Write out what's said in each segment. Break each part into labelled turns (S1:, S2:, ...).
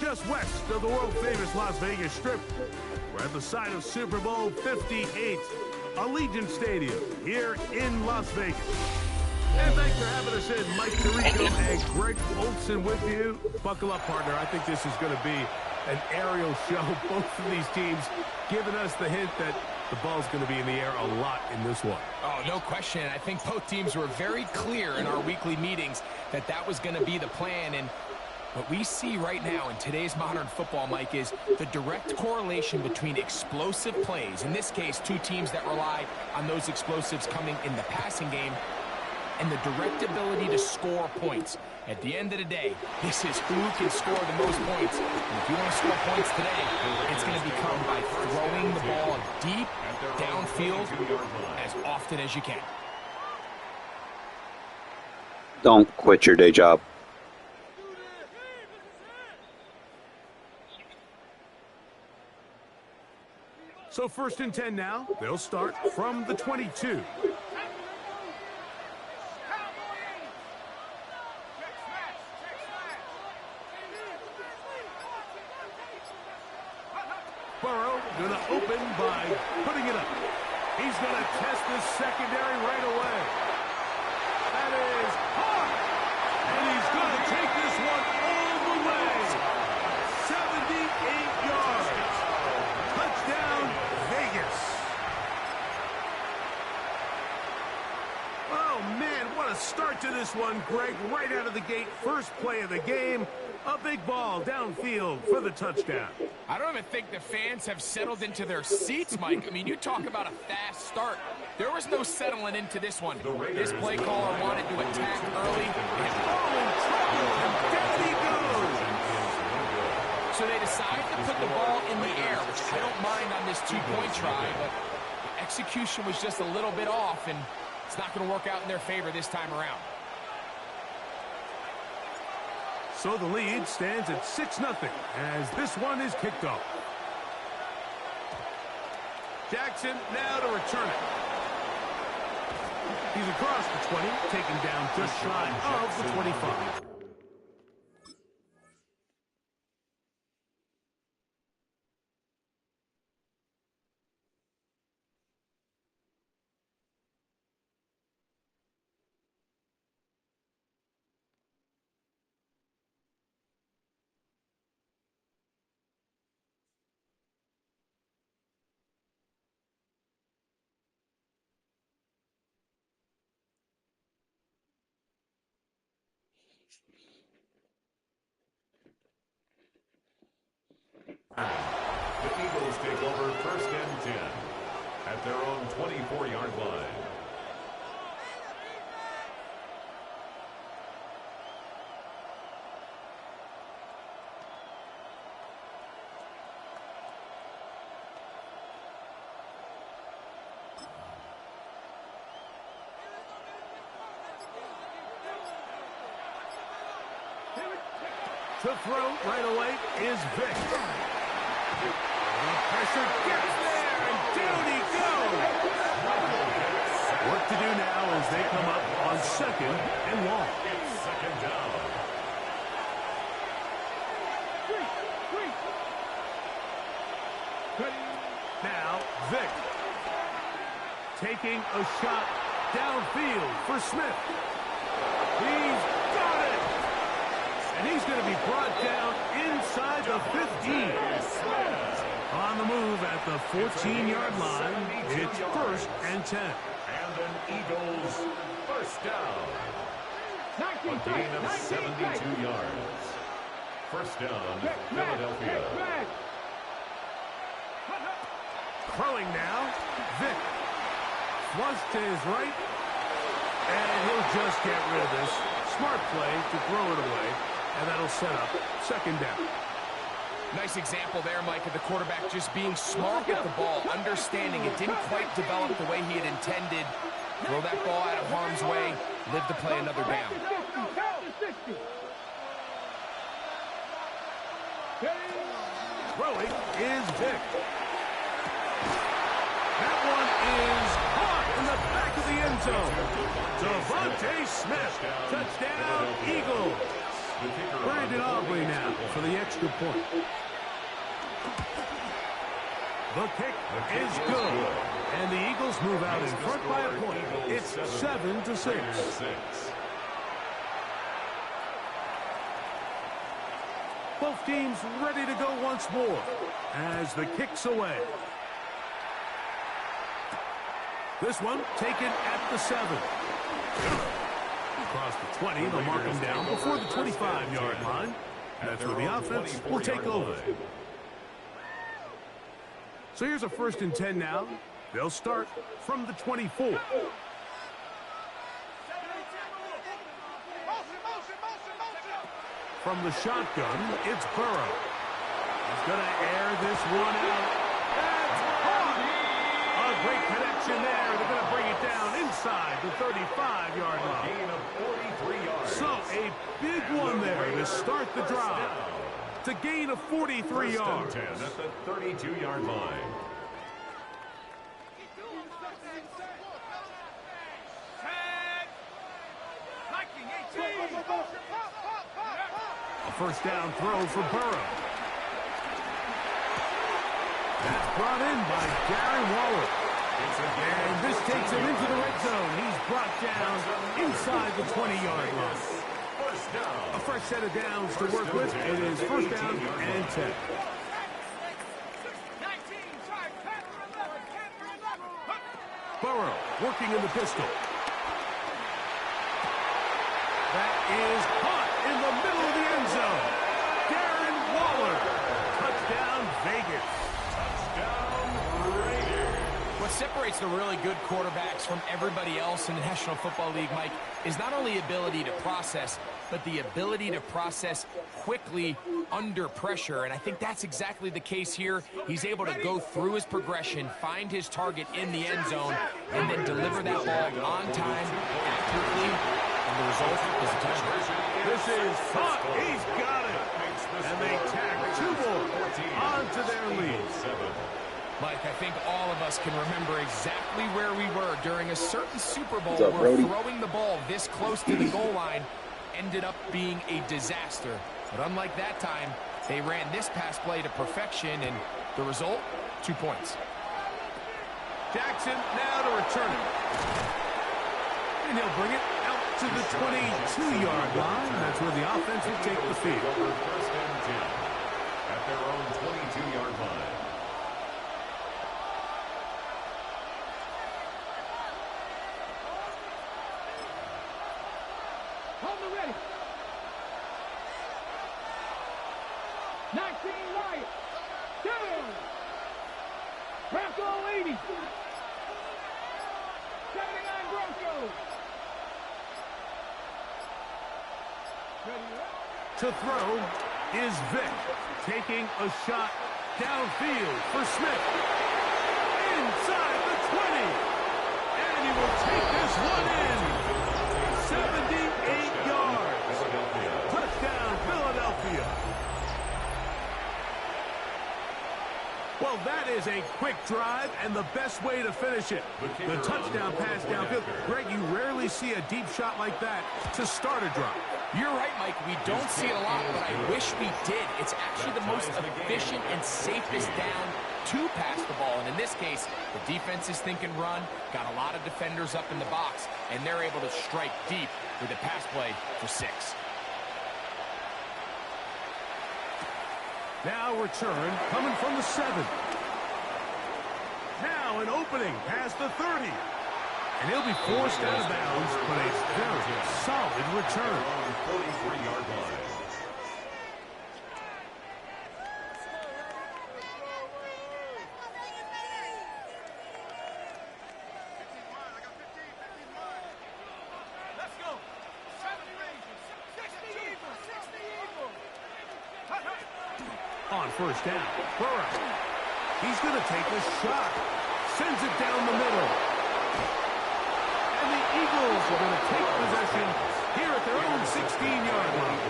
S1: Just west of the world-famous Las Vegas Strip, we're at the site of Super Bowl 58, Allegiant Stadium, here in Las Vegas. And thanks for having us in. Mike Tirico and Greg Olson with you. Buckle up, partner. I think this is going to be an aerial show. Both of these teams giving us the hint that the ball's going to be in the air a lot in this one.
S2: Oh, no question. I think both teams were very clear in our weekly meetings that that was going to be the plan. And what we see right now in today's modern football, Mike, is the direct correlation between explosive plays, in this case, two teams that rely on those explosives coming in the passing game, and the direct ability to score points. At the end of the day, this is who can score the most points. And if you want to score points today, it's going to become by throwing the ball deep downfield as often as you can.
S3: Don't quit your day job.
S1: So 1st and 10 now. They'll start from the 22. Burrow going to open by putting it up. He's going to test this secondary right away. That is hard. And he's going to take this one all the way. 78 yards. Touchdown, Vegas. Oh, man, what a start to this one, Greg. Right out of the gate, first play of the game. A big ball downfield for the touchdown.
S2: I don't even think the fans have settled into their seats, Mike. I mean, you talk about a fast start. There was no settling into this one. This play caller wanted to attack early. And
S1: Down he goes.
S2: so they decided to put the ball in the air, which I don't mind on this two-point try, but the execution was just a little bit off, and it's not going to work out in their favor this time around.
S1: So the lead stands at 6-0 as this one is kicked off. Jackson now to return it. He's across the 20, taken down just shy of the 25.
S4: The Eagles take over 1st and 10 at their own 24-yard line.
S1: To throw right away is Vic. The pressure gets there, and down he goes. Work to do now as they come up on 2nd and long.
S4: It's 2nd down.
S1: Now, Vic. Taking a shot downfield for Smith. He's got it! And he's going to be brought down inside the 15. On the move at the 14-yard line, it's 1st and 10.
S4: And an Eagles first down. A gain of 72 yards. First down, Philadelphia.
S1: Throwing now, Vic. Flush to his right, and he'll just get rid of this. Smart play to throw it away, and that'll set up 2nd down.
S2: Nice example there, Mike, of the quarterback just being smart with the ball, understanding it didn't quite develop the way he had intended. Throw that ball out of harm's way, live to play another down.
S1: Throwing is Vic. That one is caught in the back of the end zone. Devontae Smith, touchdown, Eagles. Brandon Aubrey now for the extra point. The kick is good. And the Eagles move out in front by a point. It's 7-6. Both teams ready to go once more as the kick's away. This one taken at the 7. Across the 20, they'll mark him down before the 25-yard line. That's where the offense will take over. So here's a 1st and 10 now. They'll start from the 24. From the shotgun, it's Burrow. He's going to air this one out. That's caught! A great connection there. They're going to bring it down inside the 35-yard line.
S4: Gain of 43 yards.
S1: So a big one there to start the drive. To gain of 43 yards.
S4: 10 at the 32-yard line.
S1: A 1st down throw for Burrow. That's brought in by Darren Waller. And this takes him into the red zone. He's brought down inside the 20-yard line. A fresh set of downs to work with. It is 1st down and 10. Burrow working in the pistol. That is caught in the middle of the end zone. Darren Waller. Touchdown, Vegas.
S4: Touchdown, Raiders.
S2: What separates the really good quarterbacks from everybody else in the National Football League, Mike, is not only ability to process, but the ability to process quickly under pressure. And I think that's exactly the case here. He's able to go through his progression, find his target in the end zone, and then deliver that ball on time, accurately, and the result is a touchdown.
S1: This is caught. He's got it. And they tack 2 more onto their lead.
S2: Mike, I think all of us can remember exactly where we were during a certain Super Bowl
S3: What's up,
S2: where
S3: Brody?
S2: throwing the ball this close to the goal line ended up being a disaster. But unlike that time, they ran this pass play to perfection, and the result, 2 points.
S1: Jackson now to return it. And he'll bring it out to the 22-yard line. That's where the offense will take the field.
S4: Over 1st and 10 at their own 22-yard line.
S5: Hold the ready. 19 right. Down. Bronco 80. 79 Broncos.
S1: To throw is Vic, taking a shot downfield for Smith. Inside the 20. And he will take this one in. 78 yards. Touchdown, Philadelphia. Well, that is a quick drive and the best way to finish it. The touchdown pass downfield. Greg, you rarely see a deep shot like that to start a drive.
S2: You're right, Mike. We don't see it a lot, but I wish we did. It's actually the most efficient and safest down to pass the ball. And in this case, the defense is thinking run, got a lot of defenders up in the box, and they're able to strike deep with a pass play for 6.
S1: Now return coming from the 7. Now an opening past the 30. And he'll be forced out of bounds, but a very solid return.
S4: 43-yard line.
S1: On first down, Burrow. He's going to take a shot. Sends it down the middle. And the Eagles are going to take possession here at their own 16-yard line.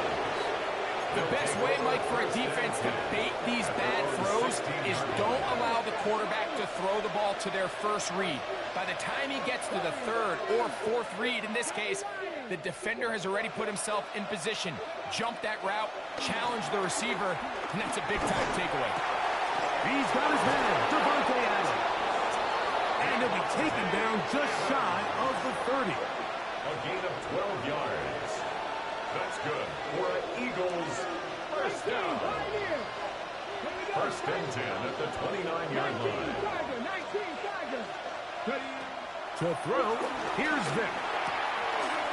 S2: The best way, Mike, for a defense to bait these bad throws is don't allow the quarterback to throw the ball to their first read. By the time he gets to the 3rd or 4th read, in this case, the defender has already put himself in position, jumped that route, challenged the receiver, and that's a big-time takeaway.
S1: He's got his man, Devontae Adams. And he'll be taken down just shy of the 30.
S4: A gain of 12 yards. That's good for an Eagles first down. First and 10 at the 29-yard line.
S1: To throw, here's Vic.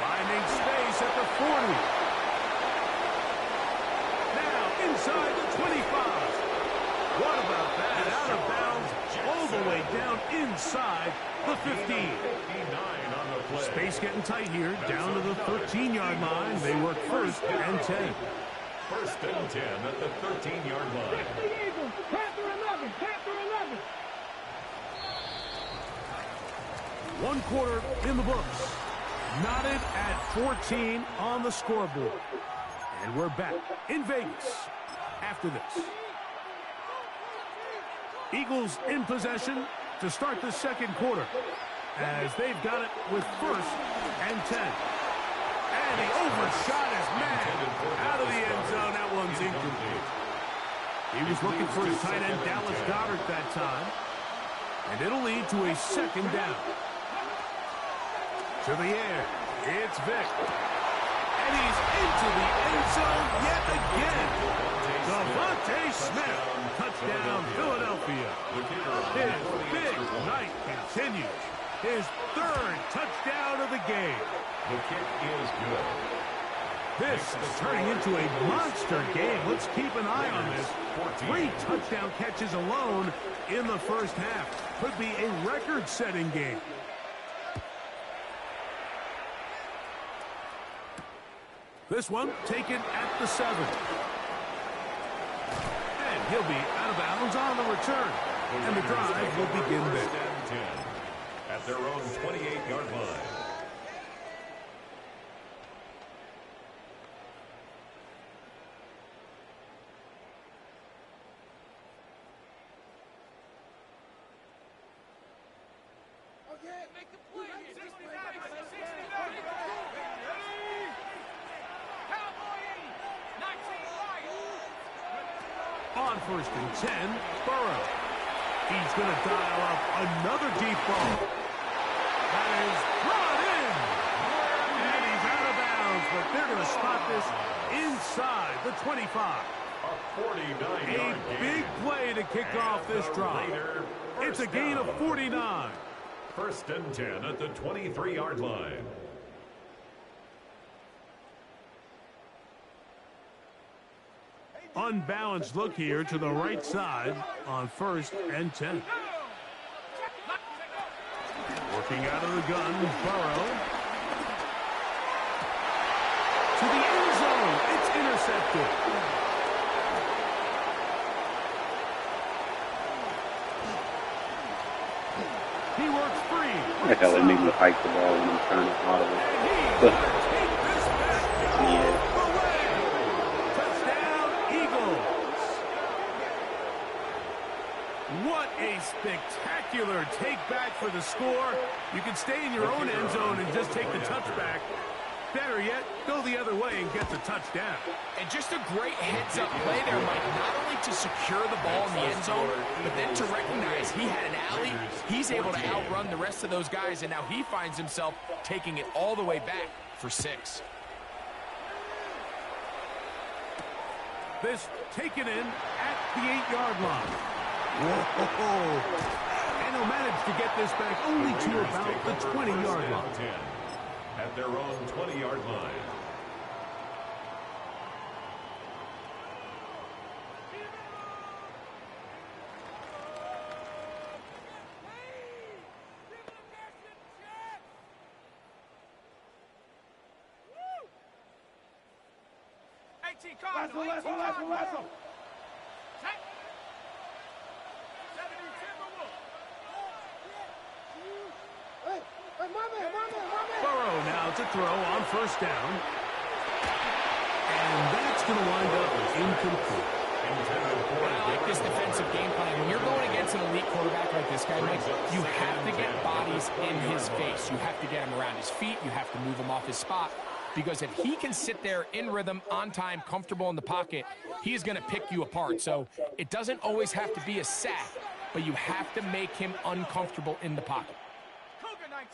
S1: Finding space at the 40. Now inside the 25. What about that? Out of bounds, all the way down inside the 15. Space getting tight here, down to the 13-yard line. They work first and 10.
S4: First and 10 at the 13-yard line.
S1: One quarter in the books. Knotted at 14 on the scoreboard. And we're back in Vegas after this. Eagles in possession to start the second quarter, as they've got it with first and 10. And he overshot his man out of the end zone. That one's incomplete. He was looking for his tight end, Dallas Goedert, that time. And it'll lead to a second down. To the air, it's Vic. And he's into the end zone yet again. Devontae Smith, touchdown Philadelphia. His big night continues. His 3rd touchdown of the game.
S4: The kick is good.
S1: This is turning into a monster game. Let's keep an eye on this. 3 touchdown catches alone in the first half. Could be a record-setting game. This one taken at the 7. And he'll be out of bounds on the return. And the drive will begin there.
S4: At their own 28-yard line.
S1: On first and 10, Burrow. He's going to dial up another deep ball. That is brought in. And he's out of bounds, but they're going to spot this inside the 25. A big play to kick off this drive. It's a gain of 49.
S4: First and 10 at the 23-yard line.
S1: Unbalanced look here to the right side on first and 10. Working out of the gun, Burrow. To the end zone. It's intercepted. He works free.
S3: The hell, they make me hike the ball when I'm trying to audible. Yeah.
S1: What a spectacular take back for the score. You can stay in your own end zone and just take the touchback. Better yet, go the other way and get the touchdown.
S2: And just a great heads-up play there, Mike, not only to secure the ball in the end zone, but then to recognize he had an alley. He's able to outrun the rest of those guys, and now he finds himself taking it all the way back for 6.
S1: This taken in at the 8-yard line. Whoa. And he'll manage to get this back only to about the 20-yard line.
S4: At their own 20-yard line.
S5: Wrestle.
S1: Burrow now to throw on first down. And that's going to wind up incomplete.
S2: I like this defensive game plan. When you're going against an elite quarterback like this guy, Mike, you have to get bodies in his face. You have to get him around his feet. You have to move him off his spot. Because if he can sit there in rhythm, on time, comfortable in the pocket, he is going to pick you apart. So it doesn't always have to be a sack, but you have to make him uncomfortable in the pocket.
S5: Cougar 19.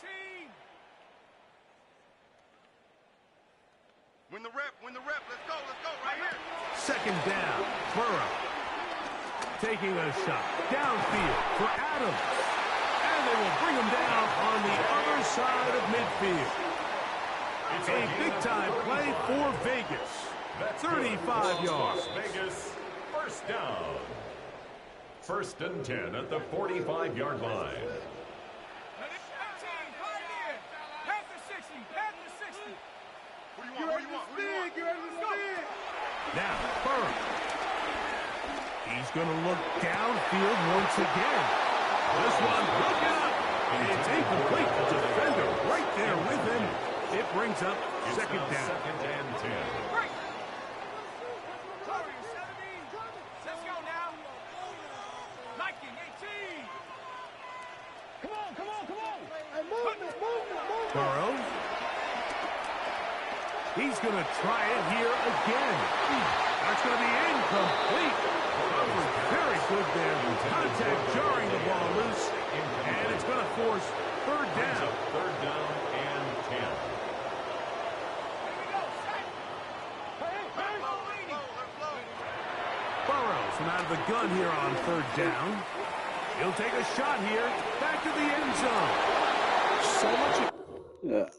S6: Win the rep, let's go, right here.
S1: Second down, Burrow. Taking a shot downfield for Adams. And they will bring him down on the other side of midfield. A big-time play for Vegas. 35 yards.
S4: Vegas, first down. First and 10 at the 45-yard line.
S1: Now, Burrow. He's going to look downfield once again. This one broken up. It's incomplete. The defender right there with him. It brings up second down.
S4: Second and 10.
S5: Let's go now. Liking 18. Come on. Hey, move.
S1: Burrow. He's going to try it here again. That's going to be incomplete. Covered very good there. Contact jarring the ball loose. And it's going to force third down.
S4: Third down and 10.
S1: Burrow's out of the gun here on third down. He'll take a shot here. Back to the end zone. So much.
S3: Yeah.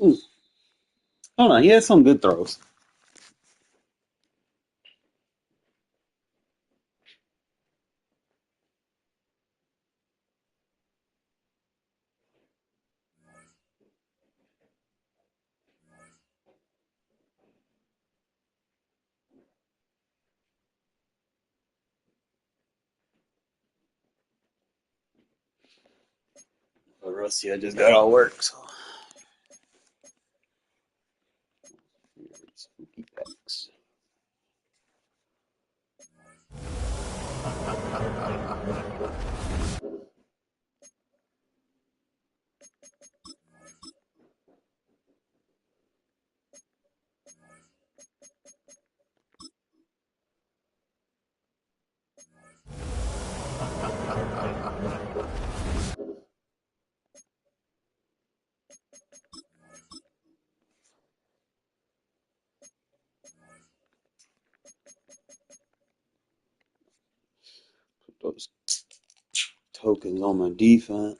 S3: I don't know. He has some good throws. But Rusty, I just got all work, so. Spooky packs. Put those tokens on my defense.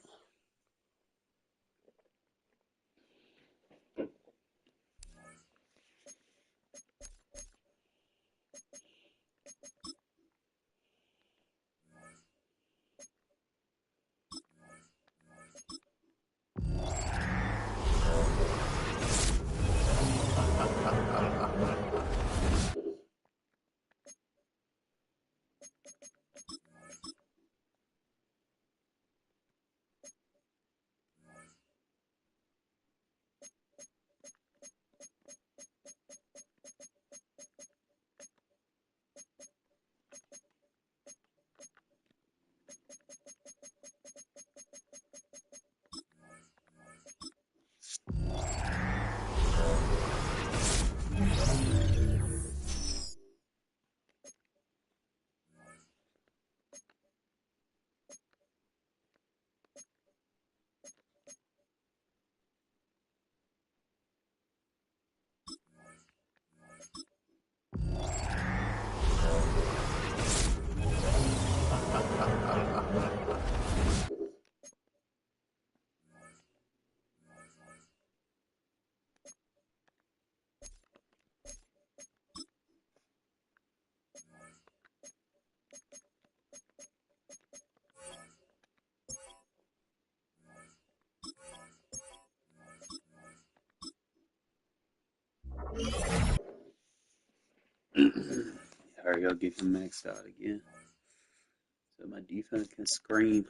S3: Hurry up, get him maxed out again. So my defense can scream.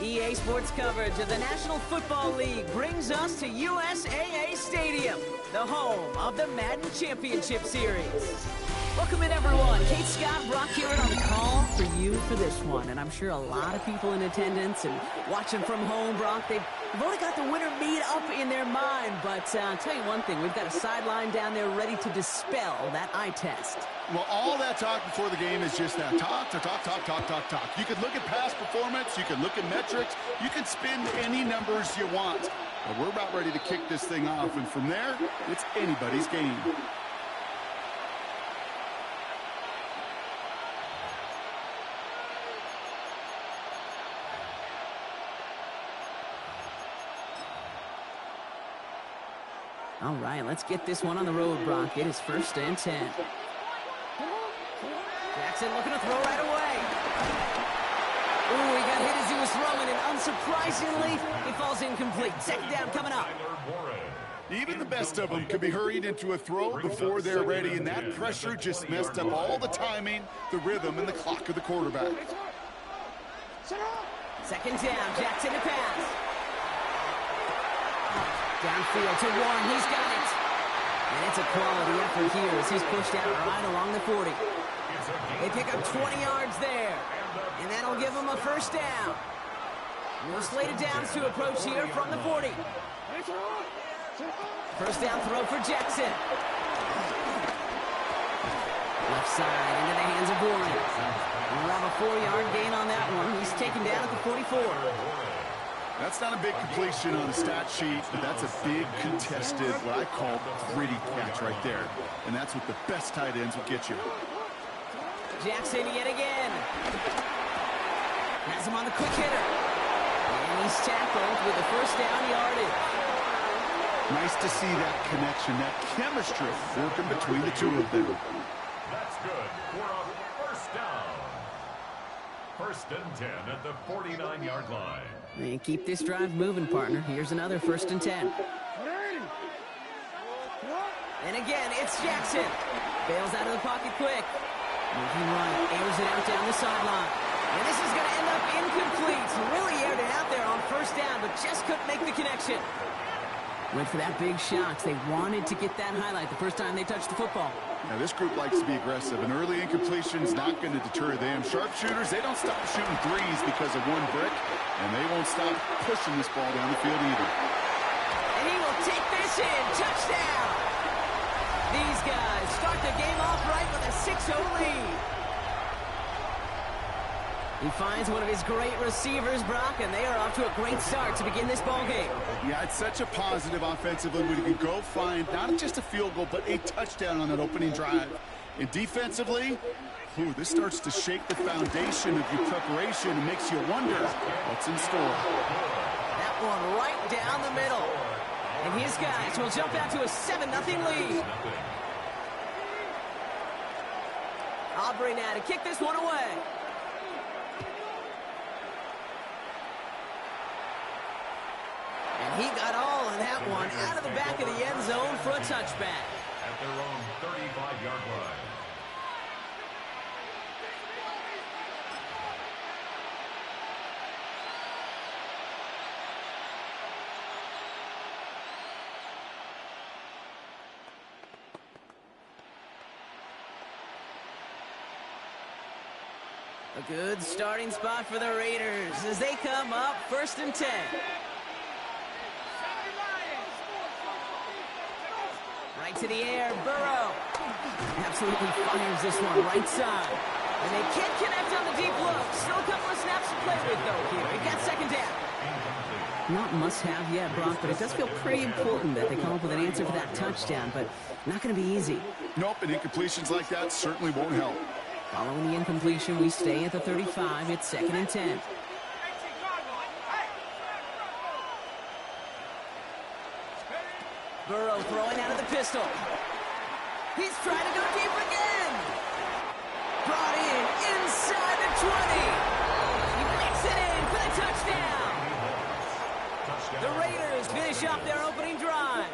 S7: EA Sports coverage of the National Football League brings us to USAA Stadium, the home of the Madden Championship Series. Welcome in, everyone. Kate Scott, Brock Hewitt on the call for you for this one. And I'm sure a lot of people in attendance and watching from home, Brock, they've already got the winner made up in their mind. But I'll tell you one thing, we've got a sideline down there ready to dispel that eye test.
S8: Well, all that talk before the game is just that talk. You could look at past performance, you could look at metrics, you can spin any numbers you want. But we're about ready to kick this thing off, and from there, it's anybody's game.
S7: All right, let's get this one on the road, Brock. It is 1st and 10. Jackson looking to throw right away. Ooh, he got hit as he was throwing, and unsurprisingly, he falls incomplete. 2nd down coming up.
S8: Even the best of them could be hurried into a throw before they're ready, and that pressure just messed up all the timing, the rhythm, and the clock of the quarterback.
S7: 2nd down, Jackson to pass. Downfield to Warren, he's got it. And it's a quality effort here as he's pushed out right along the 40. They pick up 20 yards there, and that'll give them a 1st down. No slated downs to approach here from the 40. 1st down throw for Jackson. Left side into the hands of Warren. We'll have a 4-yard gain on that one. He's taken down at the 44.
S8: That's not a big completion on the stat sheet, but that's a big contested, what I call gritty catch right there. And that's what the best tight ends will get you.
S7: Jackson yet again. Has him on the quick hitter. And he's tackled with the 1st down yardage.
S8: Nice to see that connection, that chemistry working between the two of them.
S4: That's good for a 1st down. 1st and 10 at the 49-yard line.
S7: And keep this drive moving, partner. Here's another 1st and 10. And again, it's Jackson. Bails out of the pocket quick. Moving right, airs it out down the sideline. And this is going to end up incomplete. Really aired it out there on 1st down, but just couldn't make the connection. Went for that big shot. They wanted to get that highlight the first time they touched the football.
S8: Now, this group likes to be aggressive, and early incompletion's not going to deter them. Sharpshooters, they don't stop shooting threes because of one brick, and they won't stop pushing this ball down the field either.
S7: And he will take this in. Touchdown! These guys start the game off right with a 6-0 lead. He finds one of his great receivers, Brock, and they are off to a great start to begin this ball game.
S8: Yeah, it's such a positive offensively when you can go find not just a field goal, but a touchdown on that opening drive. And defensively, this starts to shake the foundation of your preparation and makes you wonder what's in store.
S7: That one right down the middle. And his guys will jump out to a 7-0 lead. Aubrey now to kick this one away. And he got all of that one out of the back of the end zone for a touchback.
S4: At their own 35-yard line.
S7: A good starting spot for the Raiders as they come up 1st and 10. Right to the air, Burrow. Absolutely fires this one right side. And they can't connect on the deep look. Still a couple of snaps to play with, though, here. He got 2nd down. Not must-have yet, Brock, but it does feel pretty important that they come up with an answer for that touchdown, but not going to be easy.
S8: Nope, and incompletions like that certainly won't help.
S7: Following the incompletion, we stay at the 35. It's 2nd and 10. Burrow throwing out of the pistol. He's trying to go deep again. Brought in inside the 20. He makes it in for the touchdown. The Raiders finish off their opening drive.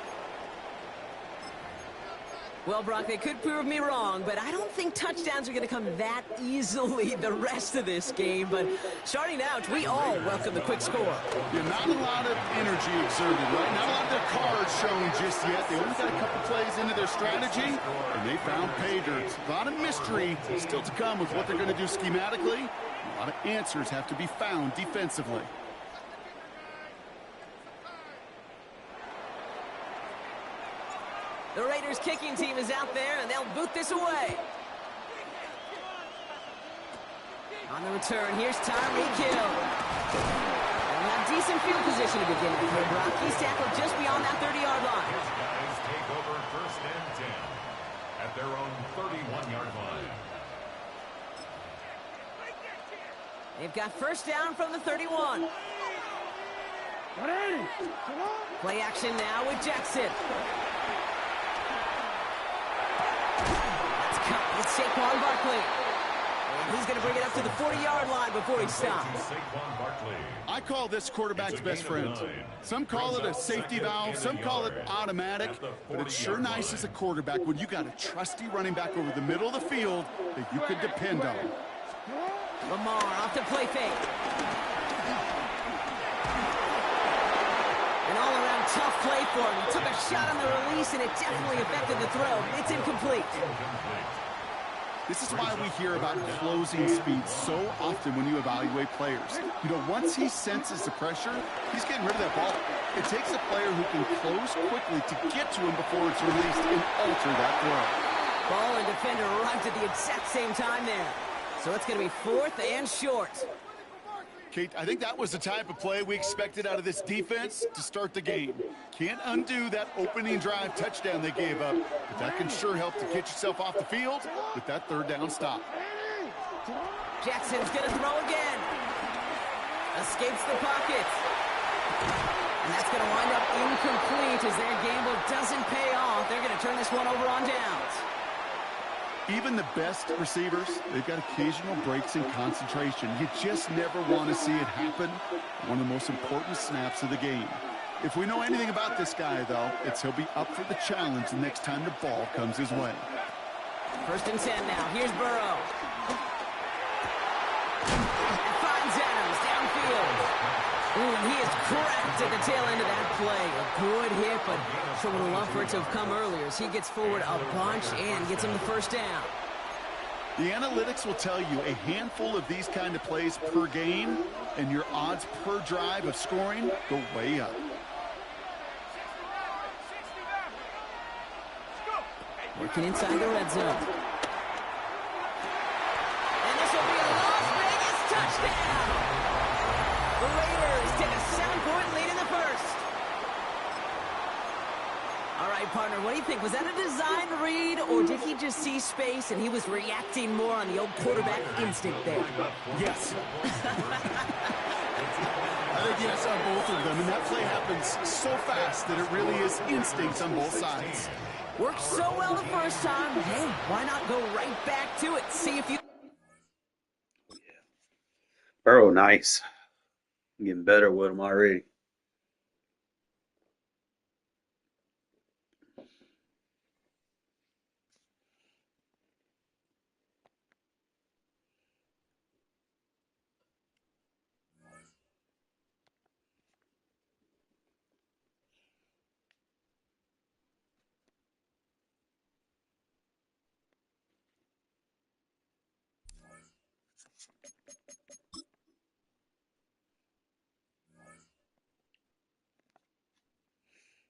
S7: Well, Brock, they could prove me wrong, but I don't think touchdowns are going to come that easily the rest of this game. But starting out, we all welcome the quick score.
S8: Yeah, not a lot of energy exerted, right? Not a lot of their cards showing just yet. They only got a couple plays into their strategy, and they found pay dirt. A lot of mystery still to come with what they're going to do schematically. A lot of answers have to be found defensively.
S7: The Raiders kicking team is out there, and they'll boot this away. On the return, here's Tyreek Hill. And we have decent field position to begin with here, Brock. He's tackled just beyond that 30-yard line.
S4: His guys take over 1st and 10 at their own 31-yard line.
S7: They've got 1st down from the 31. Play action now with Jackson. It's Saquon Barkley. And he's going to bring it up to the 40-yard line before he stops.
S8: I call this quarterback's best friend. Some call it a safety valve, some call it automatic, but it's sure nice as a quarterback when you got a trusty running back over the middle of the field that you could depend on.
S7: Lamar off the play fake. An all-around tough play for him. He took a shot on the release, and it definitely affected the throw. It's incomplete.
S8: This is why we hear about closing speed so often when you evaluate players. You know, once he senses the pressure, he's getting rid of that ball. It takes a player who can close quickly to get to him before it's released and alter that throw.
S7: Ball and defender arrived at the exact same time there. So it's going to be 4th and short.
S8: Kate, I think that was the type of play we expected out of this defense to start the game. Can't undo that opening drive touchdown they gave up, but that can sure help to get yourself off the field with that 3rd down stop.
S7: Jackson's going to throw again. Escapes the pocket. And that's going to wind up incomplete as their gamble doesn't pay off. They're going to turn this one over on downs.
S8: Even the best receivers, they've got occasional breaks in concentration. You just never want to see it happen. One of the most important snaps of the game. If we know anything about this guy, though, it's he'll be up for the challenge the next time the ball comes his way.
S7: 1st and 10 now. Here's Burrow. And finds Adams downfield. Ooh, and he is cracked at the tail end of that play. A good hit, but sure would have loved for it to have come earlier as he gets forward a bunch and gets him the 1st down.
S8: The analytics will tell you a handful of these kind of plays per game, and your odds per drive of scoring go way up.
S7: Working inside the red zone. And this will be a Las Vegas touchdown! The Raiders take a 7-point lead in the 1st. All right, partner, what do you think? Was that a design read, or did he just see space and he was reacting more on the old quarterback instinct there?
S8: Yes. I think yes on both of them, and that play happens so fast that it really is instincts on both sides.
S7: Worked so well the first time. Hey, why not go right back to it? See if you...
S3: Burrow, nice. I'm getting better with him already.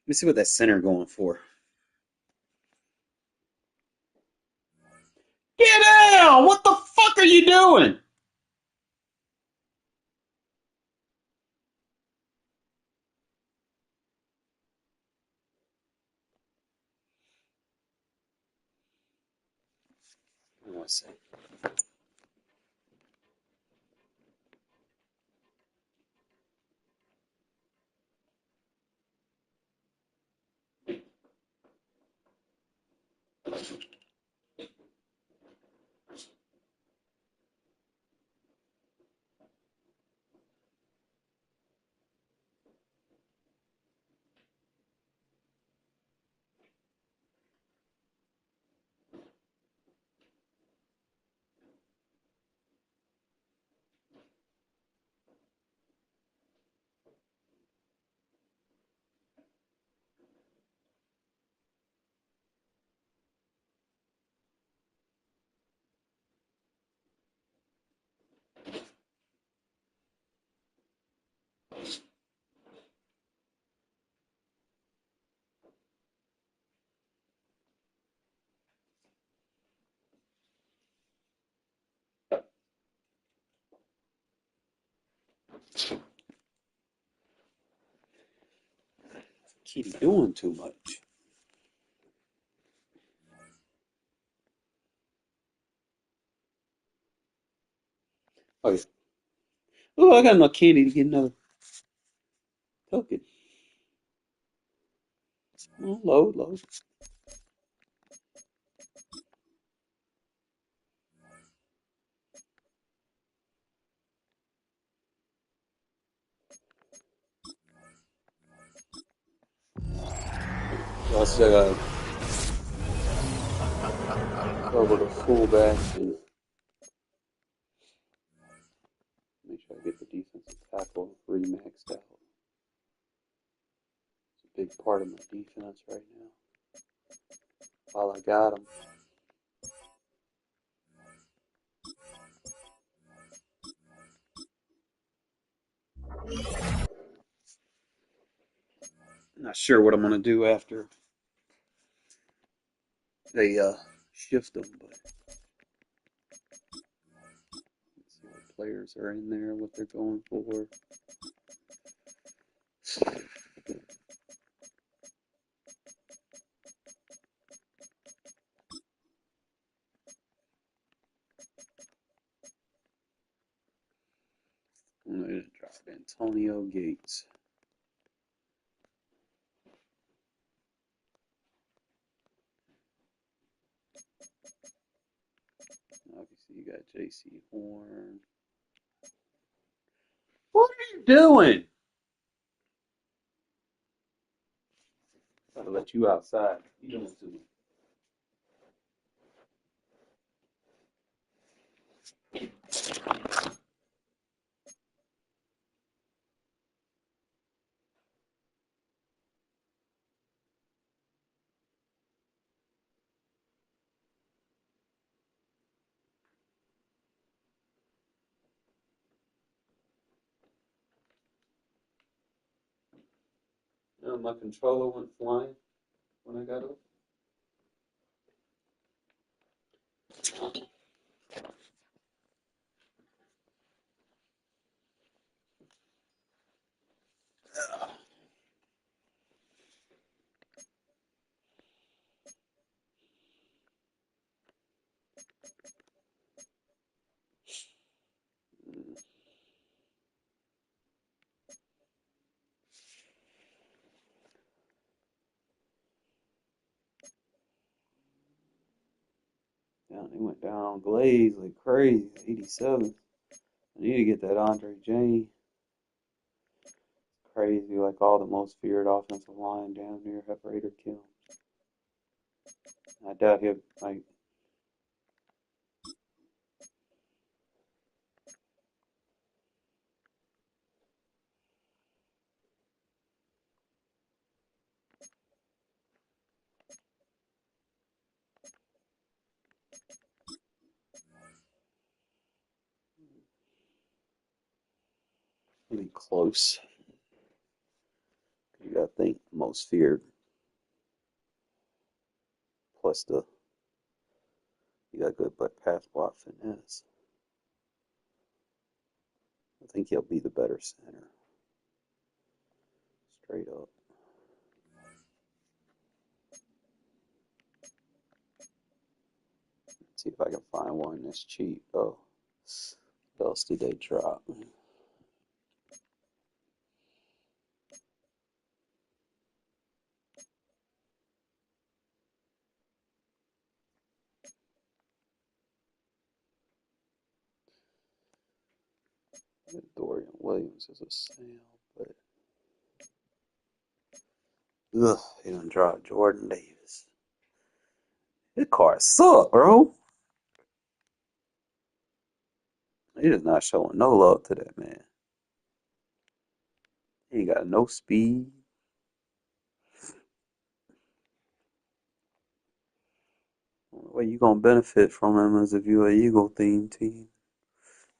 S3: Let me see what that center going for. Get down! What the fuck are you doing? Let's see. Keep doing too much. Oh yeah. Oh, I got enough candy to get another token. Oh, load. I still gotta cover the fullback and make sure I get the defensive tackle remaxed out. It's a big part of my defense right now. While I got him. Not sure what I'm gonna do after they shift them, but let's see what players are in there, what they're going for. I'm gonna drop Antonio Gates. Obviously, you got J.C. Horn. What are you doing? Gotta let you outside. You doing to me? My controller went flying when I got up. Down, they went down Glaze like crazy. 87. I need to get that Andre Jane. Crazy, like all the most feared offensive line down here have Raider kill. I doubt he'll like. Really close. You gotta think most feared. Plus you got good but pass block finesse. I think he'll be the better center. Straight up. see if I can find one that's cheap. Oh, what else did they drop? Dorian Williams is a sale, but ugh, he done dropped Jordan Davis. His card suck, bro. He just not showing no love to that man. He ain't got no speed. The way you gonna benefit from him is if you're an Eagle themed team.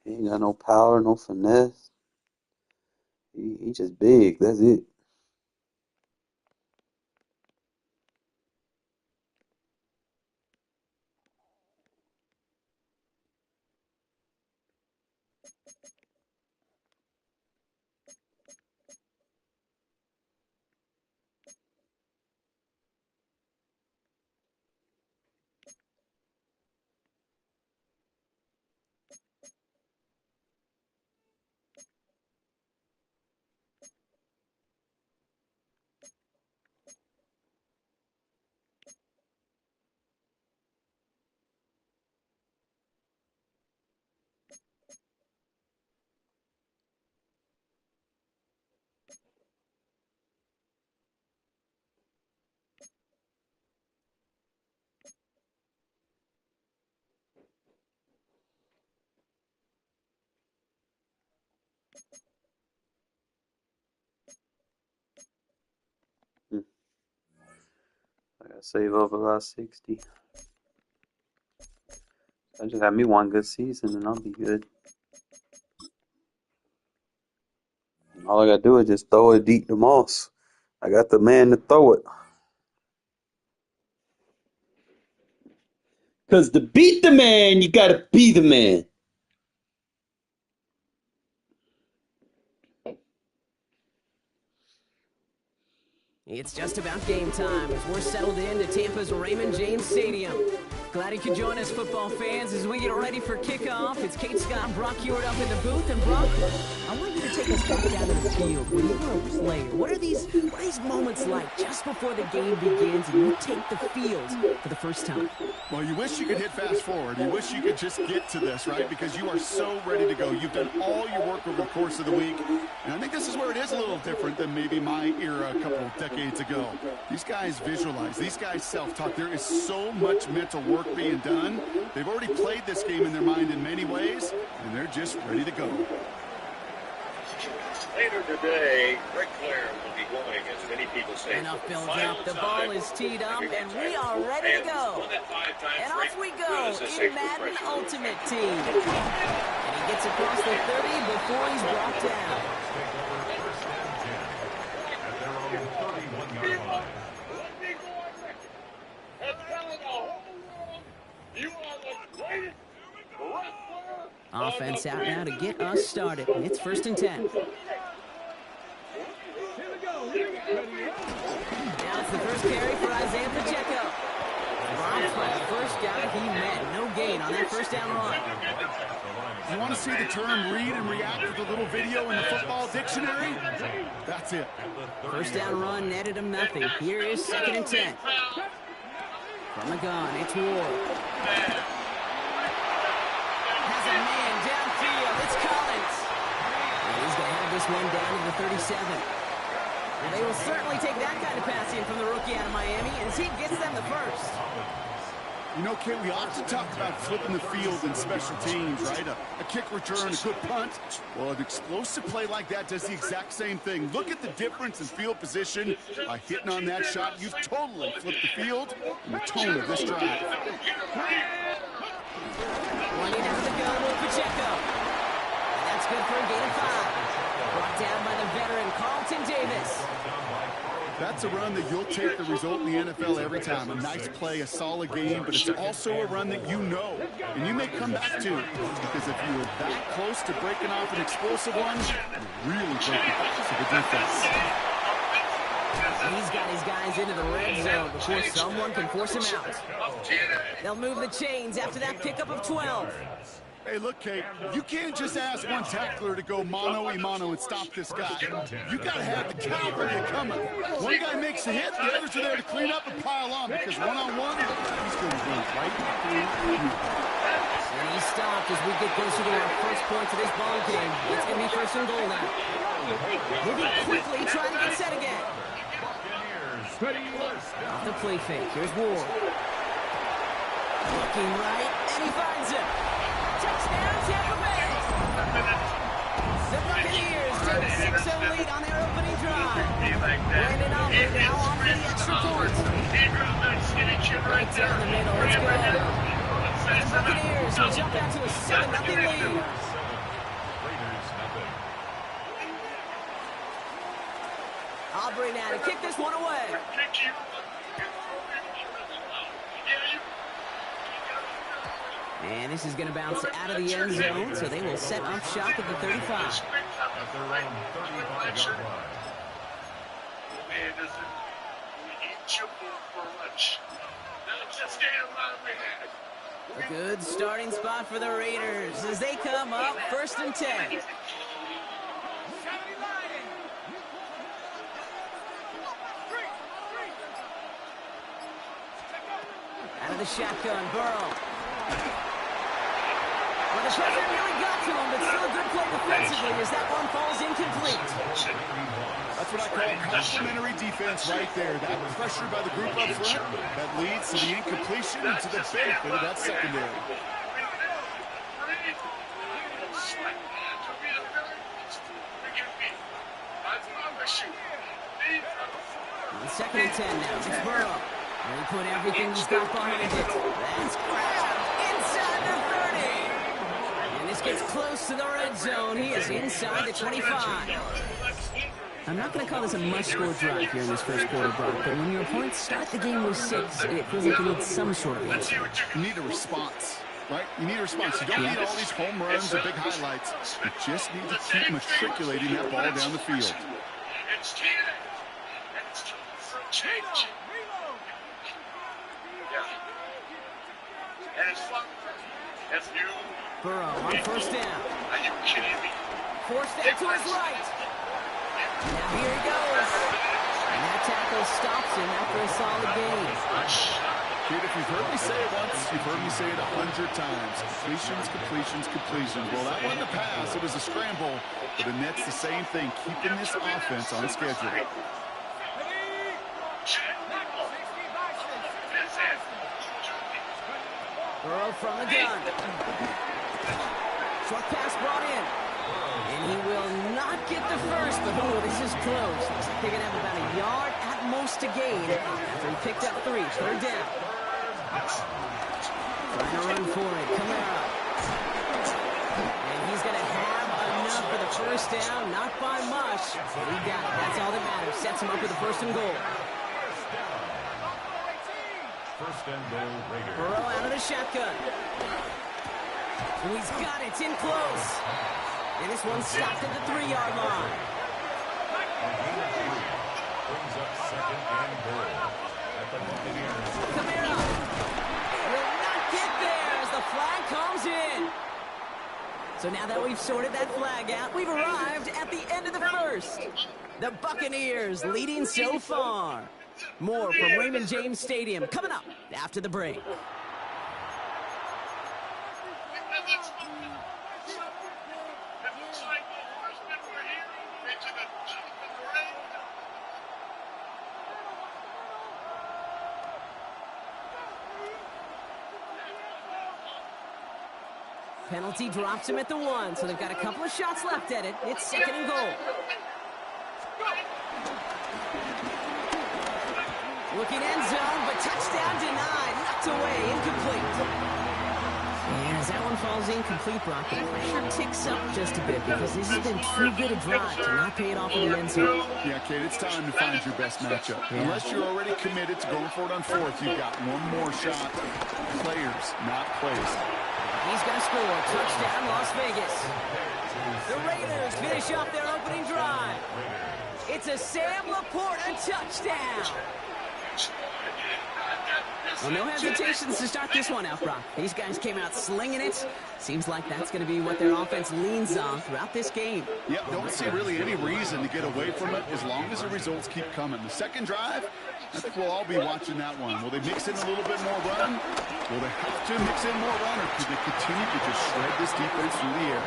S3: He ain't got no power, no finesse. He just big. That's it. I gotta save up about 60. I just have me one good season and I'll be good. All I gotta do is just throw it deep to Moss. I got the man to throw it. Cause to beat the man, you gotta be the man.
S7: It's just about game time as we're settled into Tampa's Raymond James Stadium. Glad you could join us, football fans, as we get ready for kickoff. It's Kate Scott and Brock Hewitt up in the booth. And Brock, I want you to take us back down to the field. When you were a player, what are these moments like just before the game begins and you take the field for the first time?
S8: Well, you wish you could hit fast forward. You wish you could just get to this, right? Because you are so ready to go. You've done all your work over the course of the week. And I think this is where it is a little different than maybe my era a couple of decades ago. These guys visualize. These guys self-talk. There is so much mental work being done. They've already played this game in their mind in many ways, and they're just ready to go.
S9: Later today, Rick Clair will be going, as many people say.
S7: Enough build-up. The ball is teed up, and we are ready to go. And off we go in Madden Ultimate Team. And he gets across the 30 before he's brought down. Offense out now to get us started. It's 1st and 10. Now it's the first carry for Isaiah Pacheco. Browns by the first down he met. No gain on that first down run.
S8: You want to see the term read and react with a little video in the football dictionary? That's it.
S7: First down run netted him nothing. Here is 2nd and 10. From the gun, it's Ward. Has a man downfield. It's Collins. And he's going to have this one down to the 37. And they will certainly take that kind of passing from the rookie out of Miami as he gets them the first.
S8: You know, Kate, we often talk about flipping the field in special teams, right? A kick return, a good punt. Well, an explosive play like that does the exact same thing. Look at the difference in field position. By hitting on that shot, you've totally flipped the field and the tone of this drive.
S7: Running out of the gun with Pacheco. And that's good for a gain of 5. Brought down by the veteran Carlton Davis.
S8: That's a run that you'll take the result in the NFL every time. A nice play, a solid game, but it's also a run that you know, and you may come back to. Because if you were that close to breaking off an explosive one, you really break the backs of the defense.
S7: He's got his guys into the red zone before someone can force him out. They'll move the chains after that pickup of 12.
S8: Hey, look, Kate, you can't just ask one tackler to go mano-a-mano and stop this guy. You got to have the cavalry coming. One guy makes a hit, the others are there to clean up and pile on, because one-on-one, he's going to run right through you.
S7: And he stopped as we get closer to our first point of this ball game. It's going to be first and goal now. Moving quickly, trying to get set again. Off the play fake. Here's Ward. Looking right, and he finds him. Touchdown, Tampa Bay! The Buccaneers take a 6-0 lead on their opening drive. Brandon Aubrey now on the extra point. Right down the middle, let's go. The Buccaneers will jump out to a 7-0 lead. Aubrey now to kick this one away. And this is going to bounce out of the end zone, so they will set up shop at the 35. A good starting spot for the Raiders as they come up first and 10. Out of the shotgun, Burrow. Well, the pressure really got to him, but still a good play defensively as that one falls incomplete.
S8: That's what I call complementary defense right there. That pressure by the group up front, that leads to the incompletion and to the benefit of that secondary.
S7: On second and 10 now, it's Burrow. And he put everything he's got behind it. That's grabbed inside the 30. And this gets close to the red zone. He is inside the 25. I'm not going to call this a must-score drive here in this first quarter, Brock, but when your opponents start the game with 6, it feels like you need some sort of answer.
S8: You need a response, right? You need a response. You don't need all these home runs or big highlights. You just need to keep matriculating that ball down the field.
S9: Change. And it's fun. That's new.
S7: Burrow on first down.
S9: Are you kidding me?
S7: Forced out to his right. Now here he goes. And that tackle stops him after a solid game.
S8: Kid, if you've heard me say it once, you've heard me say it 100 times. Completions, completions, completions. Well, that wasn't a pass. It was a scramble. But the net's the same thing, keeping this offense on schedule.
S7: Burrow from the gun. Short pass brought in. And he will not get the first, but oh, this is close. Looks like they're going to have about a yard at most to gain after he picked up 3. Third down. Trying to run for it. Kamara. And he's going to have enough for the first down. Not by much, but he got it. That's all that matters. Sets him up with a first and goal.
S4: First and goal, Raiders.
S7: Burrow out of the shotgun. And he's got it. It's in close. And this one stopped at the 3-yard line.
S4: Brings up second and goal at the Buccaneers.
S7: Kamara will not get there as the flag comes in. So now that we've sorted that flag out, we've arrived at the end of the first. The Buccaneers leading so far. More from Raymond James Stadium coming up after the break. Penalty drops him at the 1, so they've got a couple of shots left at it. It's second and goal. Looking end zone, but touchdown denied. Knocked away, incomplete. And as that one falls incomplete, Brock, the pressure ticks up just a bit because this has been too good a drive to not pay it off in the end zone.
S8: Yeah, Kate, it's time to find your best matchup. Yeah. Unless you're already committed to going for it on 4th, you've got one more shot. Players, not plays.
S7: He's going to score. Touchdown, Las Vegas. The Raiders finish up their opening drive. It's a Sam Laporta touchdown. Well, no hesitations to start this one out, Brock. These guys came out slinging it. Seems like that's going to be what their offense leans on throughout this game.
S8: Yeah, don't see really any reason to get away from it as long as the results keep coming. The second drive, I think we'll all be watching that one. Will they mix in a little bit more run? Will they have to mix in more run, or could they continue to just shred this defense through the air?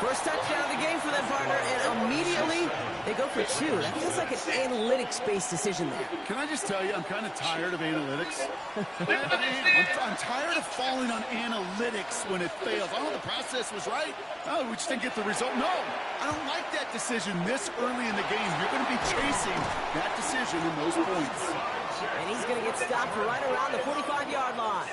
S7: First touchdown of the game for that partner, and immediately they go for two. That feels like an analytics-based decision there.
S8: Can I just tell you, I'm kind of tired of analytics. I'm tired of falling on analytics when it fails. Oh, the process was right. Oh, we just didn't get the result. No, I don't like that decision this early in the game. You're going to be chasing that decision in those points.
S7: And he's going to get stopped right around the 45-yard line.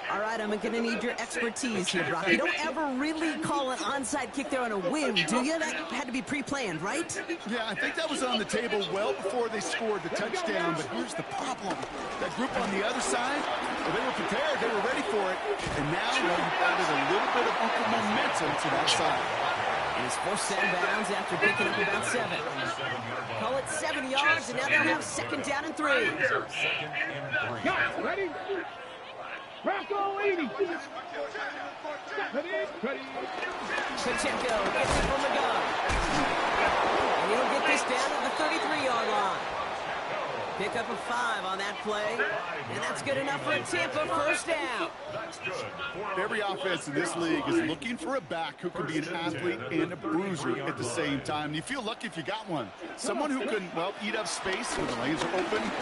S7: All right, I'm going to need your expertise here, Brock. You don't ever really call an onside kick there on a whim, do you? That had to be pre-planned, right?
S8: Yeah, I think that was on the table well before they scored the touchdown, but here's the problem. That group on the other side, well, they were prepared, they were ready for it, and now you've added a little bit of momentum to that side.
S7: And he's forced out of bounds after picking up about 7. Call it 7 yards, and now they'll have second down and 3.
S5: Ready? Rocco 80.
S7: Pacheco gets it from the gun. And he'll get this down to the 33-yard line. Pick up a 5 on that play. And that's good enough for a Tampa first down.
S8: Every offense in this league is looking for a back who can be an athlete and a bruiser at the same time. You feel lucky if you got one. Someone who can, well, eat up space when the lanes are open, and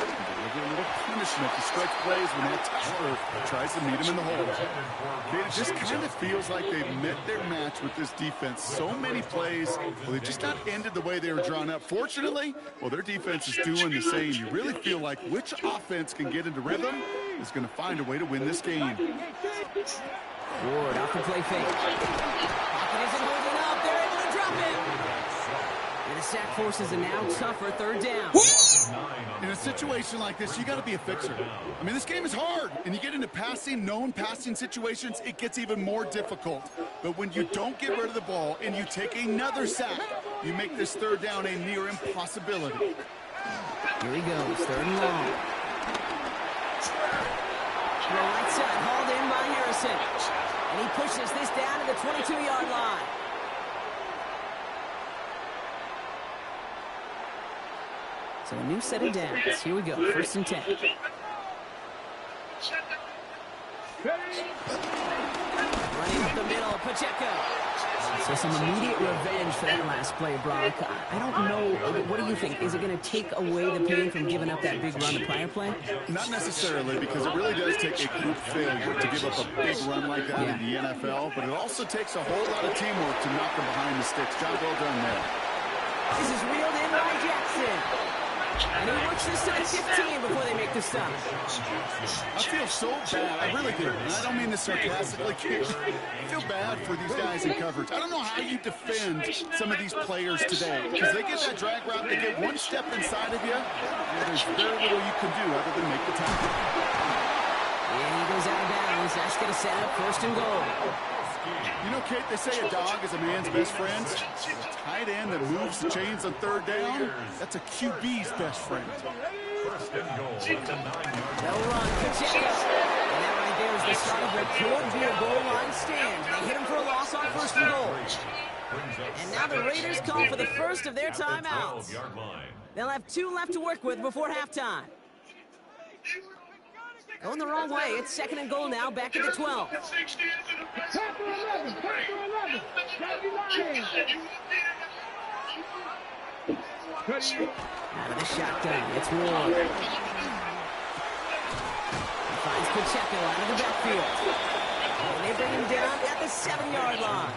S8: deliver a little punishment to stretch plays when that tackler tries to meet him in the hole. It just kind of feels like they've met their match with this defense. So many plays, well, they've just not ended the way they were drawn up. Fortunately, well, their defense is doing the same. You really feel like which offense can get into rhythm is going to find a way to win this game.
S7: Ward off the play fake. Pocket isn't holding up. They're able to drop him. And the sack forces a now tougher third down.
S8: In a situation like this, you got to be a fixer. I mean, this game is hard, and you get into known passing situations, it gets even more difficult. But when you don't get rid of the ball and you take another sack, you make this third down a near impossibility.
S7: Here he goes, third and long. To the right side, hauled in by Harrison. And he pushes this down to the 22-yard line. So a new set of downs. Here we go, 1st and 10. Running up the middle, Pacheco. So some immediate revenge for that last play, Brock. I don't know. What do you think? Is it going to take away the pain from giving up that big run the prior play?
S8: Not necessarily, because it really does take a group failure to give up a big run like that in the NFL, but it also takes a whole lot of teamwork to knock them behind the sticks. Job well done there.
S7: This is reeled in by Jackson. And he works this to the 15 before they make the stop.
S8: I feel so bad. I really do. And I don't mean this sarcastically. I feel bad for these guys in coverage. I don't know how you defend some of these players today. Because they get that drag route, they get one step inside of you, and there's very little you can do other than make the tackle.
S7: And he goes out of bounds. That's going to set up 1st and goal.
S8: You know, Kate, they say a dog is a man's best friend. A tight end that moves the chains on third down, that's a QB's best friend.
S4: First and goal at the 9-yard
S7: run, Pacheco. And that right there is the start of what could be a goal line stand. They hit him for a loss on 1st and goal. And now the Raiders call for the first of their timeouts. They'll have 2 left to work with before halftime. Going the wrong way. It's 2nd and goal now, back at the 12.
S5: Out
S7: of the shotgun, it's Ward. He finds Pacheco out of the backfield. And they bring him down at the 7-yard line.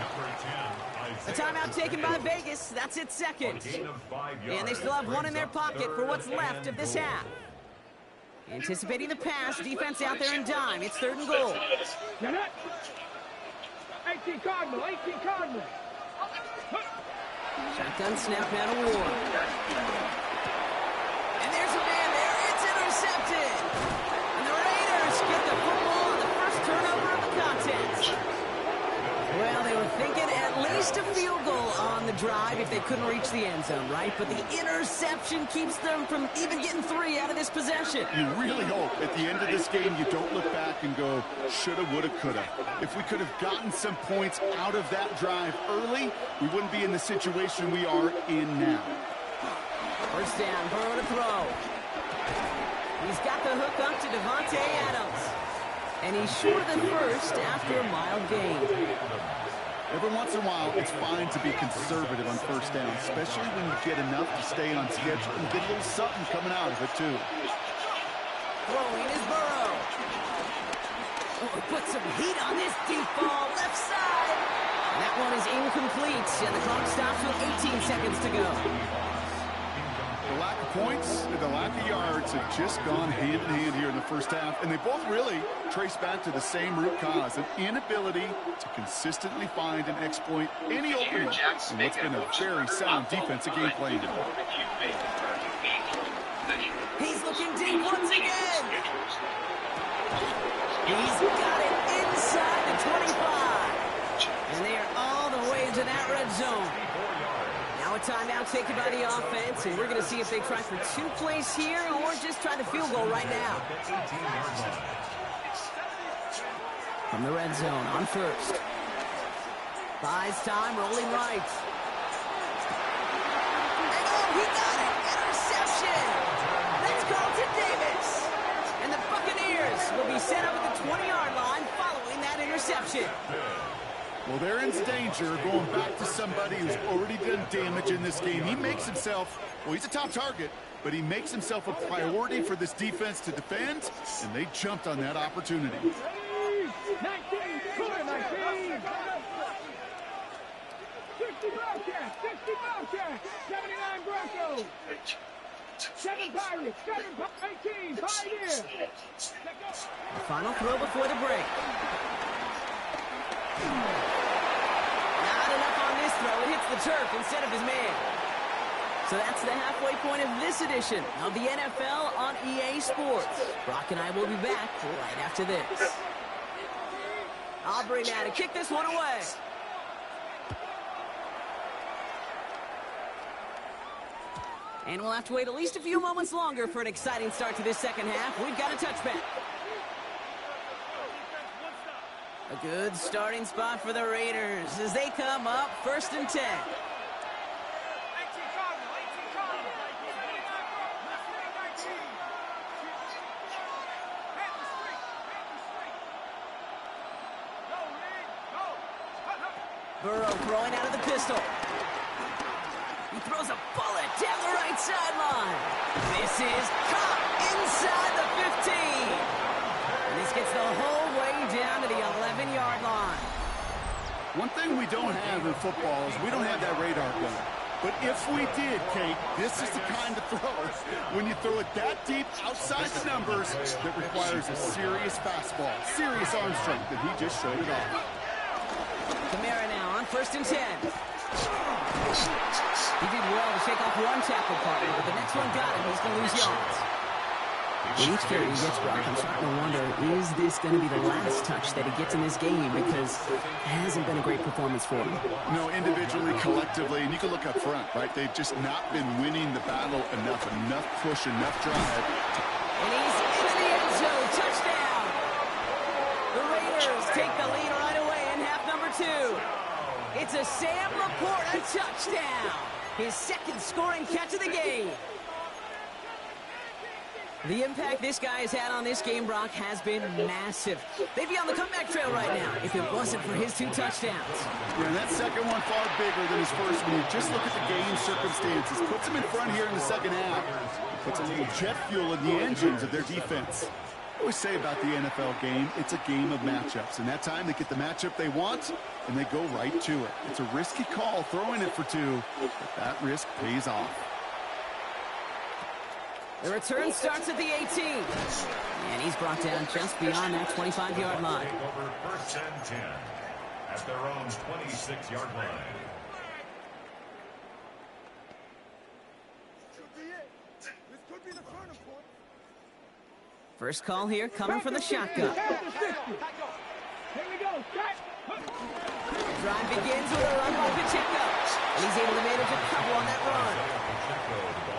S7: A timeout taken by Vegas. That's its 2nd. And they still have 1 in their pocket for what's left of this half. Anticipating the pass, defense out there in dime. It's 3rd and goal.
S5: 18 Cardinal, 18 Cardinal.
S7: Shotgun snap now to Ward. And there's a man there. It's intercepted. And the Raiders get the football on the first turnover of the contest. Well, they were thinking at least a field goal on the drive if they couldn't reach the end zone, right? But the interception keeps them from even getting 3 out of this possession.
S8: You really hope at the end of this game you don't look back and go, shoulda, woulda, coulda. If we could have gotten some points out of that drive early, we wouldn't be in the situation we are in now.
S7: First down, Burrow to throw. He's got the hook up to Devontae Adams. And he's short of the first after a mild gain.
S8: Every once in a while, it's fine to be conservative on first down, especially when you get enough to stay on schedule and get a little something coming out of it, too.
S7: Throwing is Burrow. Oh, put some heat on this deep ball, left side. And that one is incomplete, and the clock stops with 18 seconds to go.
S8: The lack of points and the lack of yards have just gone hand in hand here in the first half, and they both really trace back to the same root cause, an inability to consistently find and exploit any opening in what's been a very sound defensive game plan.
S7: He's looking deep once again. He's got it inside the 25. And they are all the way into that red zone. Now a timeout taken by the offense, and we're going to see if they try for 2 plays here or just try the field goal right now. From the red zone on first. Buys time, rolling right. And oh, he got it! Interception! That's Carlton Davis. And the Buccaneers will be set up at the 20-yard line following that interception.
S8: Well, they're in danger going back to somebody who's already done damage in this game. He makes himself, well, he's a top target, but he makes himself a priority for this defense to defend, and they jumped on that opportunity.
S5: 19, 19. 60 Bobcats, 60 Bobcats, 79 Broncos. 7 Pirates, 7 18, Pioneers.
S7: The final throw before the break. Not enough on this throw. It hits the turf instead of his man. So that's the halfway point of this edition of the NFL on EA Sports. Brock and I will be back right after this. Aubrey now to kick this one away. And we'll have to wait at least a few moments longer for an exciting start to this second half. We've got a touchback. A good starting spot for the Raiders as they come up 1st and 10. Burrow throwing out of the pistol. He throws a bullet down the right sideline. This is caught inside the 15. And this gets the whole way down to the 11-yard line.
S8: One thing we don't have in football is we don't have that radar gun. But if we did, Kate, this is the kind of throw, when you throw it that deep outside the numbers, that requires a serious fastball, serious arm strength, and he just showed it off.
S7: Kamara now on 1st and 10. He did well to shake off one tackle partner, but the next one got him. He's going to lose yards. With each carry he gets, Brock, I'm starting to wonder, is this going to be the last touch that he gets in this game? Because it hasn't been a great performance for him.
S8: No, individually, collectively, and you can look up front, right? They've just not been winning the battle enough push, enough drive.
S7: And he's into the end zone. Touchdown! The Raiders take the lead right away in half number 2. It's a Sam Laporta touchdown. His second scoring catch of the game. The impact this guy has had on this game, Brock, has been massive. They'd be on the comeback trail right now if it wasn't for his 2 touchdowns.
S8: Yeah, and that second one far bigger than his first when you just look at the game circumstances. Puts him in front here in the second half. Puts a little jet fuel in the engines of their defense. I always say about the NFL game, it's a game of matchups. And that time they get the matchup they want, and they go right to it. It's a risky call throwing it for 2, but that risk pays off.
S7: The return starts at the 18. And he's brought down just beyond that 25-yard line.
S4: Over 1st and 10 at their own 26-yard line.
S7: First call here coming from the shotgun.
S5: Here we go.
S7: Drive begins with a run by Pacheco. And he's able to manage a couple on that run.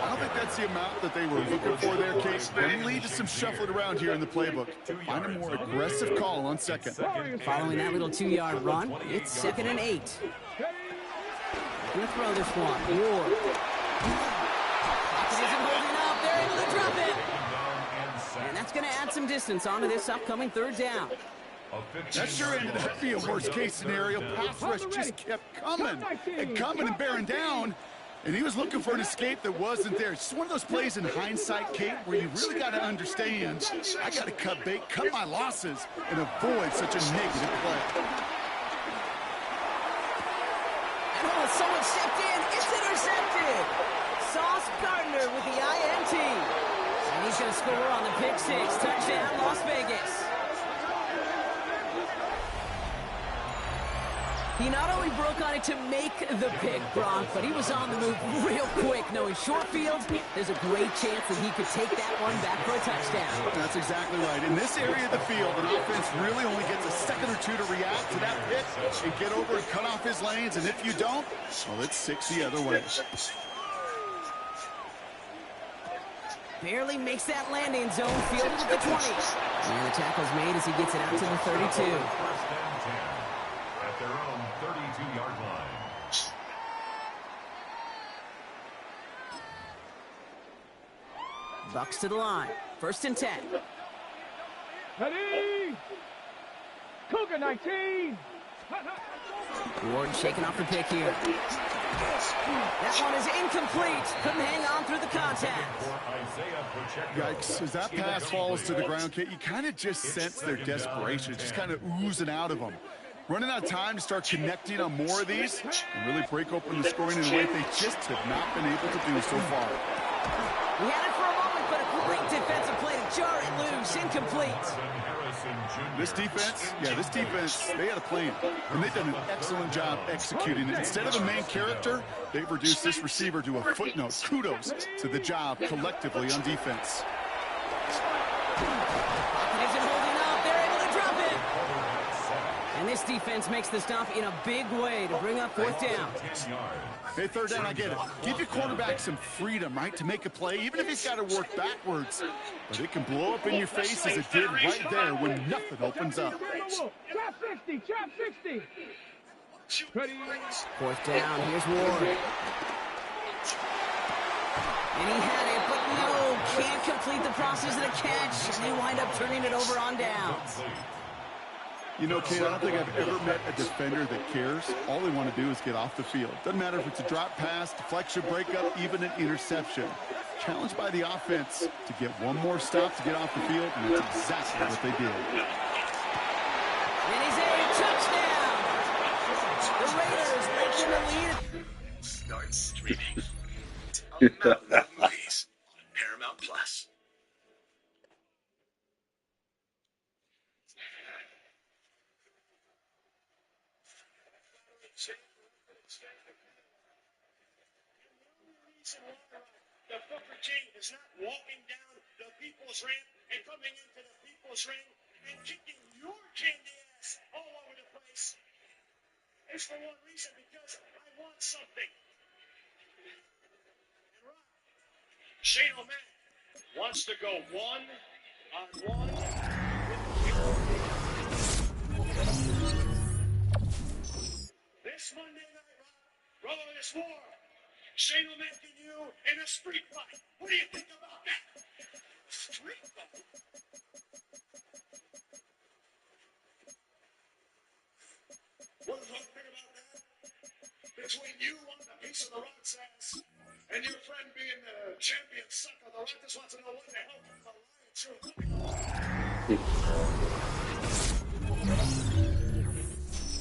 S8: I don't think that's the amount that they were looking for there, Case. Going to lead to some shuffling around here in the playbook. Find a more aggressive call on second.
S7: Following that little 2-yard run, it's 2nd and 8. Gonna throw this one. Ward. Pocket isn't holding up. They're able to drop it. And that's going to add some distance onto this upcoming 3rd down.
S8: That sure ended up being a worst-case scenario. Pass rush just kept coming and bearing down. And he was looking for an escape that wasn't there. It's just one of those plays in hindsight, Kate, where you really got to understand, I got to cut bait, cut my losses, and avoid such a negative play.
S7: And someone stepped in. It's intercepted. Sauce Gardner with the INT. And he's going to score on the pick 6. Touchdown, Las Vegas. He not only broke on it to make the pick, Gronk, but he was on the move real quick. Knowing short field, there's a great chance that he could take that one back for a touchdown.
S8: That's exactly right. In this area of the field, an offense really only gets a second or two to react to that pick and get over and cut off his lanes. And if you don't, well, it's 6 the other way.
S7: Barely makes that landing zone, fielded at the 20. And the tackle's made as he gets it out to the 32.
S4: At their own 32-yard line.
S7: Bucks to the line. 1st and 10.
S5: Ready? Cougar 19.
S7: Ward shaking off the pick here. That one is incomplete. Couldn't hang on through the contact.
S8: Yikes. As that pass falls to the ground, Kate, you kind of just sense their desperation. Just kind of oozing out of them. Running out of time to start connecting on more of these and really break open the scoring in a way they just have not been able to do so far.
S7: He had it for a moment, but a great defensive play to jar it loose. Incomplete.
S8: This defense, they had a plan, and they've done an excellent job executing it. Instead of a main character, they've reduced this receiver to a footnote. Kudos to the job collectively on defense.
S7: Pocket isn't holding up. They're able to drop it. And this defense makes the stop in a big way to bring up 4th down.
S8: Hey, 3rd down, I get it. Give your quarterback some freedom, right, to make a play, even if he's got to work backwards. But it can blow up in your face as it did right there when nothing opens up.
S5: Trap 60, trap 60. Ready?
S7: 4th down, here's Ward. And he had it, but no, can't complete the process of the catch. And they wind up turning it over on downs.
S8: You know, Kate, I don't think I've ever met a defender that cares. All they want to do is get off the field. Doesn't matter if it's a drop pass, deflection, breakup, even an interception. Challenged by the offense to get one more stop to get off the field, and that's exactly what they did.
S7: And he's a touchdown! The Raiders making the lead.
S10: Start streaming. Mountain movies on Paramount Plus.
S9: The Booker King is not walking down the people's ring and coming into the people's ring and kicking your candy ass all over the place. It's for one reason, because I want something. And Rock, Shane O'Mac wants to go one-on-one this Monday night, Rock, brother, this war. Shane O'Mac and you in a street fight. What do you think about that? Street fight? What does Rock think about that? Between you wanting a piece of the Rock's ass and your friend being the champion sucker, the Rock just wants to know what the hell kind of alliance you're looking for.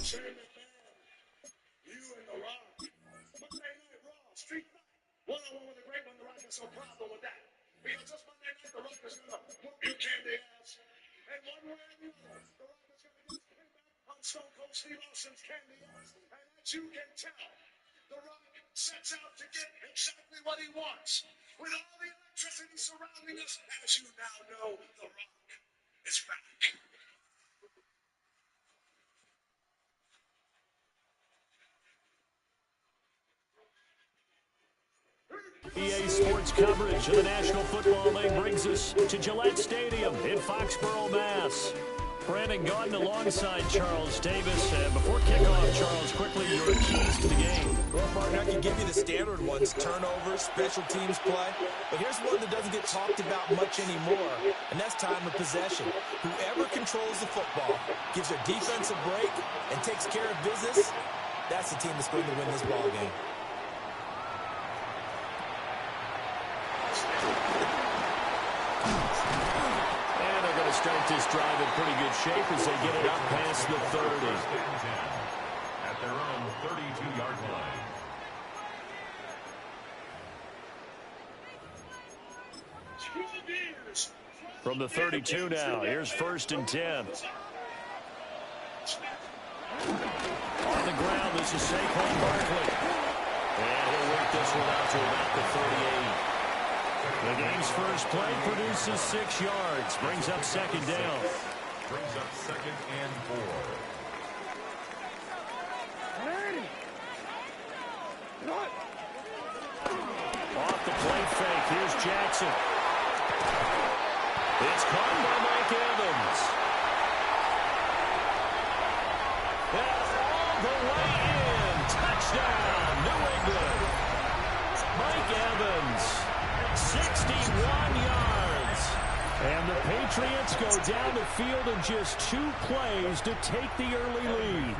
S9: Shane McMahon, you and the Rock. Monday Night Raw, street fight. One-on-one with the great one. The Rock has no problem with that. Because just Monday night, the Rock is going to whoop your candy ass. And one way or the other, the Rock is going to get his payback on Stone Cold Steve Austin's candy ass. And as you can tell, the Rock sets out to get exactly what he wants. With all the electricity surrounding us, as you now know, the Rock is back.
S11: EA Sports coverage of the National Football League brings us to Gillette Stadium in Foxborough, Mass. Brandon Gaudin alongside Charles Davis. Before kickoff, Charles, quickly your keys to the game.
S2: Well, Martin, I can give you the standard ones, turnovers, special teams play. But here's one that doesn't get talked about much anymore, and that's time of possession. Whoever controls the football, gives their defense a break, and takes care of business, that's the team that's going to win this ball game.
S11: Start this drive in pretty good shape as they get it up past the 30.
S4: At their own 32-yard line.
S11: From the 32 now, here's 1st and 10. On the ground, this is Saquon Barkley. And he'll work this one out to about the 38. The game's first play produces 6 yards, brings up 2nd down.
S4: Brings up 2nd and 4.
S11: Off the play fake, here's Jackson. It's caught by Mike Evans. And all the way in, touchdown, New England. Mike Evans. 61 yards. And the Patriots go down the field in just 2 plays to take the early lead.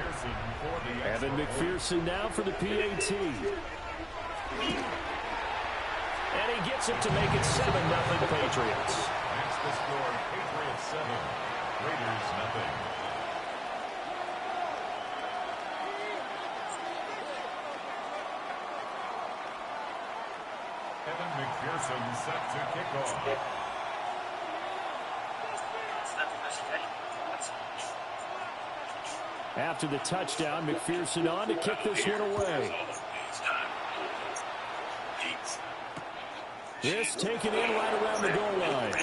S11: Evan McPherson now for the PAT. And he gets it to make it 7-0 Patriots.
S4: That's the score. Patriots 7, Raiders 0. Evan McPherson set to kick off.
S11: After the touchdown, McPherson on to kick this one away. This taken in right around the goal line.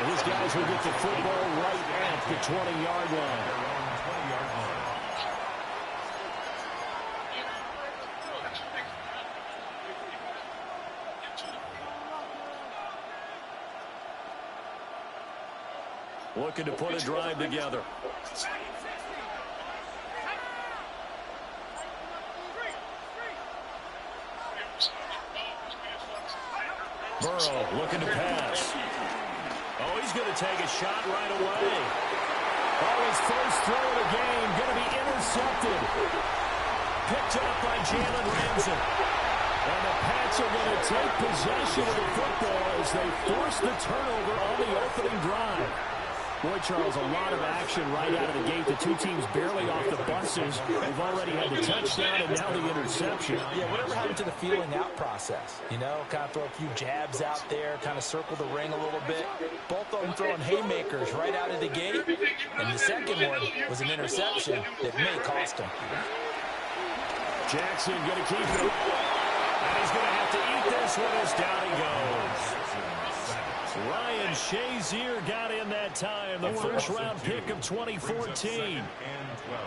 S11: His guys will get the football right at the 20-yard line. Looking to put a drive together. Burrow looking to pass. Oh, he's going to take a shot right away. Oh, his first throw of the game going to be intercepted. Picked up by Jalen Ramsey. And the Pats are going to take possession of the football as they force the turnover on the opening drive. Boy, Charles, a lot of action right out of the gate. The 2 teams barely off the buses. They've already had the touchdown and now the interception.
S2: Yeah, whatever happened to the feeling out process? You know, kind of throw a few jabs out there, kind of circle the ring a little bit. Both of them throwing haymakers right out of the gate. And the second one was an interception that may cost him.
S11: Jackson going to keep it. And he's going to have to eat this one as down he goes. Ryan Shazier got in that time, the first-round pick of 2014.
S4: And 12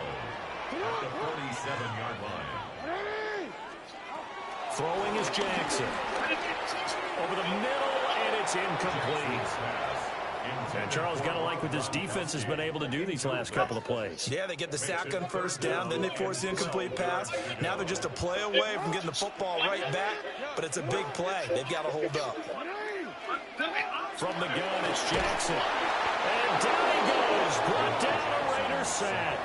S4: at the 47-yard line.
S11: Throwing is Jackson. Over the middle, and it's incomplete. And Charles, got to like what this defense has been able to do these last couple of plays.
S2: Yeah, they get the sack on first down, then they force the incomplete pass. Now they're just a play away from getting the football right back, but it's a big play. They've got to hold up.
S11: From the gun, it's Jackson. And down he goes. Brought down a Raider sack.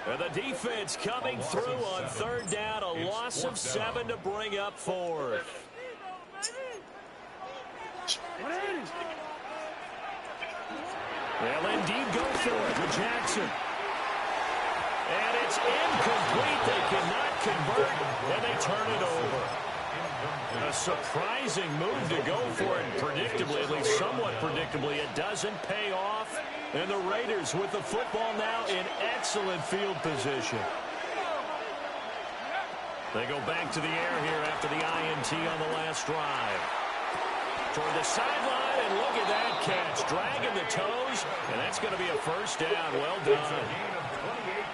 S11: And the defense coming through on 3rd down. A loss of 7 to bring up 4th. They'll indeed go for it with Jackson. And it's incomplete. They cannot convert, and they turn it over. A surprising move to go for it predictably, at least somewhat predictably. It doesn't pay off. And the Raiders with the football now in excellent field position. They go back to the air here after the INT on the last drive. Toward the sideline, and look at that catch. Dragging the toes, and that's going to be a first down. Well done.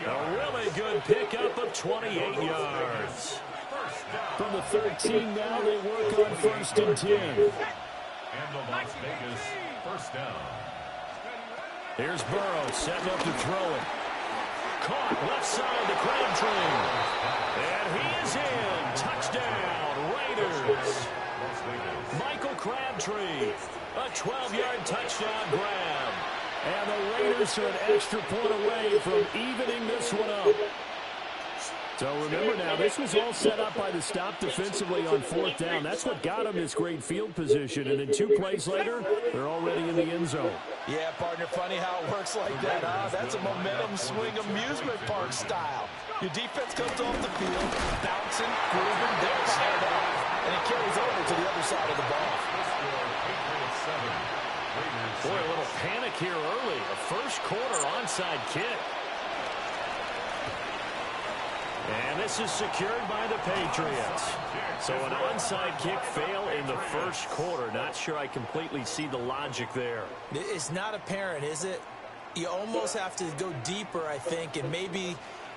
S11: A really good pickup of 28 yards. From the 13 now, they work on 1st and 10.
S4: And the Las Vegas first down.
S11: Here's Burrow setting up to throw it. Caught left side to Crabtree. And he is in. Touchdown, Raiders. Michael Crabtree, a 12-yard touchdown grab. And the Raiders are an extra point away from evening this one up. So remember now, this was all set up by the stop defensively on 4th down. That's what got them this great field position. And then 2 plays later, they're already in the end zone.
S2: Yeah, partner, funny how it works like that, huh? That's a momentum swing amusement park style. Your defense comes off the field, bouncing, grooving, they're fired up, and it carries over to the other side of the ball.
S11: Boy, a little panic here early. A first quarter onside kick. And this is secured by the Patriots. So an onside kick fail in the first quarter. Not sure I completely see the logic there.
S2: It's not apparent, is it? You almost have to go deeper, I think, and maybe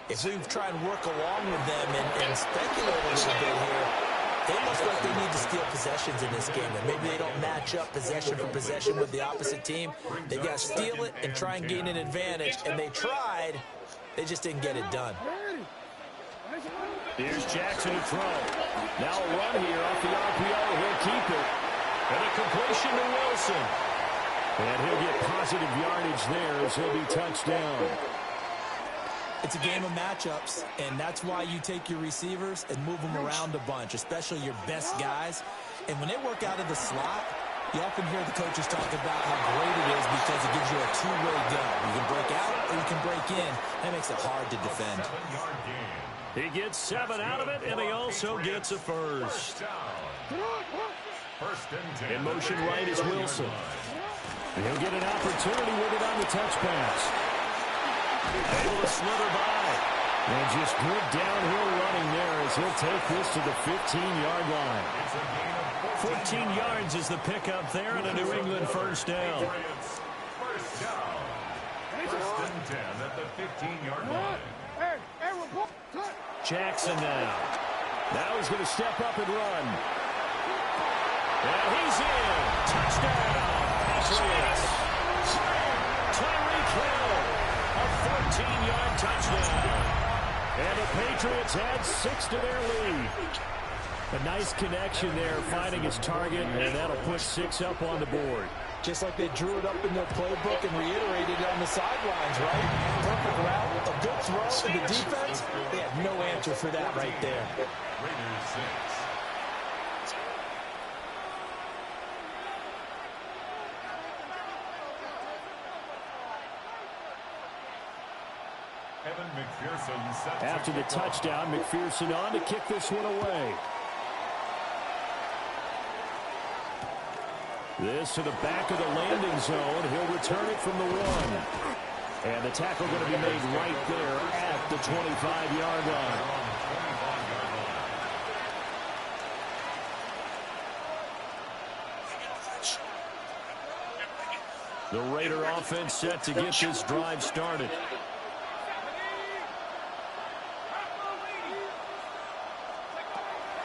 S2: if we try and work along with them and speculate a little bit here, they almost like they need to steal possessions in this game, and maybe they don't match up possession for possession with the opposite team. They've got to steal it and try and gain an advantage, and they tried. They just didn't get it done.
S11: Here's Jackson to throw. Now a run here off the RPO. He'll keep it. And a completion to Wilson. And he'll get positive yardage there as he'll be touched down.
S2: It's a game of matchups, and that's why you take your receivers and move them around a bunch, especially your best guys. And when they work out of the slot, you often hear the coaches talk about how great it is because it gives you a two-way go. You can break out or you can break in. That makes it hard to defend.
S11: He gets 7 out of it, and he also gets a first. In motion right is Wilson. And he'll get an opportunity with it on the touch pass. Able to slither by. And just good downhill running there as he'll take this to the 15-yard line. 14 yards is the pickup there, and a New England first down.
S4: First down. First and 10 at the 15-yard line.
S11: Jackson now. Now he's going to step up and run. And he's in. Touchdown. Patriots. Tyreek Hill. A 14-yard touchdown. And the Patriots add 6 to their lead. A nice connection there, finding his target, and that'll put 6 up on the board.
S2: Just like they drew it up in their playbook and reiterated it on the sidelines, right? Perfect route, a good throw to the defense. They had no answer for that right there.
S4: Raiders 6. Evan McPherson set
S11: after the touchdown, McPherson on to kick this one away. This to the back of the landing zone. He'll return it from the 1. And the tackle going to be made right there at the 25-yard line. The Raider offense set to get this drive started.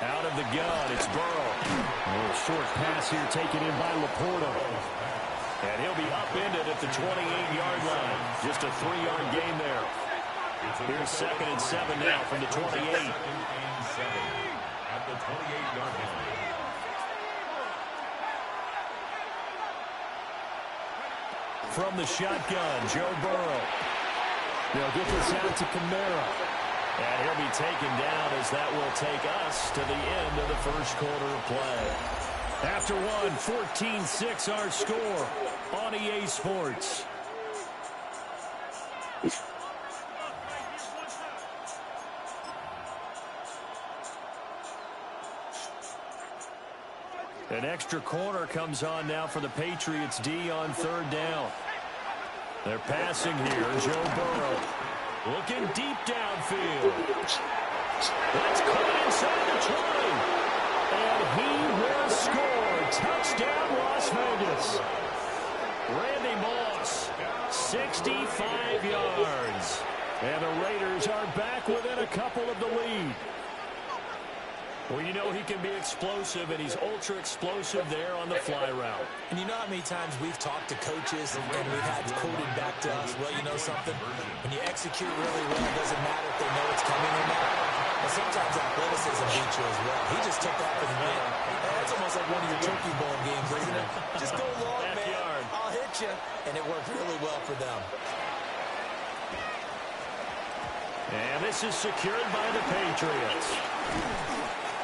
S11: Out of the gun, it's Burrow. A little short pass here taken in by Laporta. And he'll be upended at the 28-yard line. Just a 3-yard gain there. Here's 2nd and 7 now from the 28.
S4: At the 28-yard line.
S11: From the shotgun, Joe Burrow. They'll get this out to Kamara. And he'll be taken down as that will take us to the end of the first quarter of play. After one, 14-6 our score on EA Sports. An extra corner comes on now for the Patriots D on 3rd down. They're passing here, Joe Burrow. Looking deep downfield. That's caught inside the 20. And he will score. Touchdown, Las Vegas. Randy Moss, 65 yards. And the Raiders are back within a couple of the lead. Well, you know he can be explosive, and he's ultra-explosive there on the fly route.
S12: And you know how many times we've talked to coaches and we've had quoted back to us, well, you know something? When you execute really well, it doesn't matter if they know it's coming or not. But sometimes athleticism beats you as well. He just took off and went. That's almost like one of your turkey bowl games, isn't it? Just go long, man. I'll hit you. And it worked really well for them.
S11: And this is secured by the Patriots.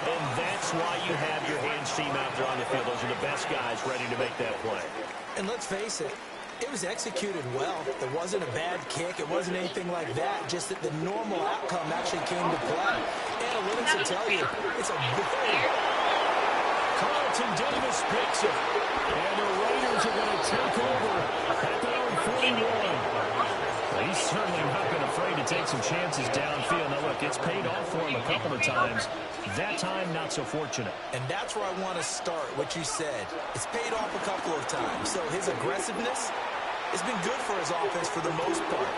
S11: And that's why you have your hands team out there on the field. Those are the best guys ready to make that play.
S12: And let's face it, it was executed well. It wasn't a bad kick. It wasn't anything like that. Just that the normal outcome actually came to play. Analytics will tell you it's a very...
S11: Carlton Davis picks it. And the Raiders are going to take over at their own 41. He's certainly not been afraid to take some chances downfield. Now, look, it's paid off for him a couple of times. That time, not so fortunate.
S12: And that's where I want to start, what you said. It's paid off a couple of times. So his aggressiveness has been good for his offense for the most part.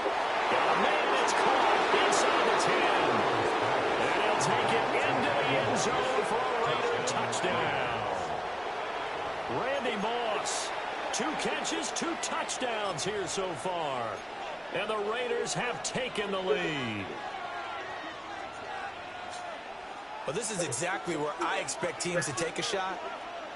S11: Man, it's caught inside the 10. And he'll take it into the end zone for a Raider touchdown. Randy Moss, 2 catches, 2 touchdowns here so far. And the Raiders have taken the lead.
S12: Well, this is exactly where I expect teams to take a shot.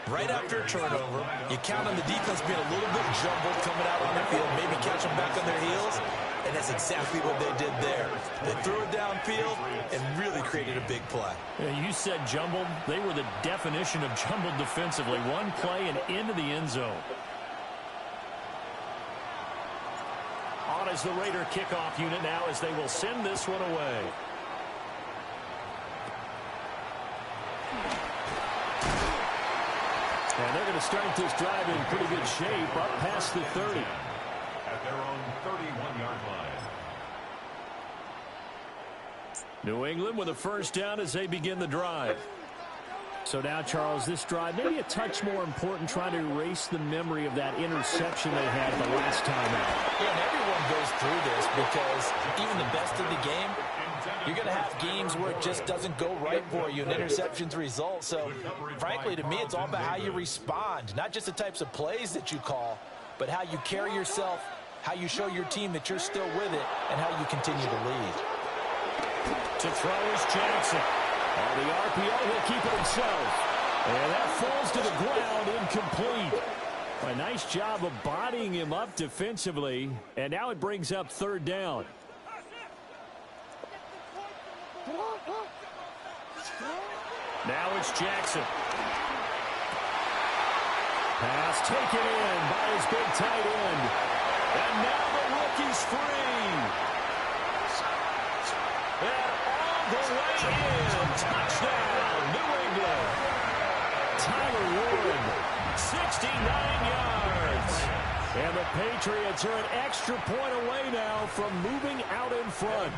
S12: Right after a turnover, you count on the defense being a little bit jumbled coming out on the field, maybe catch them back on their heels, and that's exactly what they did there. They threw it downfield and really created a big play.
S11: Yeah, you said jumbled. They were the definition of jumbled defensively. One play and into the end zone. On is the Raider kickoff unit now as they will send this one away. And they're going to start this drive in pretty good shape up past the 30.
S4: At their own 31-yard line.
S11: New England with a first down as they begin the drive. So now, Charles, this drive maybe a touch more important, trying to erase the memory of that interception they had the last time out.
S12: Yeah, and everyone goes through this because even the best of the game, you're going to have games where it just doesn't go right for you and interceptions result. So, frankly, to me, it's all about how you respond, not just the types of plays that you call, but how you carry yourself, how you show your team that you're still with it, and how you continue to lead.
S11: To throw is Jackson. On the RPO, he'll keep it himself. And that falls to the ground, incomplete. A nice job of bodying him up defensively. And now it brings up third down. Now it's Jackson. Pass taken in by his big tight end. And now the rookie's free. And all the way in. Touchdown, New England. Tyler Warren, 69 yards. And the Patriots are an extra point away now from moving out in front.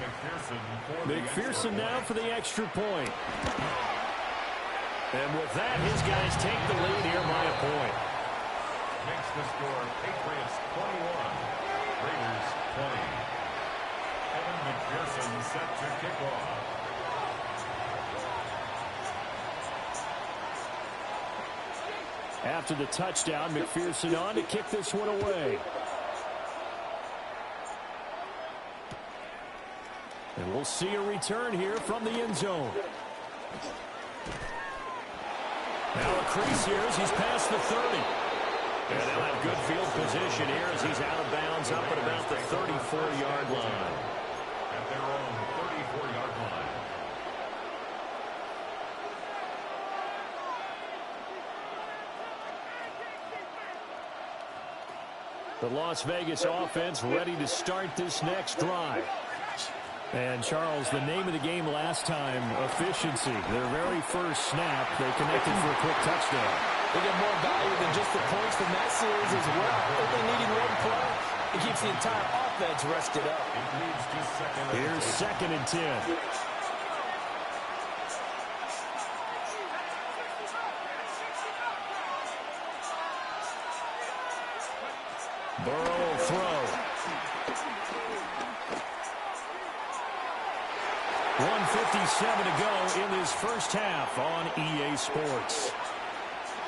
S11: McPherson now for the extra point. And with that, his guys take the lead here by a point.
S4: Makes the score Patriots 21, Raiders 20. Evan McPherson set to kick off.
S11: After the touchdown, McPherson on to kick this one away. And we'll see a return here from the end zone. Now a crease here as he's past the 30. And they'll have good field position here as he's out of bounds up at about the 34-yard line.
S4: At their own 34-yard line.
S11: The Las Vegas offense ready to start this next drive. And, Charles, the name of the game last time, efficiency. Their very first snap, they connected for a quick touchdown.
S12: They get more value than just the points from that series as well. Only needing one play, it keeps the entire offense rested up.
S11: Here's 2nd and 10. Burrow will throw. 1:56 2:47 to go in this first half on EA Sports.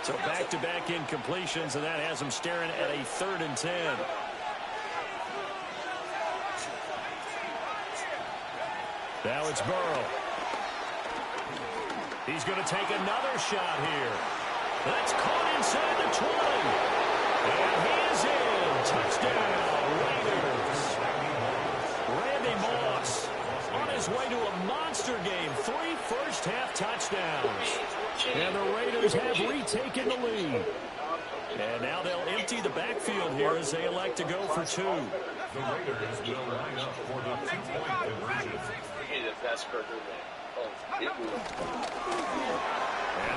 S11: So back-to-back incompletions, and that has them staring at a 3rd and 10. Now it's Burrow. He's going to take another shot here. That's caught inside the 20. And he is in. Touchdown, Raiders. Randy Moss on his way to a monster game. 3 first-half touchdowns. And the Raiders have retaken the lead. And now they'll empty the backfield here as they elect to go for 2.
S4: The Raiders will line up for the 2-point conversion.
S11: And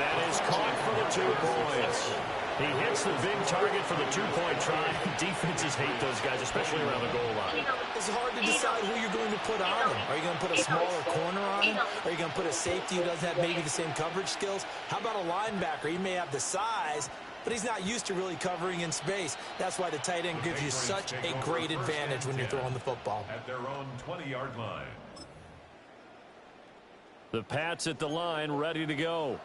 S11: that is caught for the 2 points. He hits the big target for the 2-point try. Defenses hate those guys, especially around the goal line.
S12: It's hard to decide who you're going to put on him. Are you going to put a smaller corner on him? Are you going to put a safety who doesn't have maybe the same coverage skills? How about a linebacker? He may have the size, but he's not used to really covering in space. That's why the tight end gives you such a great advantage when you're throwing the football.
S4: At their own 20-yard line.
S11: The Pats at the line, ready to go.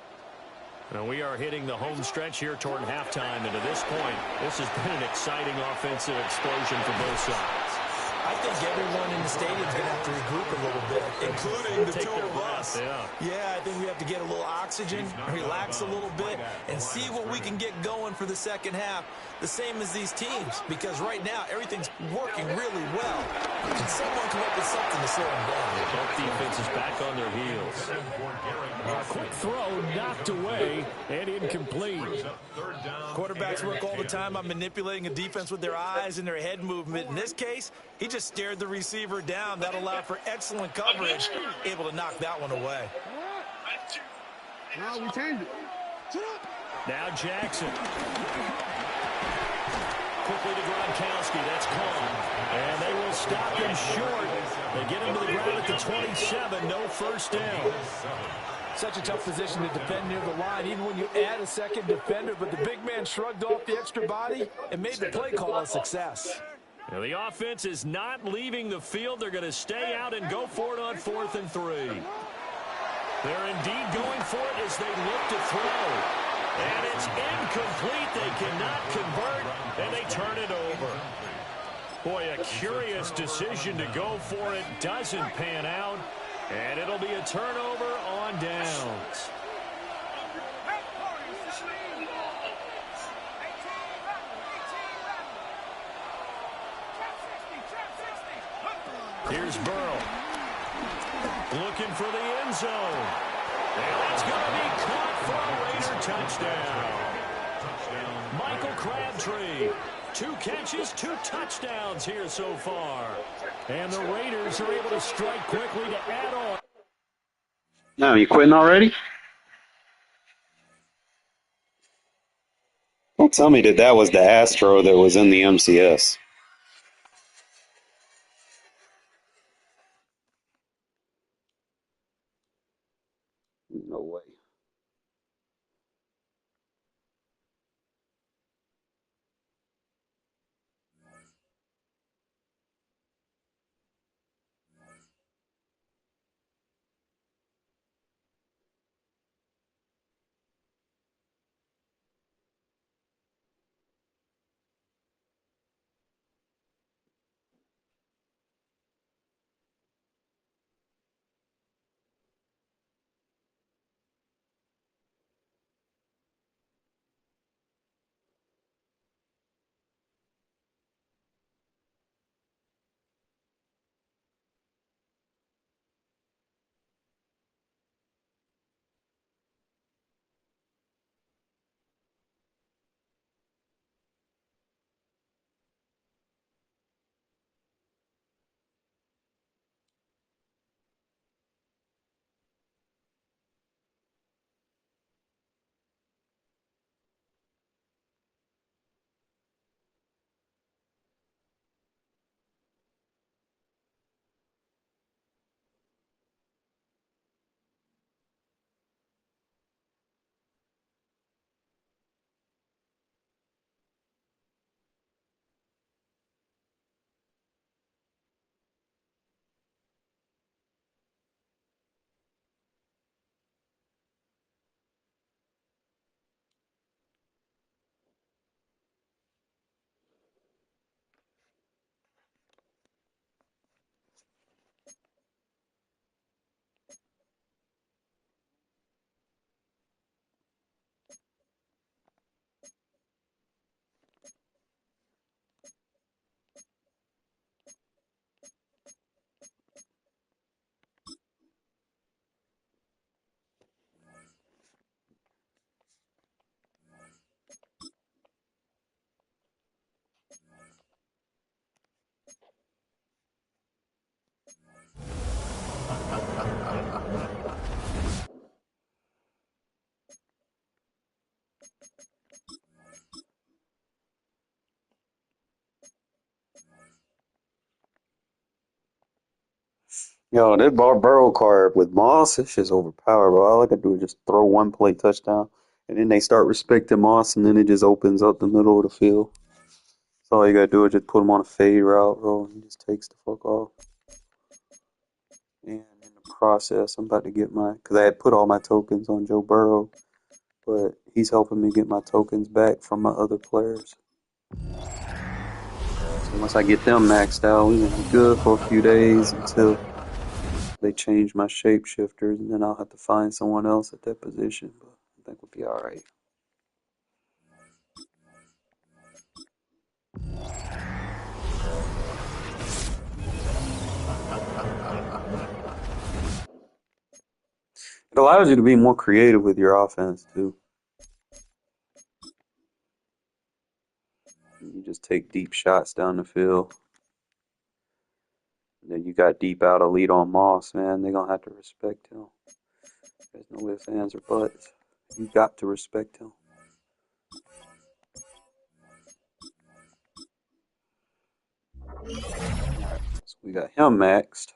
S11: And we are hitting the home stretch here toward halftime. And to this point, this has been an exciting offensive explosion for both sides.
S12: I think everyone in the stadium is going to have to regroup a little bit, including the 2 of us. Yeah, I think we have to get a little oxygen, relax a little bit, and see what we can get going for the second half. The same as these teams, because right now everything's working really well. Can someone come up with something to slow them down?
S11: Both defenses back on their heels. A quick throw knocked away and incomplete.
S12: Quarterbacks work all the time on manipulating a defense with their eyes and their head movement. In this case, he just stared the receiver down. That allowed for excellent coverage, able to knock that one away.
S5: No, we changed it.
S11: Now Jackson. Quickly to Gronkowski. That's caught. And they will stop him short. They get him to the ground at the 27. No first down.
S13: Such a tough position to defend near the line, even when you add a second defender. But the big man shrugged off the extra body and made the play call a success.
S11: Now the offense is not leaving the field. They're going to stay out and go for it on 4th and 3. They're indeed going for it as they look to throw. And it's incomplete. They cannot convert, and they turn it over. Boy, a curious decision to go for it. Doesn't pan out, and it'll be a turnover on downs. Here's Burrow. Looking for the end zone. And it's going to be caught for a Raider touchdown. Michael Crabtree. 2 catches, 2 touchdowns here so far. And the Raiders are able to strike quickly to add on.
S3: No, you quitting already? Don't tell me that was the Astro that was in the MCS. No way. Yo, that Burrow card with Moss, it's just overpowered, bro. All I gotta do is just throw one play touchdown, and then they start respecting Moss, and then it just opens up the middle of the field. So all you gotta do is just put him on a fade route, bro, and he just takes the fuck off. And in the process, I'm about to get because I had put all my tokens on Joe Burrow, but he's helping me get my tokens back from my other players. So once I get them maxed out, we're gonna be good for a few days until they change my shapeshifters, and then I'll have to find someone else at that position, but I think we'll be alright. It allows you to be more creative with your offense, too. You just take deep shots down the field. And then you got deep out elite on Moss, man. They're going to have to respect him. There's no ifs, ands, or buts. You got to respect him. Alright, so we got him maxed.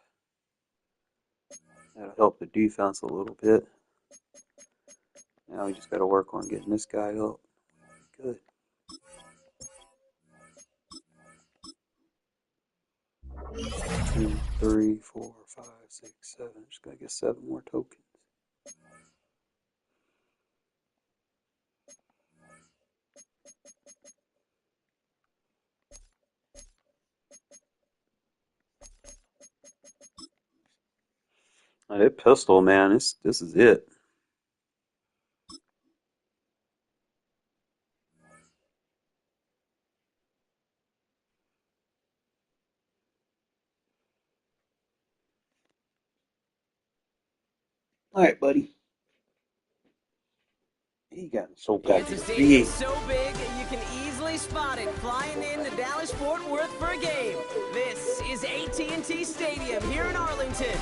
S3: That'll help the defense a little bit. Now we just got to work on getting this guy up. Good. 2, 3, 4, 5, 6, 7. Just gotta get 7 more tokens. Oh, that pistol, man, this is it. Alright, buddy. He got so
S7: It's a stadium so big you can easily spot it flying in to Dallas-Fort Worth for a game. This is AT&T Stadium here in Arlington.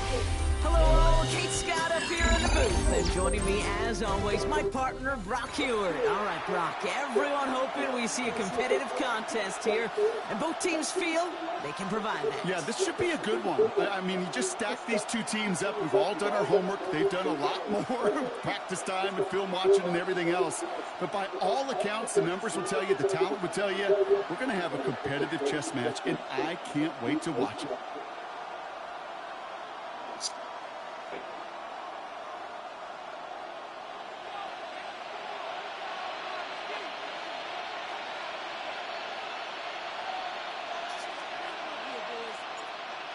S7: Hello, Kate Scott up here in the booth. And joining me, as always, my partner, Brock Heward. All right, Brock, everyone hoping we see a competitive contest here. And both teams feel they can provide that.
S8: Yeah, this should be a good one. I mean, you just stack these two teams up. We've all done our homework. They've done a lot more practice time and film watching and everything else. But by all accounts, the numbers will tell you, the talent will tell you, we're going to have a competitive chess match, and I can't wait to watch it.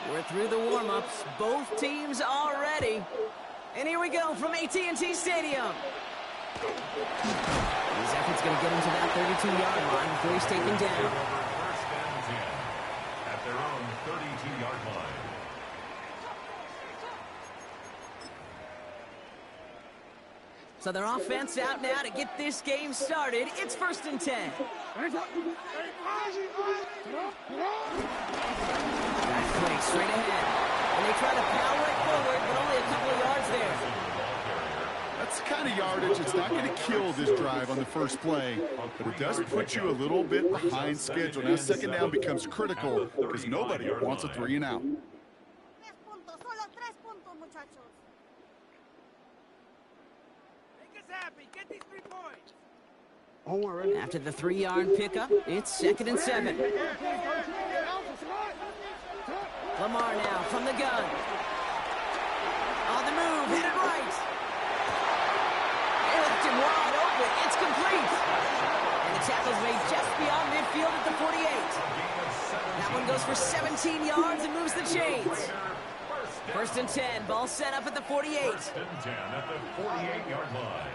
S7: We're through the warm-ups. Both teams are ready. And here we go from AT&T Stadium. His effort's going to get him to that 32-yard line before he's taken down.
S4: First and 10 at their own 32-yard line.
S7: So their offense out now to get this game started. It's 1st and 10. Play straight ahead. And they try to power it forward, but only a couple of yards there.
S8: That's the kind of yardage. It's not going to kill this drive on the first play, but it does put you a little bit behind schedule. Now, second down becomes critical because nobody wants a 3 and out.
S7: After the 3-yard pickup, it's 2nd and 7. Lamar now from the gun. On the move, hit it right. They left him wide open. It's complete. And the tackle's made just beyond midfield at the 48. That one goes for 17 yards and moves the chains. 1st and 10, ball set up at the 48.
S4: 1st and 10 at the 48-yard line.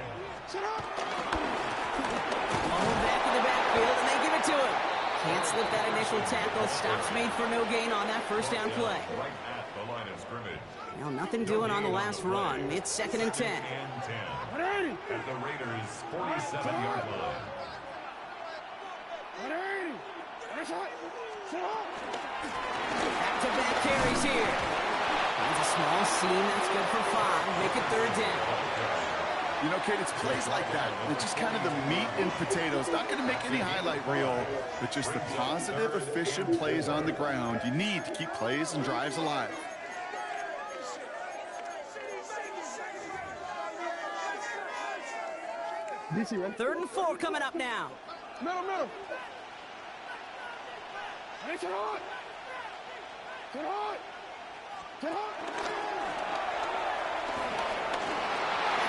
S7: Ball back in the backfield, and they give it to him. Can't slip that initial tackle. Stops made for no gain on that 1st down play.
S4: Right at the line of scrimmage.
S7: Now, nothing doing on the last run. It's 2nd and 10.
S4: At the Raiders' 47-yard line.
S7: Back-to-back carries here. Finds a small seam. That's good for 5. Make it 3rd down.
S8: You know, Kate, it's plays like that. It's just kind of the meat and potatoes. Not going to make any highlight reel, but just the positive, efficient plays on the ground you need to keep plays and drives alive.
S7: Third and 4 coming up now.
S5: Middle. Hey, sit hard.
S7: It's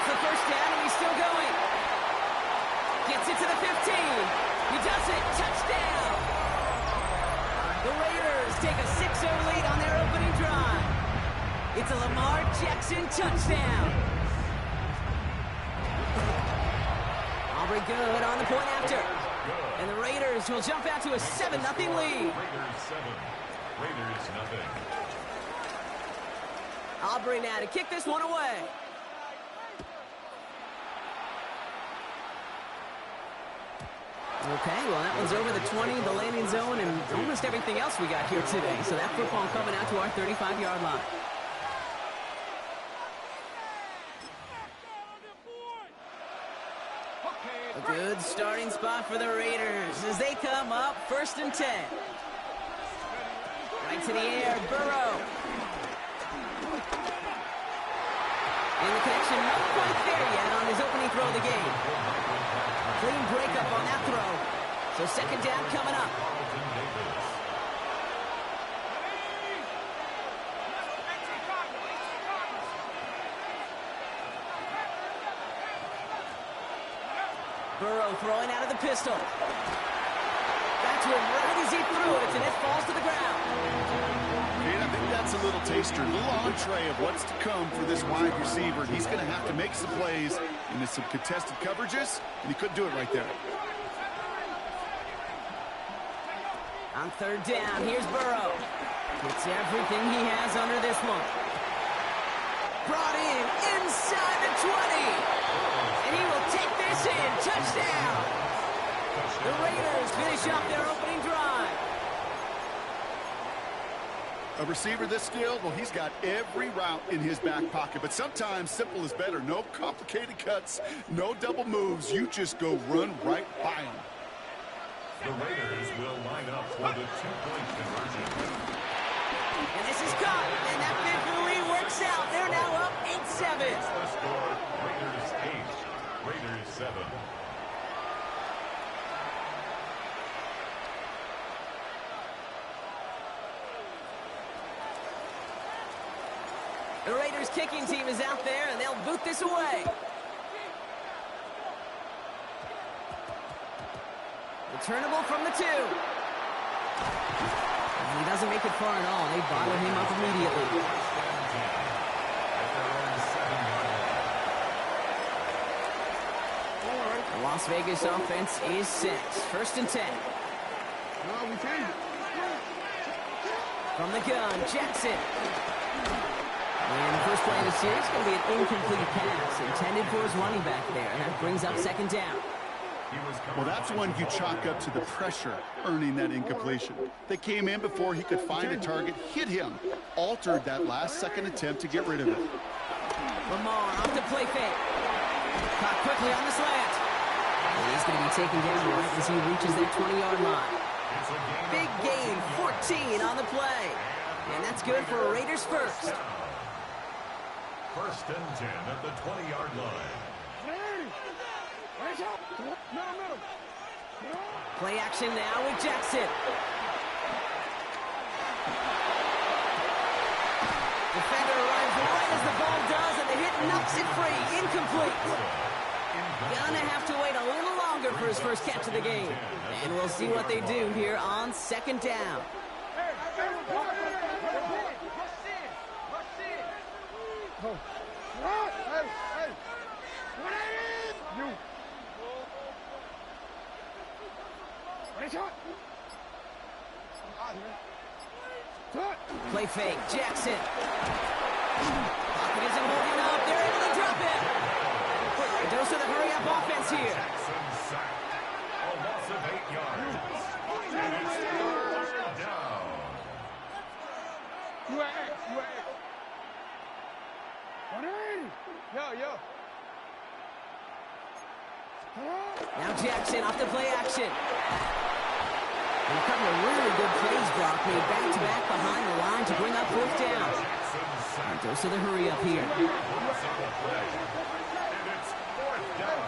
S7: the first down, and he's still going. Gets it to the 15. He does it. Touchdown. The Raiders take a 6-0 lead on their opening drive. It's a Lamar Jackson touchdown. Aubrey good on the point after. And the Raiders will jump out to a 7-0 lead.
S4: Raiders 7, Raiders nothing.
S7: Aubrey now to kick this one away. Okay, well, that one's over the 20, the landing zone, and almost everything else we got here today. So that football coming out to our 35-yard line. A good starting spot for the Raiders as they come up 1st and 10. Right to the air, Burrow. And the connection not quite there yet on his opening throw of the game. Clean breakup on that throw. So 2nd down coming up. Burrow throwing out of the pistol. Back to him right as he threw it, and it falls to the ground.
S8: And I think that's a little taster, a little entree of what's to come for this wide receiver. He's going to have to make some plays into some contested coverages, and he couldn't do it right there.
S7: On 3rd down, here's Burrow. Gets everything he has under this one. Brought in inside the 20. And he will take this in. Touchdown. The Raiders finish off their opening drive.
S8: A receiver this skilled, well, he's got every route in his back pocket. But sometimes simple is better. No complicated cuts, no double moves. You just go run right by him.
S4: The Raiders will line up for the 2-point conversion.
S7: And this is caught. And that victory works out. They're now up 8-7.
S4: The score, Raiders 8, Raiders 7.
S7: The Raiders kicking team is out there, and they'll boot this away. Returnable from the 2. And he doesn't make it far at all. They bottle him up immediately. The Las Vegas offense is set. 1st and 10. From the gun, Jackson. And the first play of the series is going to be an incomplete pass intended for his running back there. And that brings up 2nd down.
S8: Well, that's one you chalk up to the pressure earning that incompletion. They came in before he could find a target, hit him, altered that last-second attempt to get rid of it.
S7: Lamar off the play fake. Caught quickly on the slant. And he's going to be taken down right as he reaches that 20-yard line. Big gain, 14 on the play. And that's good for Raiders first.
S4: 1st and 10 at the 20-yard line.
S7: Play action now with Jackson. Defender arrives right as the ball does, and the hit knocks it free. Incomplete. Gonna have to wait a little longer for his first catch of the game. And we'll see what they do here on 2nd down. Play fake, Jackson. Pocket isn't holding up. They're able to drop it. A dose of the hurry-up offense here.
S4: A loss of 8 yards. And it's 3rd down.
S7: Now Jackson off the play action. And a couple of really good plays, Brock, made back-to-back behind the line to bring up 4th down. A dose of the hurry-up here.
S4: And it's 4th down.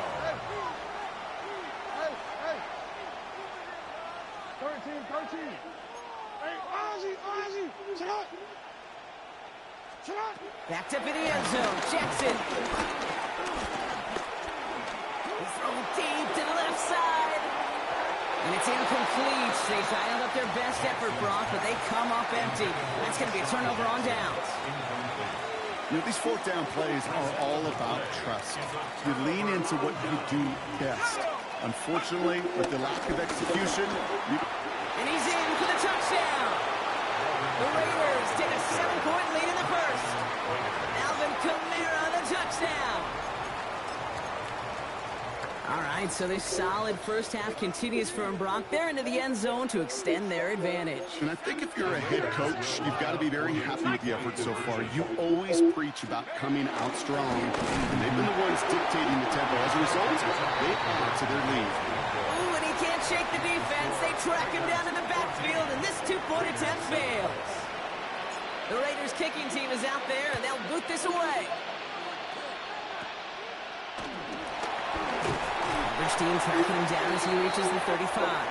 S7: backed up in the end zone. Jackson. He's thrown deep to the left side. And it's incomplete. They dialed up their best effort, Brock, but they come up empty. That's going to be a turnover on downs.
S8: You know, these fourth down plays are all about trust. You lean into what you do best. Unfortunately, with the lack of execution,
S7: and he's in for the touchdown. The Raiders take a 7-point lead in the first. Alvin Kamara, the touchdown. All right, so this solid first half continues from Brock. They're into the end zone to extend their advantage.
S8: And I think if you're a head coach, you've got to be very happy with the effort so far. You always preach about coming out strong, and they've been the ones dictating the tempo. As a result, they add to their lead.
S7: Ooh, and he can't shake the defense. They track him down in the backfield, and this two-point attempt fails. The Raiders kicking team is out there, and they'll boot this away. Each team tracking him down as he reaches the 35.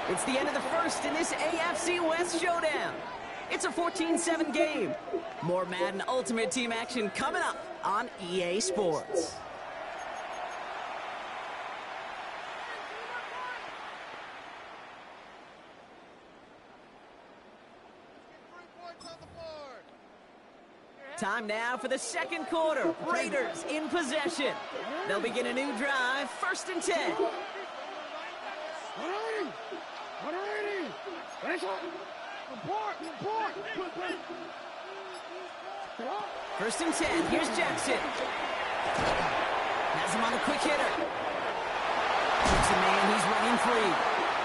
S7: It's the end of the first in this AFC West showdown. It's a 14-7 game. More Madden Ultimate Team action coming up on EA Sports. Time now for the second quarter. Raiders in possession. They'll begin a new drive, 1st and 10. First and 10. Here's Jackson. Has him on the quick hitter. Takes a man, he's running free.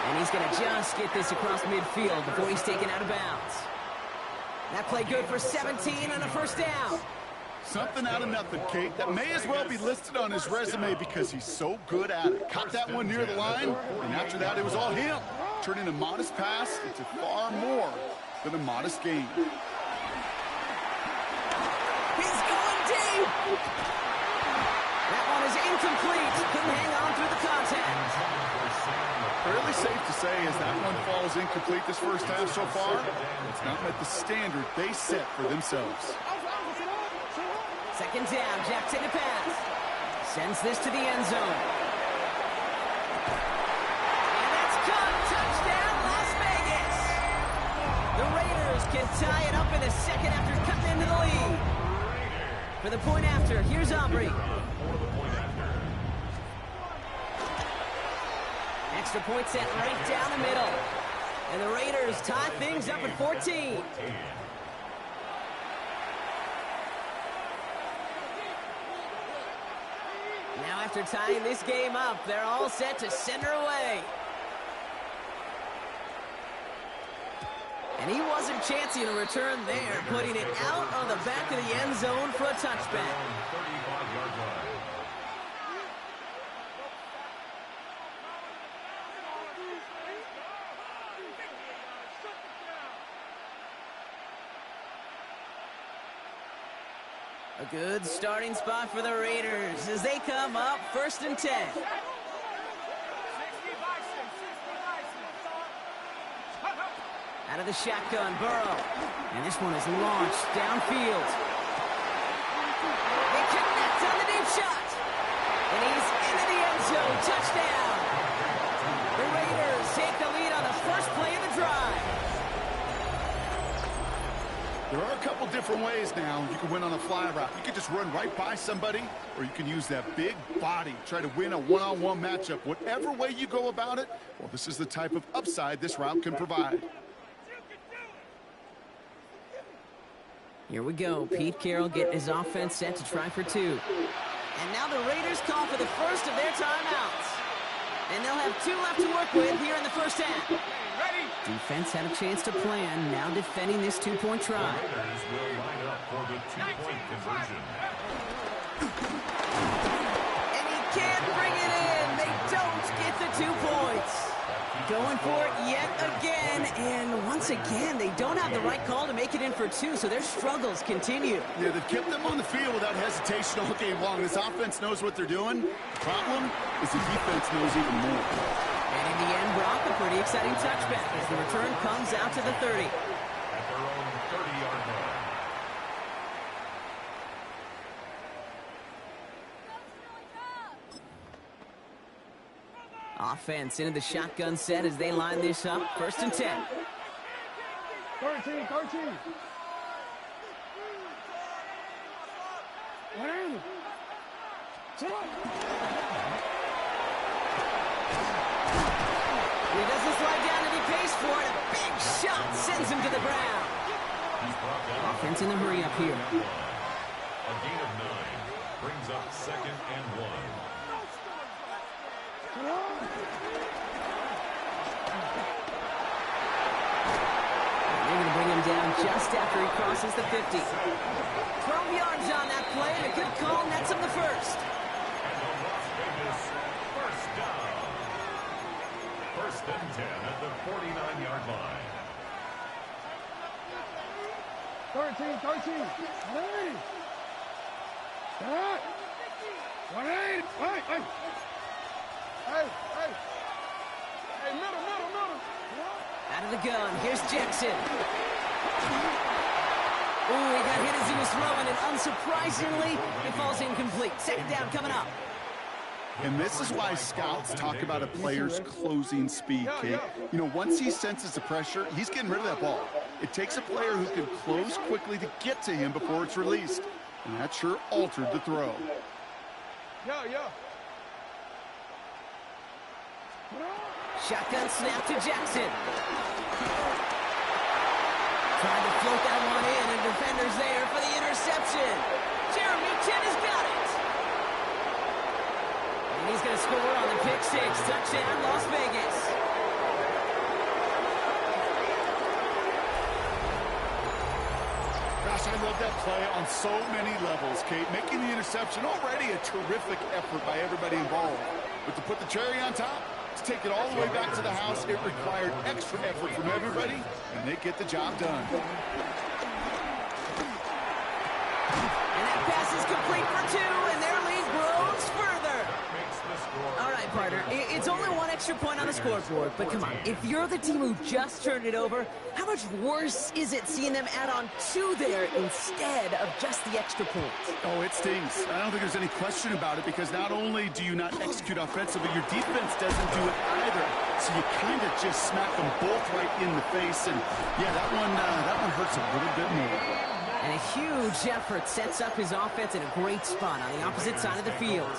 S7: And he's going to just get this across midfield before he's taken out of bounds. That play good for 17 on a first down.
S8: Something out of nothing, Kate. That may as well be listed on his resume because he's so good at it. Caught that one near the line, and after that, it was all him. Turning a modest pass into far more than a modest gain.
S7: He's going deep. That one is incomplete. Couldn't hang on through the contact.
S8: Fairly safe to say as that one falls incomplete this first half so far, it's not met the standard they set for themselves.
S7: Second down, Jackson to pass. Sends this to the end zone. And that's caught. Touchdown, Las Vegas. The Raiders can tie it up in a second after cutting into the lead. For the point after, here's Aubrey. Extra point set right down the middle. And the Raiders tie things up at 14. Now after tying this game up, they're all set to send her away. And he wasn't chancing a return there, putting it out on the back of the end zone for a touchback. A good starting spot for the Raiders as they come up 1st and 10. Out of the shotgun, Burrow. And this one is launched downfield. They connect on the deep shot. And he's into the end zone. Touchdown. The Raiders take the lead on the first play of the drive.
S8: There are a couple different ways now you can win on a fly route. You can just run right by somebody, or you can use that big body, try to win a one-on-one matchup. Whatever way you go about it, well, this is the type of upside this route can provide.
S7: Here we go. Pete Carroll getting his offense set to try for 2. And now the Raiders call for the first of their timeouts. And they'll have 2 left to work with here in the first half. Defense had a chance to plan, now defending this 2-point try.
S4: Raiders will line up for the 2-point conversion.
S7: And he can't bring it in. They don't get the 2 points. Going for it yet again, and once again, they don't have the right call to make it in for 2, so their struggles continue.
S8: Yeah, they've kept them on the field without hesitation all game long. This offense knows what they're doing. The problem is the defense knows even more.
S7: And in the end, Brock, a pretty exciting touchback as the return comes out to the 30.
S4: At their own 30-yard line.
S7: Offense into the shotgun set as they line this up. 1st and 10.
S5: 13.
S7: He doesn't slide down and he pays for it. A big shot sends him to the ground. Offense in the hurry up here.
S4: A gain of 9 brings up 2nd and 1.
S7: They're going to bring him down just after he crosses the 50. 12 yards on that play, and a good call nets him the first.
S4: First down. 1st and 10 at the 49-yard line.
S5: 13. 180. Stop. 180. Hey, middle.
S7: Out of the gun, here's Jackson. Ooh, he got hit as he was throwing, and unsurprisingly, it falls incomplete. 2nd down coming up.
S8: And this is why scouts talk about a player's closing speed, Kate. You know, once he senses the pressure, he's getting rid of that ball. It takes a player who can close quickly to get to him before it's released. And that sure altered the throw.
S7: Shotgun snap to Jackson. Trying to float that one in, and defender's there for the interception. Jeremy Chin has got it. And he's going to score on the pick 6. Touchdown, Las Vegas.
S8: Gosh, I love that play on so many levels, Kate. Making the interception already a terrific effort by everybody involved. But to put the cherry on top, to take it all the way back to the house, it required extra effort from everybody, and they get the job done.
S7: And that pass is complete for 2, and their lead grows further. All right, partner, it's only 1 extra point on the scoreboard, but come on, if you're the team who just turned it over, how much worse is it seeing them add on 2 there instead of just the extra point?
S8: Oh, it stings. I don't think there's any question about it, because not only do you not execute offensively, your defense doesn't do it either. So you kind of just smack them both right in the face, and yeah, that one hurts a little bit more.
S7: And a huge effort sets up his offense in a great spot on the opposite side of the field.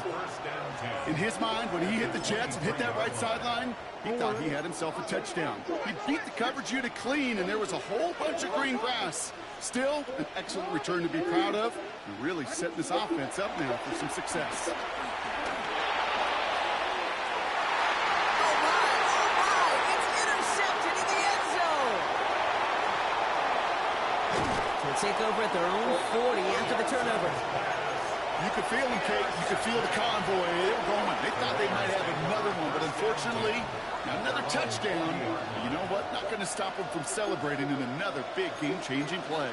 S8: In his mind, when he hit the Jets and hit that right sideline, he thought he had himself a touchdown. He beat the coverage unit clean, and there was a whole bunch of green grass. Still, an excellent return to be proud of, and really setting this offense up now for some success.
S7: Take over at their own 40 after the turnover.
S8: You could feel them, Kate. You could feel the convoy. They were going. They thought they might have another one, but unfortunately, another touchdown. You know what? Not going to stop them from celebrating in another big game-changing play.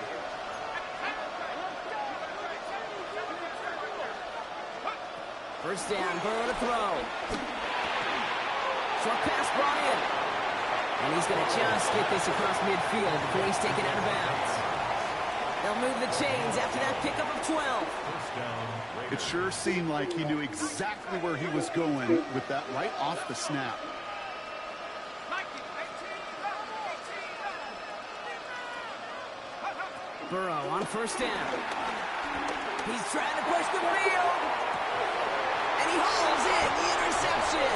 S7: First down, Burrow to throw. Short pass brought in. And he's going to just get this across midfield before he's taken out of bounds. They'll move the chains after that pickup of 12.
S8: It sure seemed like he knew exactly where he was going with that right off the snap.
S7: Burrow on first down. He's trying to push the field. And he hauls in the interception.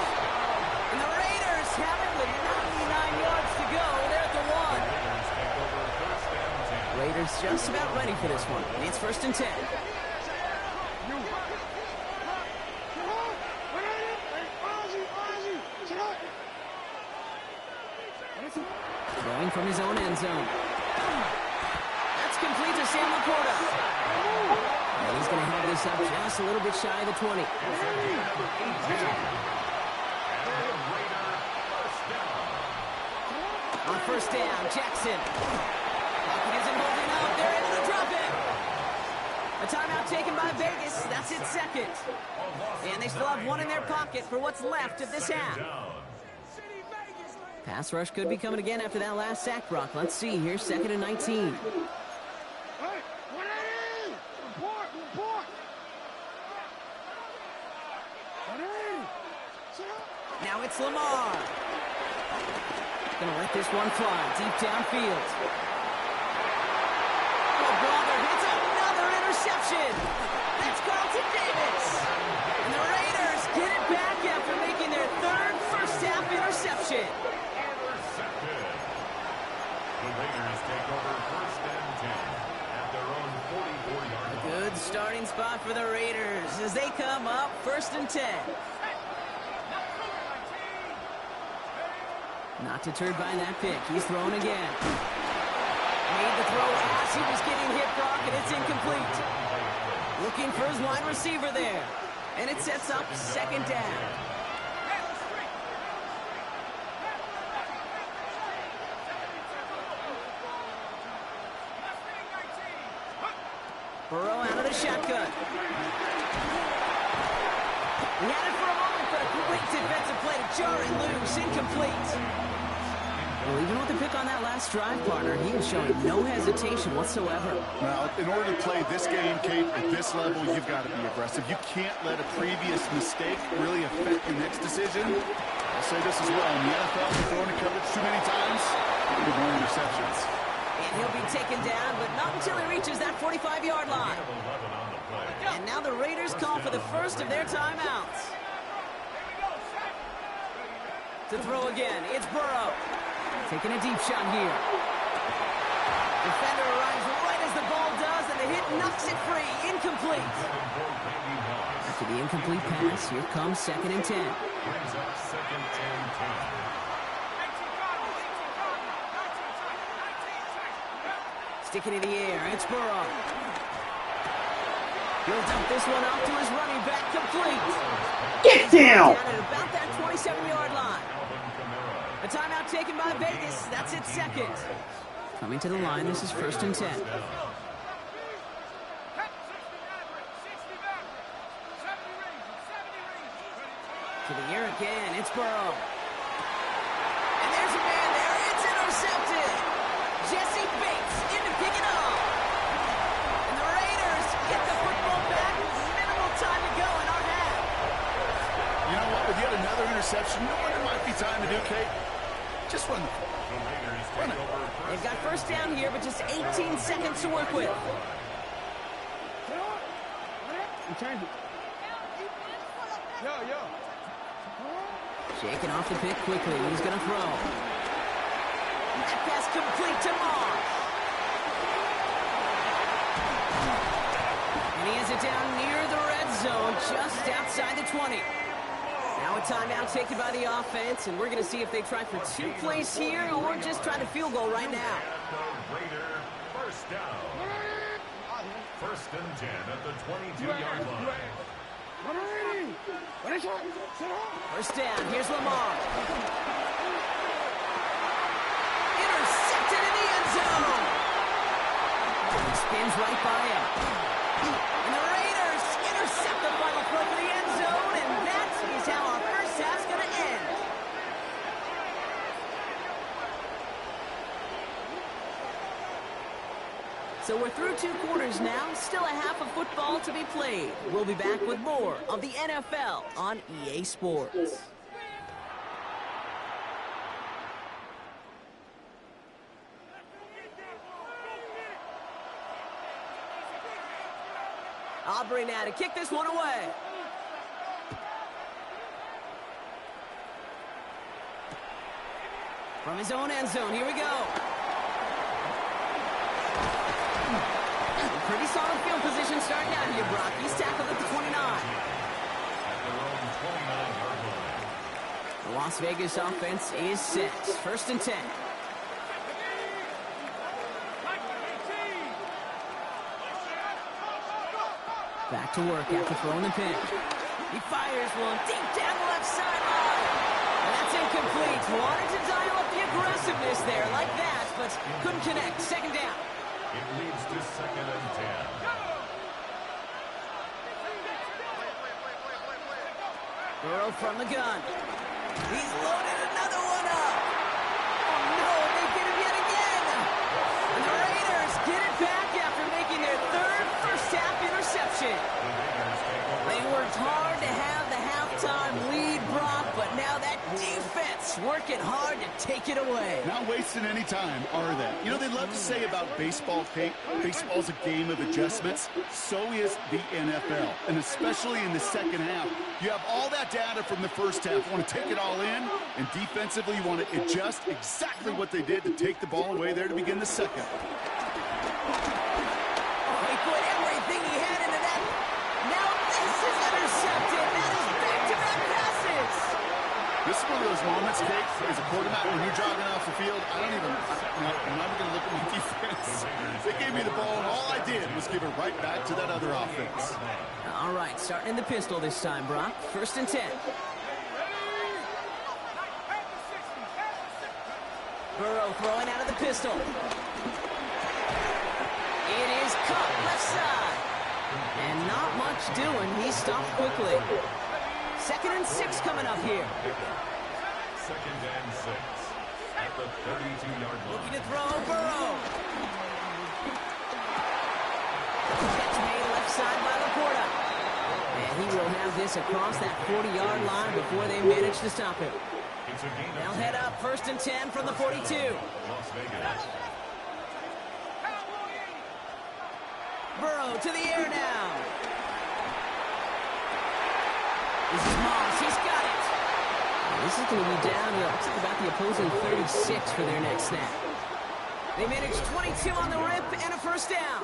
S7: And the Raiders have it with 99 yards to go. They're at the 1. Raiders just about ready for this one. It's 1st and 10. Throwing from his own end zone. That's complete to Sam Laporta. And he's going to have this up just a little bit shy of the 20. On first down, Jackson. Pocket isn't holding up. They're able to drop it. A timeout taken by Vegas. That's its 2nd. And they still have 1 in their pocket for what's left of this half. Pass rush could be coming again after that last sack, Brock. Let's see here, 2nd and 19. Now it's Lamar. Gonna let this one fly deep downfield. Oh, brother, it's another interception. That's Carlton Davis. And the Raiders get it back after making their third first-half interception.
S4: Intercepted. The Raiders take over 1st and 10 at their own 44-yard line.
S7: Good starting spot for the Raiders as they come up 1st and 10. Not deterred by that pick. He's thrown again. Made the throw as he was getting hit, Brock, and it's incomplete. Looking for his wide receiver there. And it sets up 2nd down. Burrow out of the shotgun. He had it for a moment, but a great defensive play to jar it loose. Incomplete. Well, even with the pick on that last drive, partner, he was showing no hesitation whatsoever.
S8: Now, in order to play this game, Kate, at this level, you've got to be aggressive. You can't let a previous mistake really affect your next decision. I'll say this as well. In the NFL, you're throwing in coverage too many times, you get more interceptions.
S7: And he'll be taken down, but not until he reaches that 45-yard line. And now the Raiders call for the first of their timeouts. To throw again, it's Burrow. Taking a deep shot here. Defender arrives right as the ball does, and the hit knocks it free. Incomplete. After the incomplete pass, here comes 2nd and 10.
S4: Brings up 2nd and 10.
S7: Sticking in the air, it's Burrow. He'll dump this one off to his running back, complete.
S3: Get down!
S7: Down at about that 27-yard line. A timeout taken by Vegas. That's its 2nd. Coming to the line, this is 1st and 10. To the air again, it's Burrow. And there's a man there. It's intercepted. Jesse Bates in to pick it up. And the Raiders get the football back. Minimal time to go in our half.
S8: You know what? With yet another interception, you know what it might be time to do, Kate? Just run. Run it.
S7: They've got 1st down here, but just 18 seconds to work with. Shaking off the pick quickly. He's going to throw. That pass complete to Moss. And he has it down near the red zone, just outside the 20. Now a timeout taken by the offense, and we're going to see if they try for 2 plays here or just try to field goal right now.
S4: Raider 1st down. 1st and 10 at the 22-yard line.
S7: 1st down, here's Lamar. Intercepted in the end zone. He spins right by him. And the Raiders intercept the final throw for the end zone, and that is how our first half's going to end. So we're through 2 quarters now, still a half of football to be played. We'll be back with more of the NFL on EA Sports. Aubrey now to kick this one away. From his own end zone, here we go. Pretty solid field position starting out here, Brock. He's tackled at the 29. The Las Vegas offense is set. 1st and 10. Back to work after throwing the pin. He fires one deep down the left sideline. And that's incomplete. Wanted to dial up the aggressiveness there like that, but couldn't connect. 2nd down.
S4: It leads to 2nd and 10.
S7: Burrow from the gun. He's loaded another one up. Oh, no, they get him yet again. And the Raiders get it back after making their third first-half interception. They worked hard to have the halftime lead, Brock, but now that just working hard to take it away.
S8: Not wasting any time, are they? You know, they love to say about baseball, Kate, baseball's a game of adjustments. So is the NFL, and especially in the second half. You have all that data from the first half. You want to take it all in, and defensively you want to adjust exactly what they did to take the ball away there to begin the second.
S7: He put everything he had into that. Now this is intercepted. That is back-to-back passes.
S8: This is one of those moments, Kate, as a quarterback, when you're jogging off the field, I'm not even going to look at my defense. They gave me the ball, and all I did was give it right back to that other offense.
S7: All right, starting in the pistol this time, Brock. 1st and 10. Burrow throwing out of the pistol. It is caught left side. And not much doing. He stopped quickly. 2nd and 6 coming up here.
S4: 2nd and 6 at the 32-yard line.
S7: Looking to throw, Burrow. Catch made left side by Laporta. And he will have this across that 40-yard line before they manage to stop him. They'll head up 1st and 10 from the 42.
S4: Las Vegas.
S7: Burrow to the air now. This is Moss. He's got it. This is going to be down to looks like about the opposing 36 for their next snap. They managed 22 on the rip and a 1st down.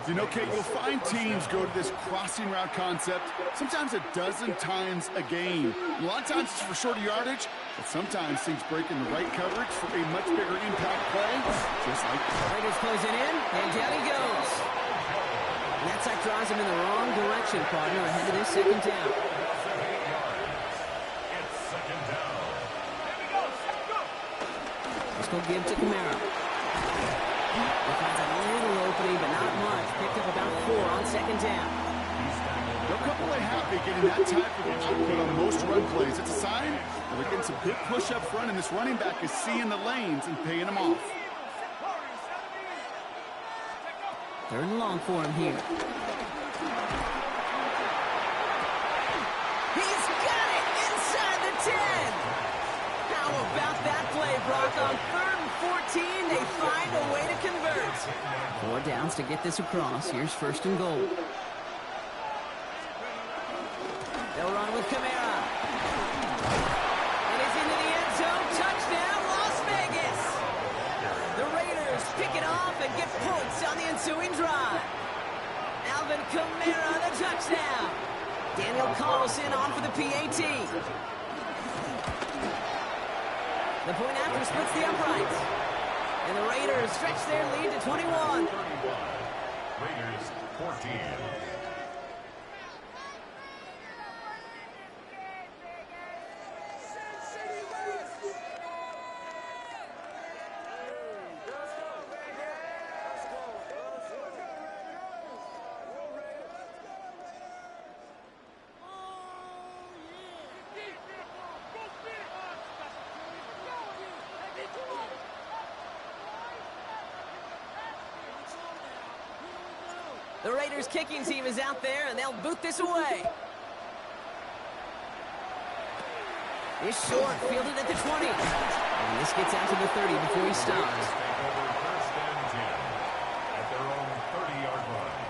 S8: You know, Kate, you'll find teams go to this crossing route concept sometimes a dozen times a game. A lot of times it's for shorter yardage, but sometimes teams break in the right coverage for a much bigger impact play, just like that.
S7: Raiders closing in, and down he goes. And that sack draws him in the wrong direction, partner, ahead of this 2nd down.
S4: It's 2nd down.
S7: Let's go give to Kamara. He finds a little opening, but not much. Picked up about 4 on 2nd down.
S8: They'll come away happy getting that type of output on most run plays. It's a sign that they're getting some good push up front, and this running back is seeing the lanes and paying them off.
S7: 3rd and long for him here. He's got it inside the 10. How about that play, Brock? On 3rd and 14, they find a way to convert. 4 downs to get this across. Here's 1st and goal. They'll run with Kamara. And it's into the end zone. Touchdown, Las Vegas. The Raiders pick it off and get points on the ensuing drive. Alvin Kamara, the touchdown. Daniel Carlson on for the PAT. The point after splits the uprights. And the Raiders stretch their lead to 21.
S4: Raiders 14.
S7: The Raiders kicking team is out there, and they'll boot this away. It's short, fielded at the 20. And this gets out to the 30 before he stops.
S4: Take over 1st and 10 at their own 30-yard line.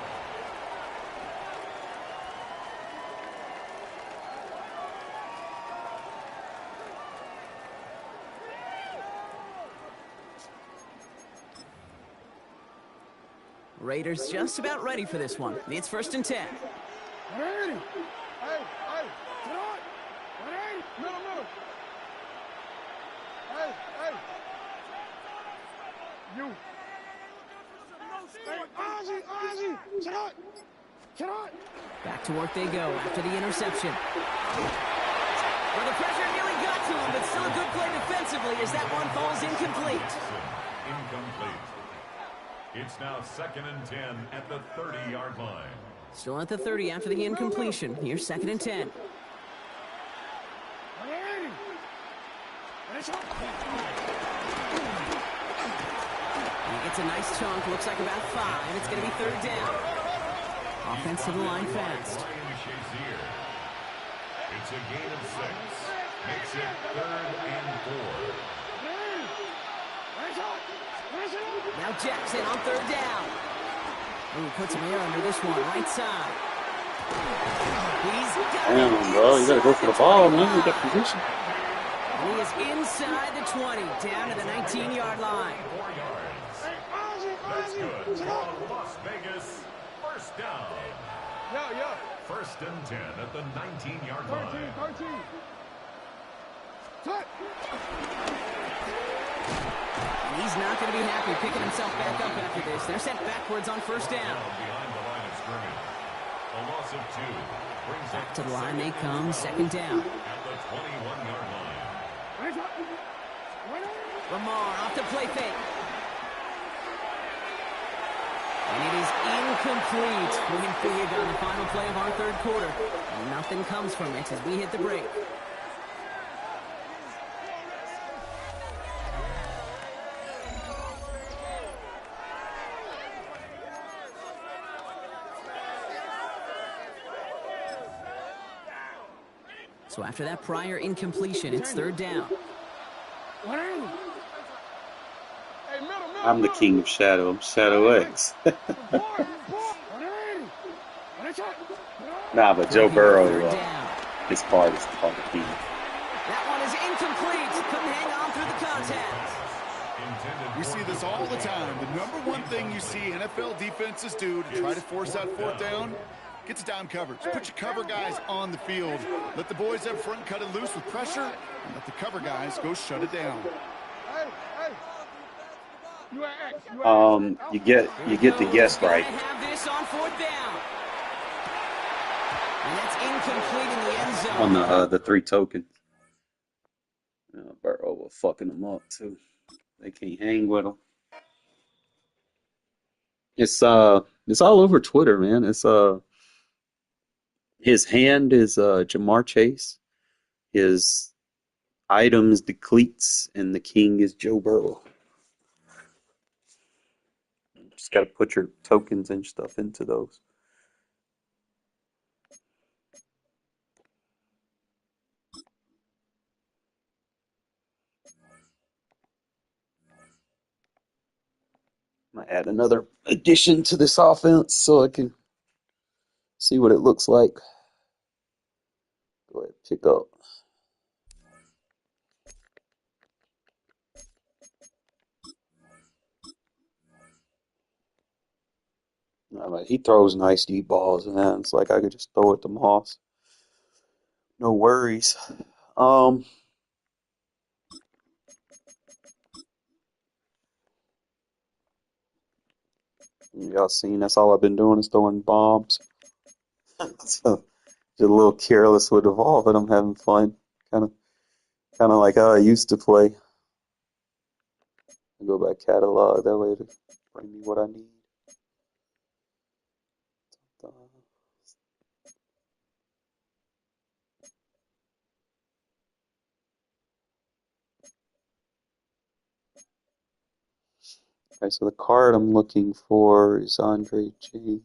S7: Raiders just about ready for this one. It's 1st and 10.
S5: Ready. Hey, get on. Ready. Middle. Hey. You. Hey, Ozzy. Get on.
S7: Back to work they go after the interception. Well, the pressure nearly got to him, but still a good play defensively as that one falls incomplete.
S4: Incomplete. It's now 2nd and 10 at the 30-yard line.
S7: Still at the 30 after the incompletion. Here's 2nd and 10. He gets a nice chunk. Looks like about 5. It's going to be 3rd down. Offense to the line fast.
S4: It's a gain of 6. Makes it 3rd and
S7: with Jackson on third down. Ooh, put some air under this one, right side. He's got
S3: Damn, bro, you gotta go for the ball, man. You got position.
S7: And he is inside the 20, down to the 19-yard line.
S4: 4 yards. That's good for a Las Vegas first down. First and 10 at the 19-yard line.
S5: 13. Touch.
S7: He's not going to be happy picking himself back up after this. They're sent backwards on first down.
S4: Behind the line of scrimmage. A loss of 2. Brings
S7: Back
S4: up
S7: to the line they come, second down.
S4: at the 21-yard line.
S7: Lamar off the play fake. And it is incomplete. Moving big on the final play of our third quarter. And nothing comes from it as we hit the break. So after that prior incompletion, it's third down.
S3: I'm the king of Shadow. I'm Shadow X. Nah, but Joe Burrow, his part is called the king.
S7: That one is incomplete. Couldn't hang on through the contact.
S8: We see this all the time. The number one thing you see NFL defenses do to try to force that fourth down, get to down coverage. Put your cover guys on the field. Let the boys up front cut it loose with pressure, and let the cover guys go shut it down.
S3: You get the guess right.
S7: Have this on fourth down. And that's incomplete in the end zone.
S3: On the 3 tokens. Burrow was fucking them up too. They can't hang with him. It's all over Twitter, man. It's his hand is Jamar Chase. His items the cleats, and the king is Joe Burrow. Just got to put your tokens and stuff into those. I'm gonna add another addition to this offense so I can see what it looks like. Go ahead, pick up. He throws nice deep balls, man. It's like I could just throw it to Moss. No worries. Y'all seen that's all I've been doing is throwing bombs. So just a little careless with the ball, but I'm having fun. Kind of like how I used to play. I go back catalog that way to bring me what I need. Okay, so the card I'm looking for is Andre James.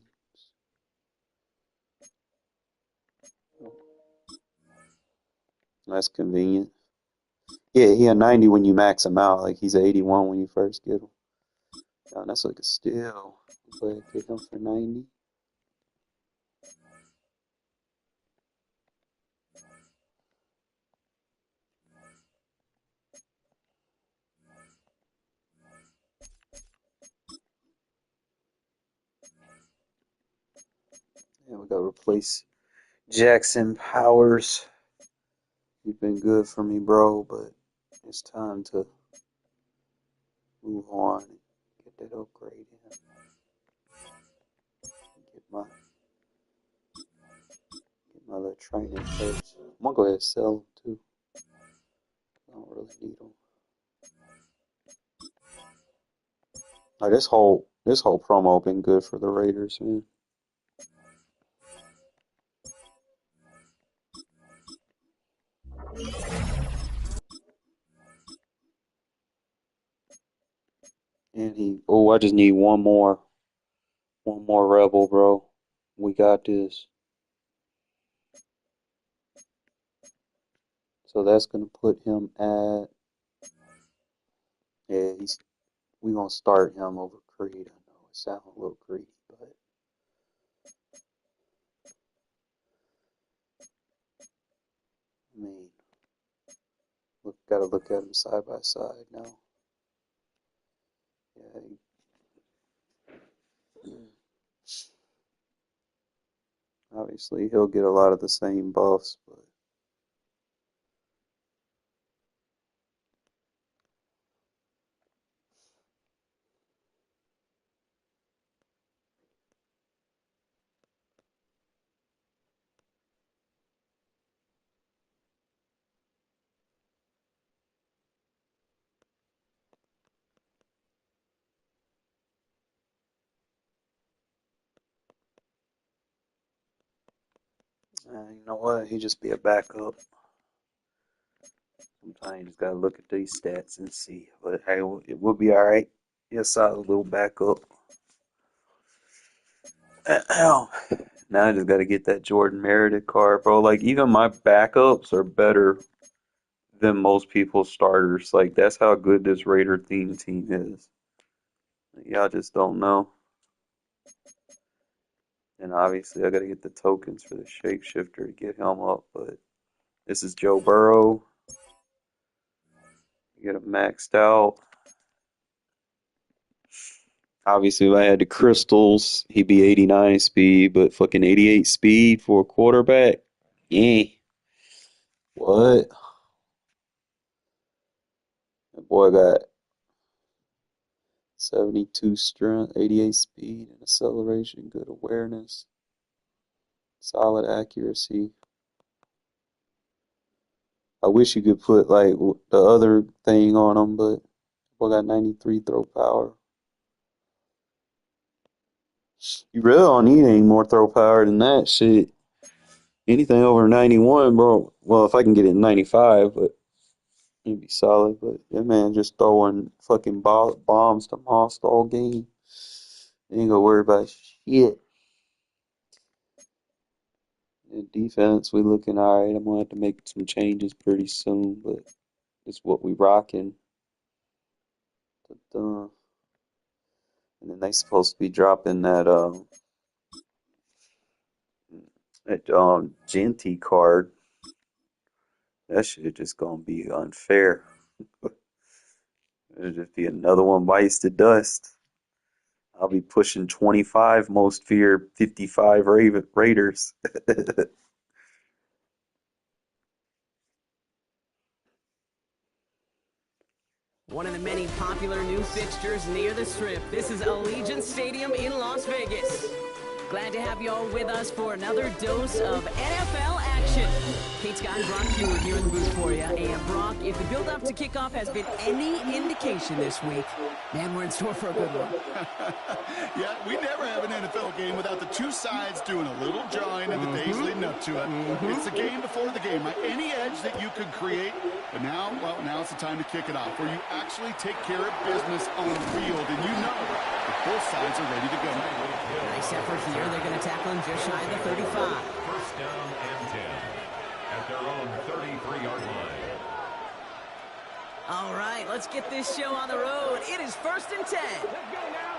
S3: That's convenient. Yeah, he had 90 when you max him out. Like he's 81 when you first get him. Oh, that's like a steal. Go ahead, get him for 90. Yeah, we gotta replace Jackson Powers. You've been good for me, bro, but it's time to move on and get that upgrade in. Get my little training first. I'm gonna go ahead and sell them too. I don't really need them. Like this whole promo been good for the Raiders, man. And I just need one more rebel, bro. We got this. So that's gonna put him at, yeah, we gonna start him over Creed. I know it sounds a little greedy, but I mean, gotta look at him side by side now. Yeah. Obviously, he'll get a lot of the same buffs, but you know what? He just be a backup. Sometimes you just gotta look at these stats and see. But hey, it will be all right. He's a solid little backup. Now I just gotta get that Jordan Meredith card, bro. Like even my backups are better than most people's starters. Like that's how good this Raider team is. Y'all just don't know. And obviously I gotta get the tokens for the shapeshifter to get him up, but this is Joe Burrow. You get him maxed out. Obviously, if I had the crystals, he'd be 89 speed, but fucking 88 speed for a quarterback? Yeah. What? That boy got 72 strength, 88 speed, and acceleration, good awareness, solid accuracy. I wish you could put like the other thing on him, but boy got 93 throw power. You really don't need any more throw power than that shit. Anything over 91, bro. Well, if I can get it 95, but it'd be solid. But that man just throwing fucking bombs to Moss all game. Ain't gonna worry about shit. In defense, we looking alright. I'm gonna have to make some changes pretty soon, but it's what we rocking. And then they supposed to be dropping that Genty card. That shit just gonna be unfair. It'll just be another one bites the dust. I'll be pushing 25 most feared 55 Raiders.
S7: One of the many popular new fixtures near the Strip. This is Allegiant Stadium in Las Vegas. Glad to have you all with us for another dose of NFL action. Kate Scott and Brock Hewitt here in the booth for you. And Brock, if the build-up to kickoff has been any indication this week, man, we're in store for a good one.
S8: Yeah, we never have an NFL game without the two sides doing a little jawing in the days leading up to it. It's the game before the game, right? Any edge that you could create. But now, well, now it's the time to kick it off, where you actually take care of business on the field, and you know that both sides are ready to go.
S7: Nice effort here. They're going to tackle him just shy of the 35.
S4: First down and 10 at their own 33-yard line.
S7: All right, let's get this show on the road. It is 1st and 10.
S5: Let's go now.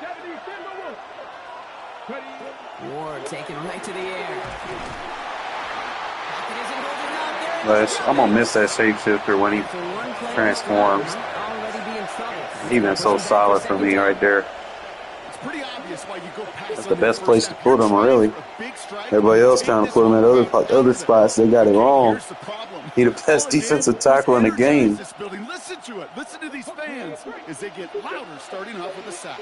S5: 70,
S7: Ward taken right to the air. Pocket isn't holding up.
S3: I'm gonna miss that shapeshifter when he transforms. He's been so solid for me right there. That's the best place to put him, really. Everybody else trying to put him at other spots. They got it wrong. He the best defensive tackle in the game.
S8: Listen to it. Listen to these fans as they get louder, starting off with a sack.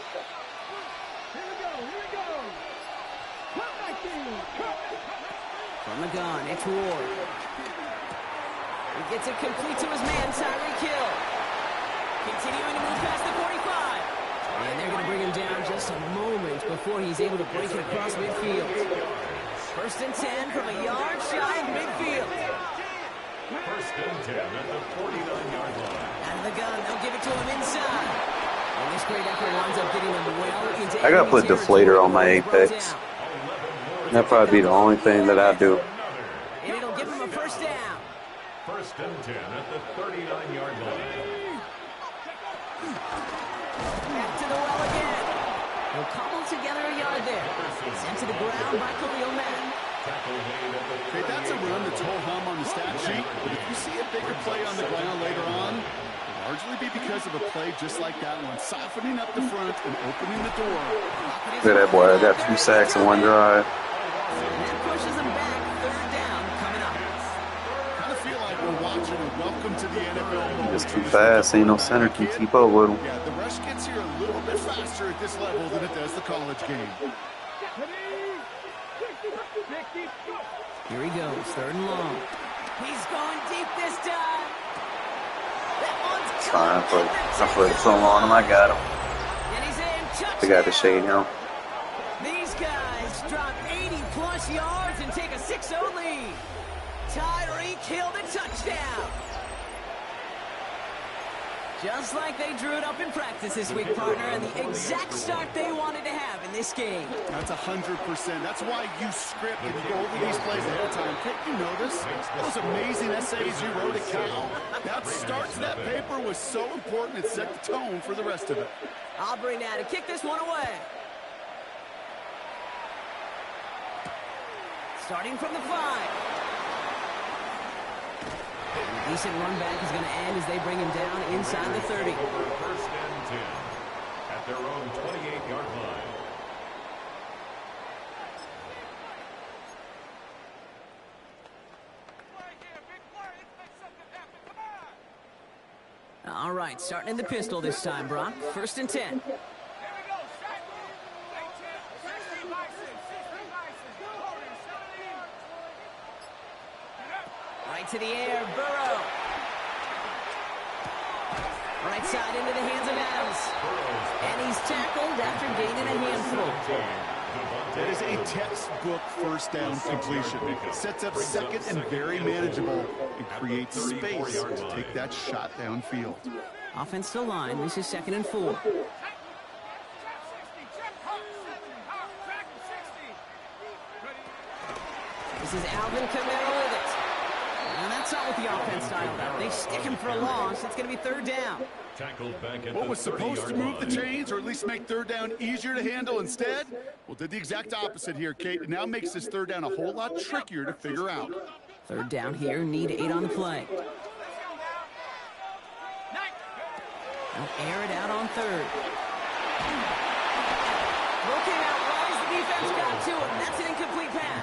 S5: Here we go. Come back in.
S7: From the gun, it's Ward. He gets it complete to his man, Tyreek Hill. Continuing to move past the 45. And they're going to bring him down just a moment before he's able to break it across midfield. 1st and 10 from a yard shy of midfield.
S4: 1st and 10 at the 49-yard line.
S7: Out of the gun, they'll give it to him inside. And this great effort winds up getting them well into
S3: I gotta put deflator on my Apex. That'd probably be the only thing that I do.
S7: And it'll give him a 1st down.
S4: 1st and 10 at the 39-yard line.
S7: Back to the well again. He'll cobble together a yard there. Sent to the ground by Khalil Mack.
S8: Okay, that's a run that's ho-hum on the stat sheet, but if you see a bigger play on the ground later on, it'll largely be because of a play just like that one, softening up the front and opening the door.
S3: Look at that boy. I got 2 sacks in one drive.
S7: And that pushes him back. Third down coming up.
S8: Kind of feel like we're watching a welcome to the NFL moment.
S3: Just too fast. Ain't no center can keep up with him.
S8: Yeah, the rush gets here a little bit faster at this level than it does the college game.
S7: Here he goes, third and long. He's going deep this time. That one's
S3: Fine, I played so long and I got him.
S7: And he's in. Touchdown.
S3: They got to shade him.
S7: These guys drop 80-plus yards and take a 6-0 lead. Tyreek Hill the touchdown. Just like they drew it up in practice this week, partner, and the exact start they wanted to have in this game.
S8: That's 100%. That's why you script and you go over these plays ahead of time. Can't you notice those amazing essays you wrote at Cal? That start to that paper was so important. It set the tone for the rest of it.
S7: Aubrey now to kick this one away. Starting from the 5. A decent run back is going to end as they bring him down inside the 30.
S4: First and 10 at their own 28-yard line.
S7: All right, starting in the pistol this time, Brock. First and 10. Right to the air, Burrow. Right side into the hands of Adams. And he's tackled after gaining a handful.
S8: That is a textbook first down completion. Sets up second and very manageable and creates space to take that shot downfield.
S7: Offense to line. This is 2nd and 4. This is Alvin Kamara with it. And that's not what the offense styled out. They stick him for a loss. It's going to be 3rd down.
S8: What was supposed to move the chains or at least make 3rd down easier to handle instead? Well, did the exact opposite here, Kate. It now makes this 3rd down a whole lot trickier to figure out.
S7: 3rd down here. Need 8 on the play. They'll air it out on 3rd. Looking out right as the defense got to him. That's an incomplete pass.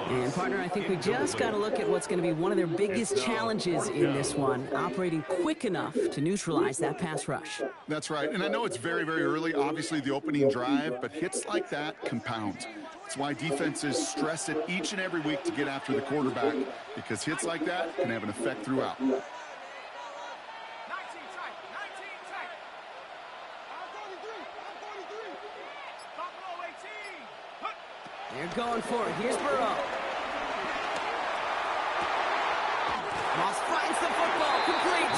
S7: And, partner, I think we just got to look at what's going to be one of their biggest challenges in this one, operating quick enough to neutralize that pass rush.
S8: That's right. And I know it's very, very early, obviously the opening drive, but hits like that compound. That's why defenses stress it each and every week to get after the quarterback, because hits like that can have an effect throughout.
S7: They're going for it. Here's Burrow. Moss finds the football. Complete.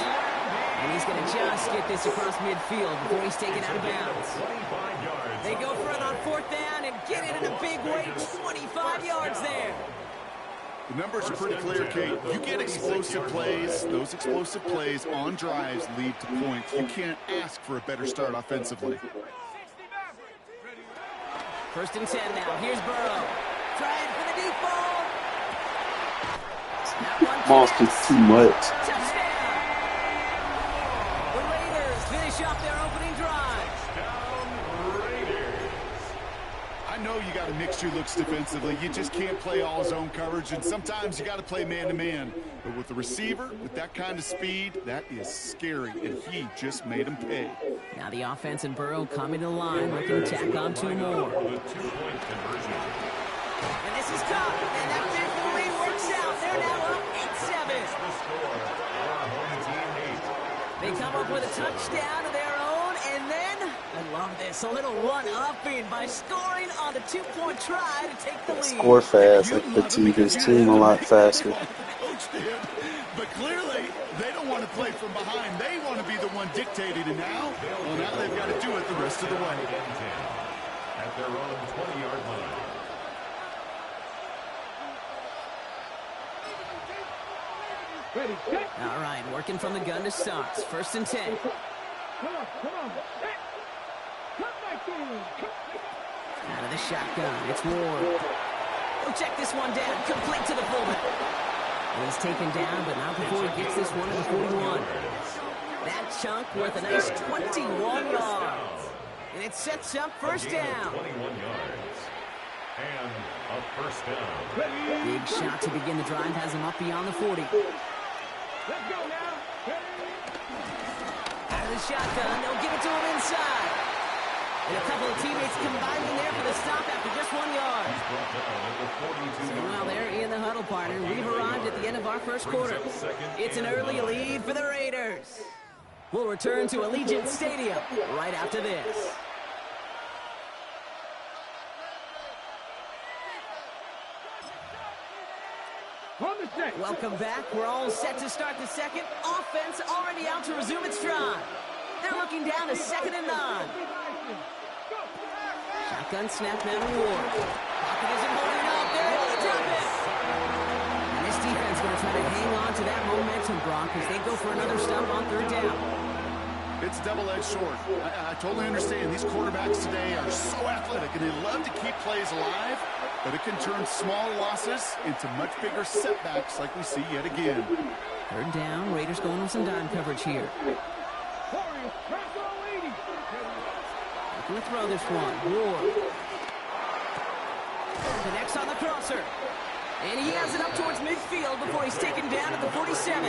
S7: And he's going to just get this across midfield before he's taken out of bounds. They go for it on 4th down and get it in a big way. 25 yards there.
S8: The numbers are pretty clear, Kate. You get explosive plays. Those explosive plays on drives lead to points. You can't ask for a better start offensively.
S7: 1st and 10 now. Here's Burrow. Trying for the deep ball.
S3: Moss is too much.
S7: Touchdown. The Raiders finish off their opening drive.
S8: I know you got to mix your looks defensively. You just can't play all zone coverage, and sometimes you got to play man-to-man. But with the receiver, with that kind of speed, that is scary, and he just made him pay.
S7: Now the offense and Burrow coming to the line, looking to tack on 2 more. And this is caught, and that fifth lead works out. They're now up 8-7. They come up with a touchdown of their own, and then, I love this, a little one-upping by scoring on the 2-point try to take the lead.
S3: Score fast. Like fatigue his team a lot faster.
S8: But clearly, they don't want to play from behind. They want to be the one dictating it now. Well, now they've got to do it the rest of the way.
S4: At their own 20-yard line.
S7: All right, working from the gun to start. 1st and 10.
S5: Come on. Hey, come back in.
S7: Out of the shotgun, it's Ward. He'll check this one down, complete to the fullback. And he's taken down, but not before he gets this one at the 41. That chunk worth a nice 21 yards. And it sets up first down.
S4: 21 yards. And a first down.
S7: Big shot to begin the drive has him up beyond the 40.
S5: Let's go now.
S7: Out of the shotgun, they'll give it to him inside. And a couple of teammates combining there for the stop after just 1 yard. So while they're in the huddle, partner, we've arrived at the end of our first quarter. It's an early lead for the Raiders. We'll return to Allegiant Stadium right after this. Welcome back. We're all set to start the second. Offense already out to resume its drive. They're looking down to 2nd and 9. Shotgun snap now to Ward. Pocket isn't holding up. They're able to drop it. And this defense is going to try to hang on to that momentum, Brock, as they go for another stop on 3rd down.
S8: It's double-edged sword. I totally understand. These quarterbacks today are so athletic, and they love to keep plays alive, but it can turn small losses into much bigger setbacks like we see yet again.
S7: 3rd down. Raiders going with some dime coverage here. Looking to throw this one. Ward. Connects on the crosser. And he has it up towards midfield before he's taken down at the 47.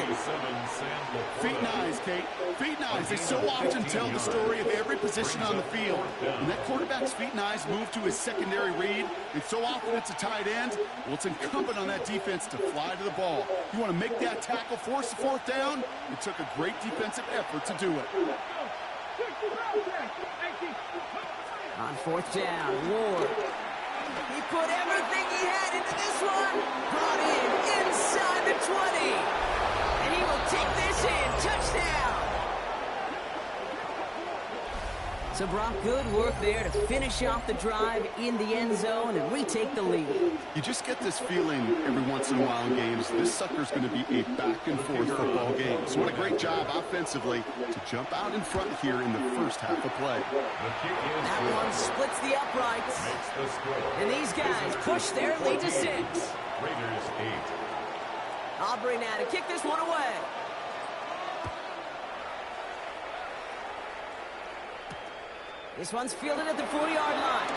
S8: Feet and eyes, Kate. Feet and eyes. They so often tell the story of every position on the field. When that quarterback's feet and eyes move to his secondary read, and so often it's a tight end, well, it's incumbent on that defense to fly to the ball. You want to make that tackle, force the 4th down? It took a great defensive effort to do it.
S7: On 4th down, Ward. He put everything he had into this one. Brought in inside the 20. And he will take this in. Touchdown. So, Brock, good work there to finish off the drive in the end zone and retake the lead.
S8: You just get this feeling every once in a while in games. This sucker's going to be a back-and-forth football game. So what a great job offensively to jump out in front here in the first half of play.
S7: That one splits the uprights. And these guys push their lead to 6.
S4: Raiders 8.
S7: Aubrey now to kick this one away. This one's fielded at the 40-yard line.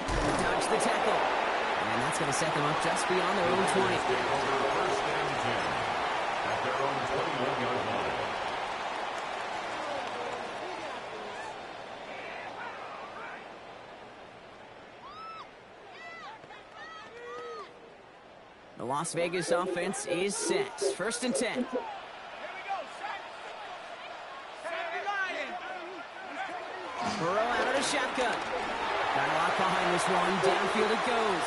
S7: Dodge the tackle. And that's going to set them up just beyond their own 20.
S4: First and 10 at their own 21-yard line.
S7: The Las Vegas offense is set. 1st and 10. Burrow out of the shotgun. Got a lot behind this one. Downfield it goes.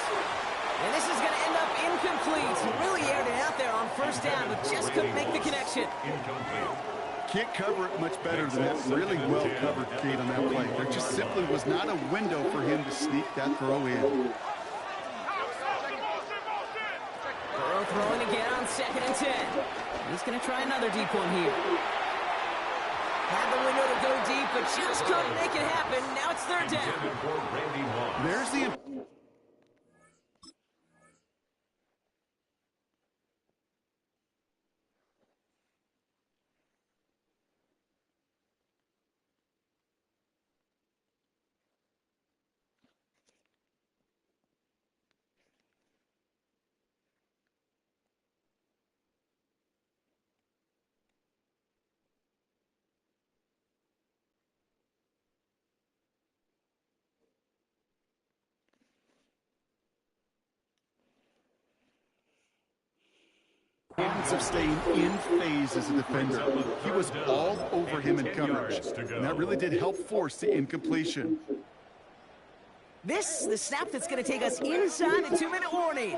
S7: And this is going to end up incomplete. He really aired it out there on 1st down, but just couldn't make the connection.
S8: Can't cover it much better than that. Really well covered, Kate, on that play. There just simply was not a window for him to sneak that throw in.
S7: Burrow throwing again on 2nd and 10. He's going to try another deep one here. Had the window to go deep, but just couldn't make it happen. Now it's 3rd down.
S8: There's the... of staying in phase as a defender. He was all over him in coverage, and that really did help force the incompletion.
S7: This, the snap that's going to take us inside the 2-minute warning.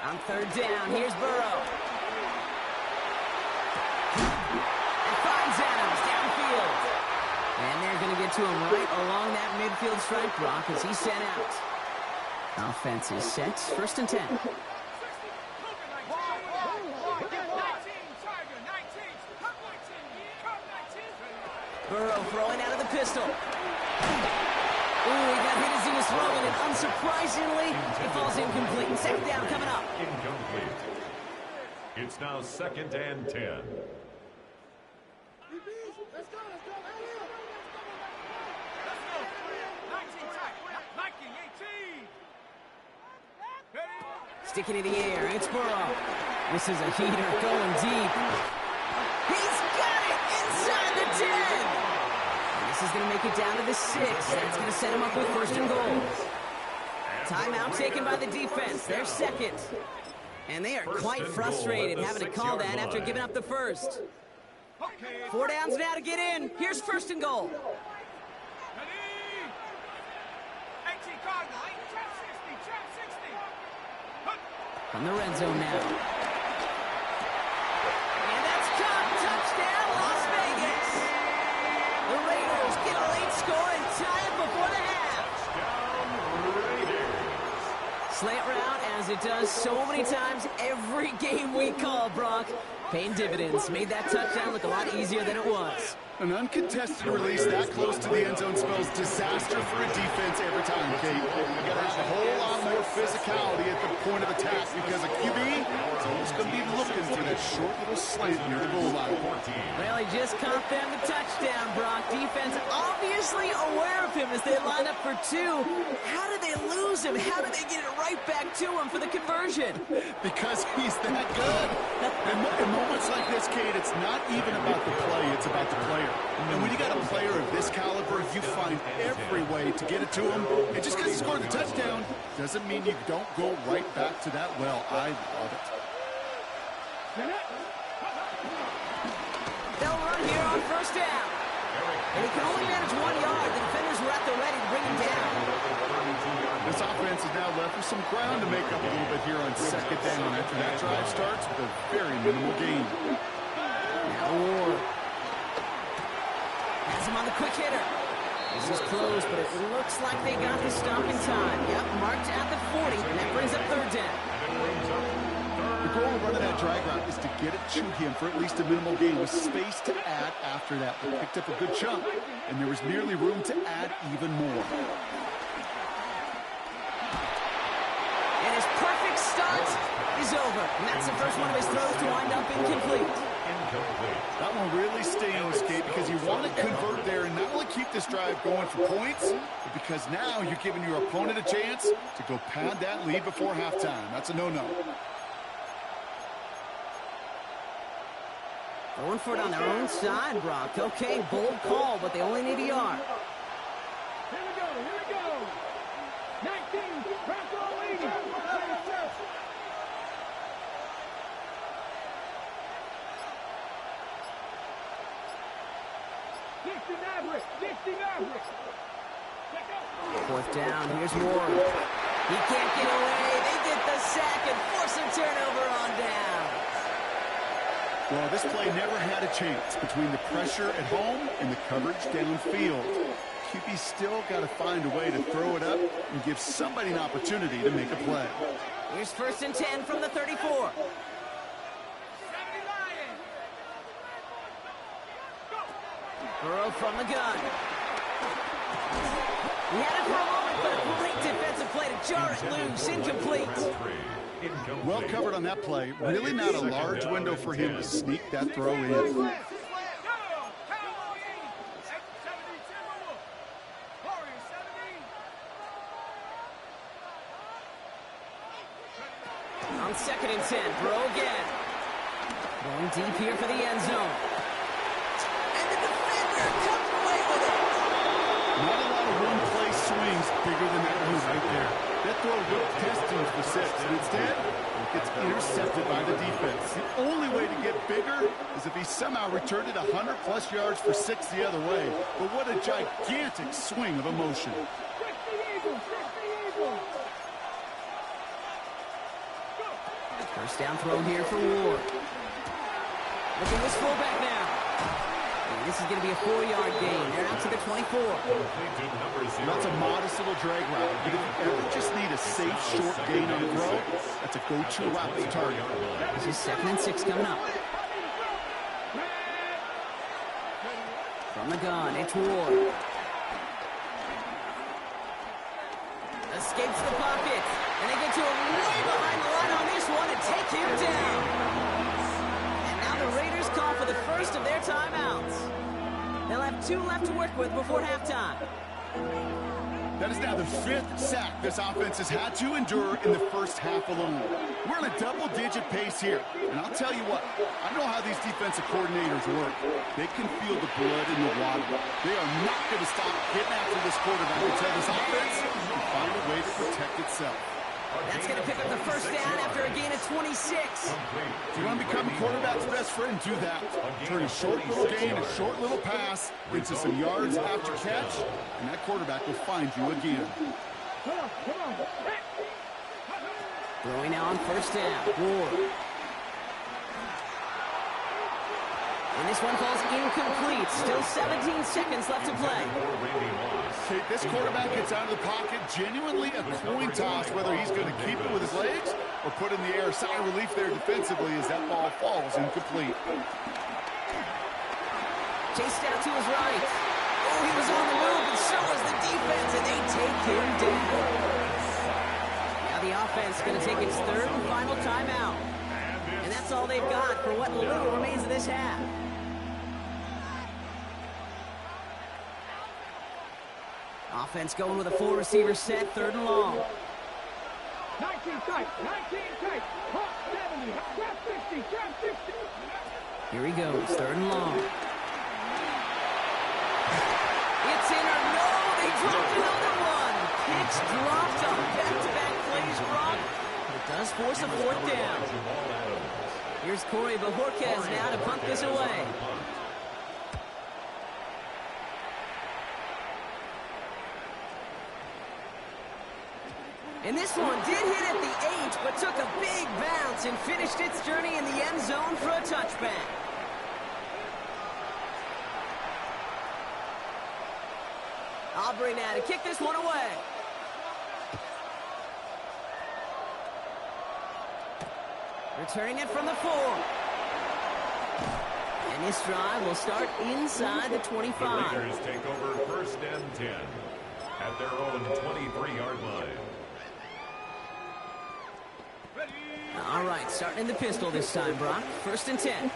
S7: On 3rd down, here's Burrow. And finds Adams downfield. And they're going to get to him right along that midfield strike, Brock, as he's sent out. Offense is set. 1st and 10. Burrow throwing out of the pistol. Ooh, he got hit as he was throwing, and unsurprisingly, it falls incomplete. 2nd down coming up.
S4: Incomplete. It's now 2nd and 10.
S7: Sticking in the air, it's Burrow. This is a heater going deep. He's got it inside the 10. And this is going to make it down to the 6. That's going to set him up with 1st and goal. Timeout taken by the defense. They're 2nd. And they are quite frustrated having to call that after giving up the 1st. 4 downs now to get in. Here's 1st and goal. From the red zone now. And that's caught. Touchdown, Las Vegas. The Raiders get a late score and tie it before the half. Slant route, as it does so many times every game we call, Brock. Paying dividends. Made that touchdown look a lot easier than it was.
S8: An uncontested release that close to the end zone spells disaster for a defense every time, Kate. You got to have a whole lot more physicality at the point of attack because a QB is always going to be looking for that short little slant near the goal line.
S7: Well, he just caught them the touchdown, Brock. Defense obviously aware of him as they line up for 2. How did they lose him? How did they get it right back to him for the conversion?
S8: Because he's that good. In moments like this, Kate, it's not even about the play, it's about the player. And when you got a player of this caliber, you find every way to get it to him. And just because he scored the touchdown doesn't mean you don't go right back to that well. I love it.
S7: They'll run here on 1st down. And he can only manage 1 yard. The defenders were at the ready to bring him down.
S8: This offense is now left with some ground to make up a little bit here on 2nd down after that drive starts with a very minimal gain.
S7: Now Ward. Has him on the quick hitter. This is close, but it looks like they got the stop in time. Yep, marked at the 40, and that brings up 3rd down.
S8: The goal of running that drag route is to get it to him for at least a minimal gain with space to add after that. They picked up a good chunk, and there was nearly room to add even more.
S7: And his perfect start is over. And that's the first one of his throws to wind up incomplete.
S8: That one really stings, Kate, because you want to convert there and not only keep this drive going for points, but because now you're giving your opponent a chance to go pad that lead before halftime. That's a no-no.
S7: Going for it on their own side, Brock. Okay, bold call, but they only need a yard.
S5: Here we go, here we go. 19, Bronco leading.
S7: 4th down, here's Ward. He can't get away. They get the sack and force a turnover on down.
S8: Well, this play never had a chance between the pressure at home and the coverage downfield. QB still got to find a way to throw it up and give somebody an opportunity to make a play.
S7: Here's 1st and 10 from the 34. Burrow from the gun. He had it for a moment, but a great defensive play to jar it loose. Incomplete.
S8: Well covered on that play. Really not a large window for him to sneak that throw in.
S7: On 2nd and 10, Burrow again. Going deep here for the end zone. And the defender comes away with it.
S8: Not a lot of one-play swings bigger than that one right there. That throw looked destined for 6, and instead, it gets intercepted by the defense. The only way to get bigger is if he somehow returned it 100-plus yards for 6 the other way. But what a gigantic swing of emotion.
S7: First down throw here for Ward. Look at this fullback now. And this is going to be a 4-yard gain. They're out to the 24.
S8: That's a modest little drag route. But if you ever just need a safe, short gain on a throw, that's a go-to route to target.
S7: This is 2nd and 6 coming up. From the gun, it's Ward. Escapes the pocket. And they get to him way behind the line on this one and take him down. And now the Raiders call for the first of their timeouts. They'll have 2 left to work with before halftime.
S8: That is now the 5th sack this offense has had to endure in the first half alone. We're on a double-digit pace here. And I'll tell you what, I know how these defensive coordinators work. They can feel the blood in the water. They are not going to stop getting after this quarterback until this offense can find a way to protect itself.
S7: That's going to pick up the first down after a gain of 26.
S8: If you want to become a quarterback's best friend, do that. Turn a short little gain, a short little pass into some yards after catch, and that quarterback will find you again.
S7: Throwing now on first down. Ward. And this one falls incomplete. Still 17 seconds left to play.
S8: Okay, this quarterback gets out of the pocket, genuinely a coin toss, whether he's going to keep it with his legs or put in the air. Sigh of relief there defensively as that ball falls incomplete.
S7: Chased out to his right. Oh, he was on the move, and so was the defense, and they take him down. Now the offense is going to take its 3rd and final timeout. And that's all they've got for what little remains of this half. Offense going with a 4-receiver set, 3rd and long.
S5: 19 tight, 19 tight. Hot 70, trap 60, trap 60.
S7: Here he goes, 3rd and long. It's in or no, they dropped another one. Picks dropped on back-to-back plays, Brock. It does force a 4th down. Here's Corey Bajorquez now to punt this away. And this one did hit at the 8, but took a big bounce and finished its journey in the end zone for a touchback. Aubrey now to kick this one away. Returning it from the 4. And this drive will start inside the 25.
S4: The Raiders take over 1st and 10 at their own 23-yard line.
S7: All right, starting in the pistol this time, Brock. 1st and 10.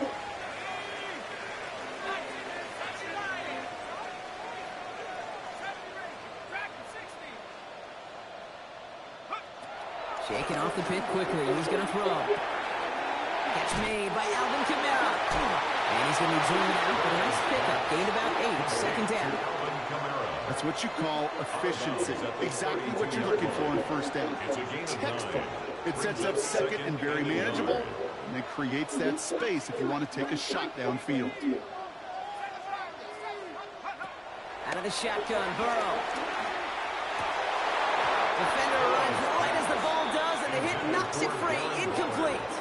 S7: Shaking off the pit quickly. He's going to throw. Catch made by Alvin Kamara. And he's going to be driven out for the nice pickup. Gained about 8. 2nd down.
S8: That's what you call efficiency. Exactly what you're looking for on 1st down. Textbook. It sets up 2nd and very manageable, and it creates that space if you want to take a shot downfield.
S7: Out of the shotgun, Burrow. Defender runs right as the ball does, and the hit knocks it free. Incomplete.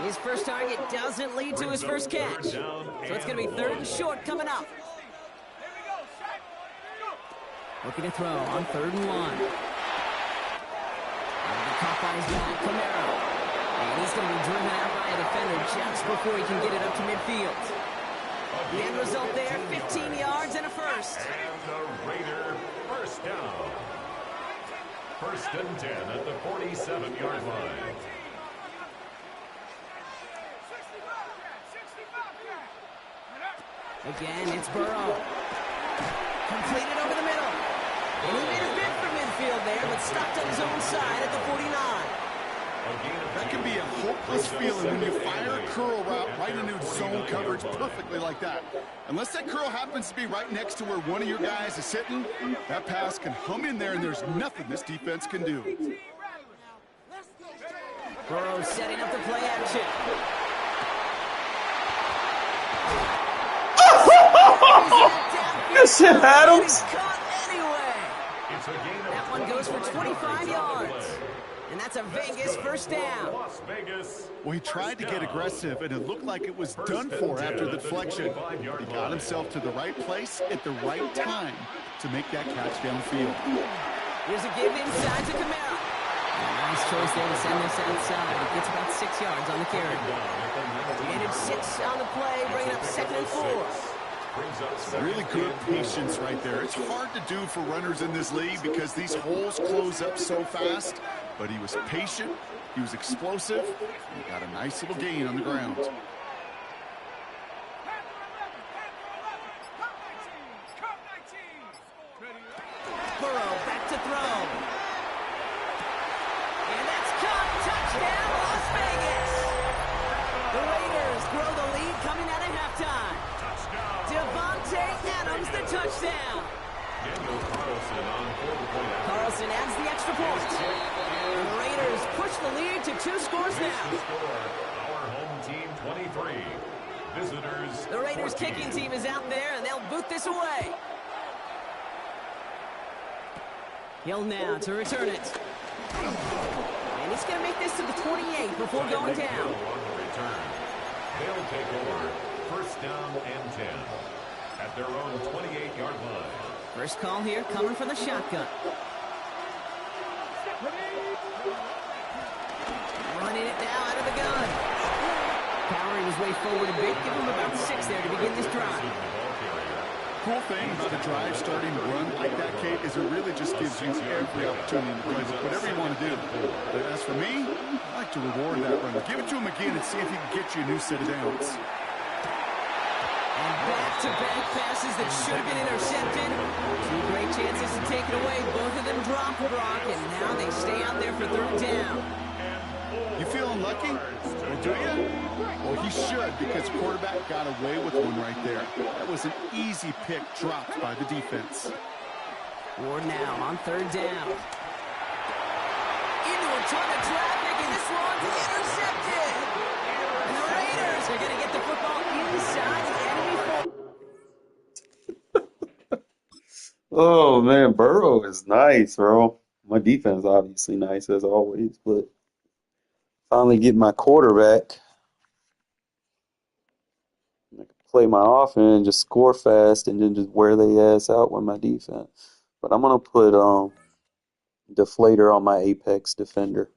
S7: His first target doesn't lead to his first catch. So it's going to be 3rd and short coming up. Looking to throw on 3rd and 1. Caught by his back, Kamara. And he's going to be driven out by a defender just before he can get it up to midfield. The end result there, 15 yards and a first.
S4: And the Raider 1st down. 1st and 10 at the 47-yard line.
S7: Again, it's Burrow. Completed over the middle. And he made a bid for midfield there, but stopped on his own side at the 49.
S8: That can be a hopeless feeling when you fire a curl route right into zone coverage perfectly like that. Unless that curl happens to be right next to where one of your guys is sitting, that pass can hum in there, and there's nothing this defense can do.
S7: Burrow setting up the play action.
S3: Good shit, Adams.
S7: Caught anyway. That one goes for 25 yards. And that's a Vegas first down.
S4: Las Vegas.
S8: Well, he tried to get aggressive, and it looked like it was done for after the deflection. He got himself to the right place at the right time to make that catch downfield.
S7: Here's a give inside to Kamara. Nice choice there to send this outside. It gets about 6 yards on the carry. Gained 6 on the play, bringing up 2nd and 4.
S8: Really good patience right there. It's hard to do for runners in this league because these holes close up so fast. But he was patient, he was explosive, and he got a nice little gain on the ground.
S7: Burrow back to throw. And that's caught. Touchdown, Las Vegas. The Raiders grow the lead coming out of halftime. Devontae Adams, the touchdown. Carlson adds the extra point. And the Raiders push the lead to 2 scores now.
S4: Our home team 23. Visitors.
S7: The Raiders
S4: 14.
S7: kicking team is out there, and they'll boot this away. Hill now to return it. And he's going to make this to the 28 before going down.
S4: They'll take over 1st down and 10 at their own 28-yard line.
S7: First call here coming from the shotgun. Running it now out of the gun. Powering his way forward a bit. Give him about 6 there to begin this drive.
S8: Cool thing about the drive starting to run like that, Kate, is it really just gives you every opportunity to play whatever you want to do. But as for me, I like to reward that run. Give it to him again and see if he can get you a new set of downs.
S7: And back-to-back passes that should have been intercepted. 2 great chances to take it away. Both of them drop, Brock, and now they stay out there for 3rd down.
S8: You feeling lucky? Well, do you? Well, he should, because quarterback got away with one right there. That was an easy pick dropped by the defense.
S7: Ward now on 3rd down. Into a ton of traffic, and this one's intercepted. And the Raiders are going to get the football inside the enemy 4.
S3: Oh man, Burrow is nice, bro. My defense is obviously nice as always, but finally get my quarterback. I can play my offense, just score fast, and then just wear their ass out with my defense. But I'm gonna put deflator on my apex defender.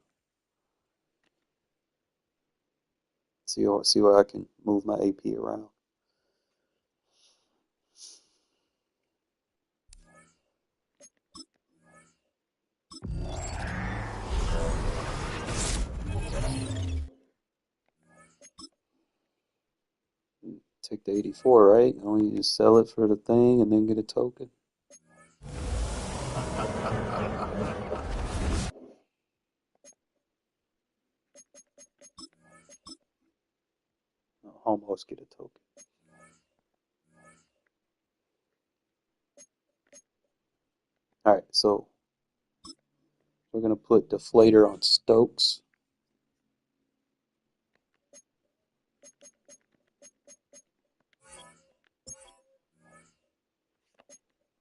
S3: See where I can move my AP around. Take the 84, right? And we just sell it for the thing and then get a token. Almost get a token. Alright, so we're going to put deflator on Stokes.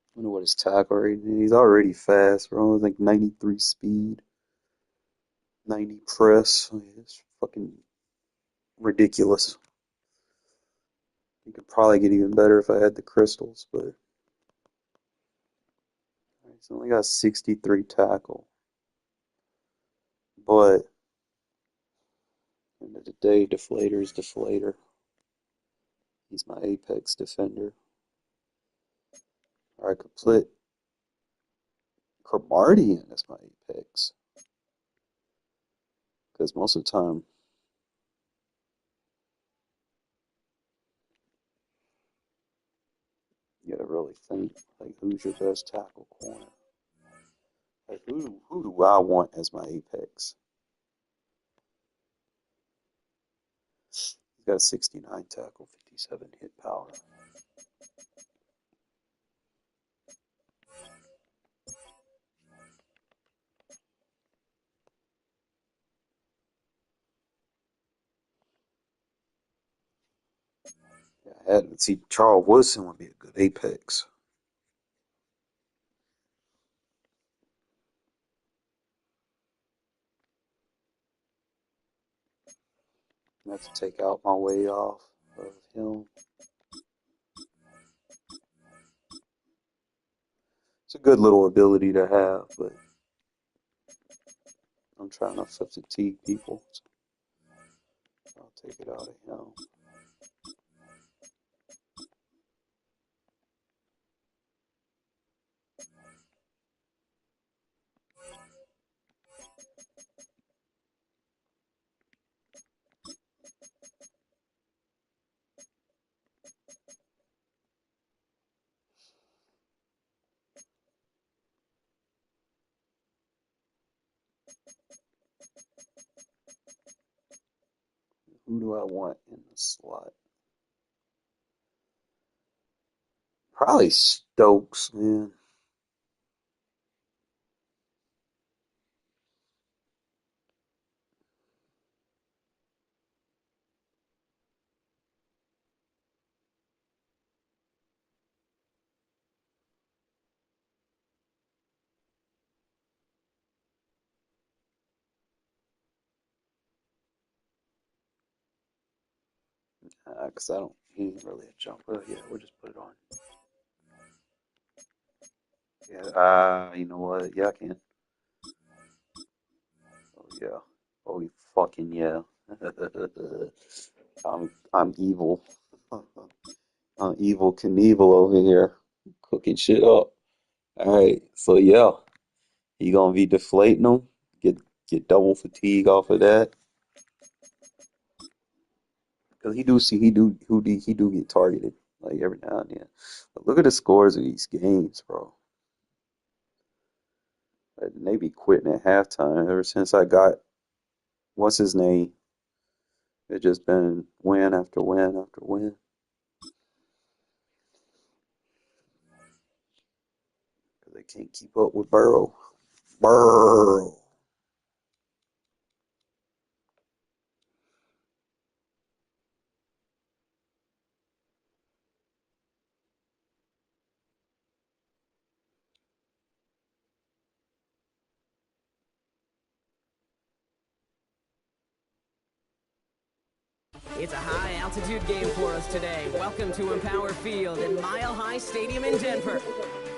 S3: I wonder what his tackle rating is. He's already fast, bro. I think 93 speed, 90 press. It's fucking ridiculous. You could probably get even better if I had the crystals, but he's only got 63 tackle. But end of the day, deflator is deflator. He's my apex defender. Or I could put Cromartie in as my apex. Because most of the time, you gotta really think, like, who's your best tackle corner? Like, who do I want as my apex? He's got 69 tackle, 57 hit power. Yeah, see, Charles Woodson would be a good apex. have to take out my way off of him. It's a good little ability to have, but I'm trying not to fatigue people. So I'll take it out of him. Who do I want in the slot? Probably Stokes, man. Because I don't, he ain't really a jumper. Yeah, we'll just put it on. Yeah, you know what? Yeah, I can. Oh, yeah. Oh, you fucking yeah. I'm evil. I'm evil Knievel over here. Cooking shit up. Alright, so yeah. He gonna be deflating them. Get double fatigue off of that. Because he do get targeted like every now and then. But look at the scores of these games, bro. And they be quitting at halftime. Ever since I got what's his name, it just been win after win after win. They can't keep up with Burrow. Burrow.
S7: It's a high-altitude game for us today. Welcome to Empower Field at Mile High Stadium in Denver.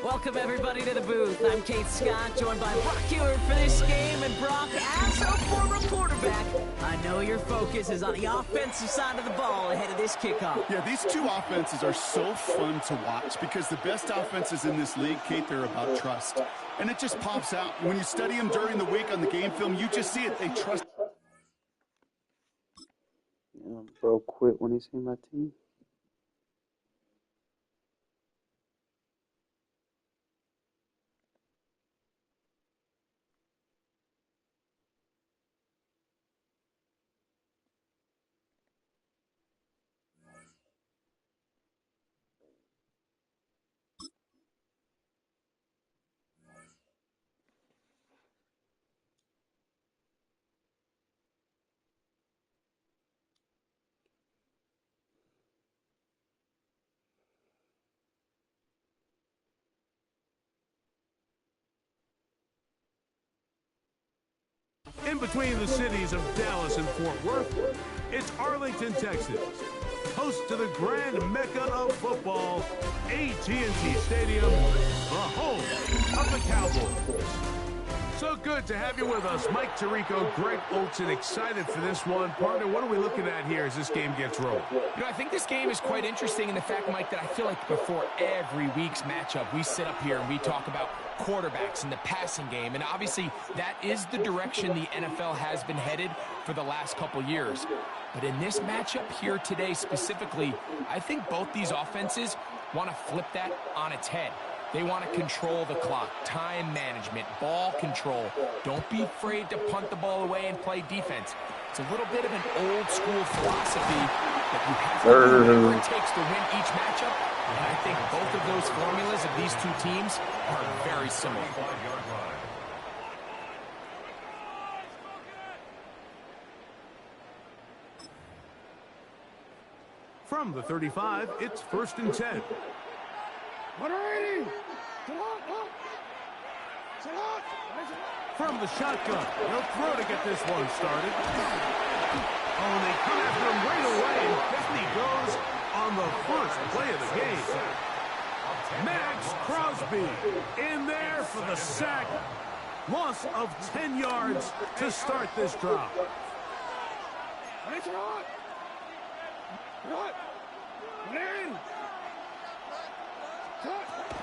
S7: Welcome, everybody, to the booth. I'm Kate Scott, joined by Brock Ewert for this game. And Brock, as a former quarterback, I know your focus is on the offensive side of the ball ahead of this kickoff.
S8: Yeah, these two offenses are so fun to watch because the best offenses in this league, Kate, they're about trust. And it just pops out. When you study them during the week on the game film, you just see it. They trust.
S3: Yeah, bro quit when he seen my team.
S1: In between the cities of Dallas and Fort Worth, it's Arlington, Texas. Host to the grand mecca of football, AT&T Stadium, the home of the Cowboys. So good to have you with us. Mike Tirico, Greg Olson, excited for this one. Partner, what are we looking at here as this game gets rolling?
S2: You know, I think this game is quite interesting in the fact, Mike, that I feel like before every week's matchup, we sit up here and we talk about quarterbacks and the passing game. And obviously, that is the direction the NFL has been headed for the last couple years. But in this matchup here today specifically, I think both these offenses want to flip that on its head. They want to control the clock, time management, ball control. Don't be afraid to punt the ball away and play defense. It's a little bit of an old school philosophy that you have to do whatever it takes to win each matchup. And I think both of those formulas of these two teams are very similar.
S1: From the 35, it's 1st and 10. From the shotgun, he'll throw to get this one started. Oh, and they come after him right away, and down he goes on the first play of the game. Max Crosby in there for the sack. Loss of 10 yards to start this drive.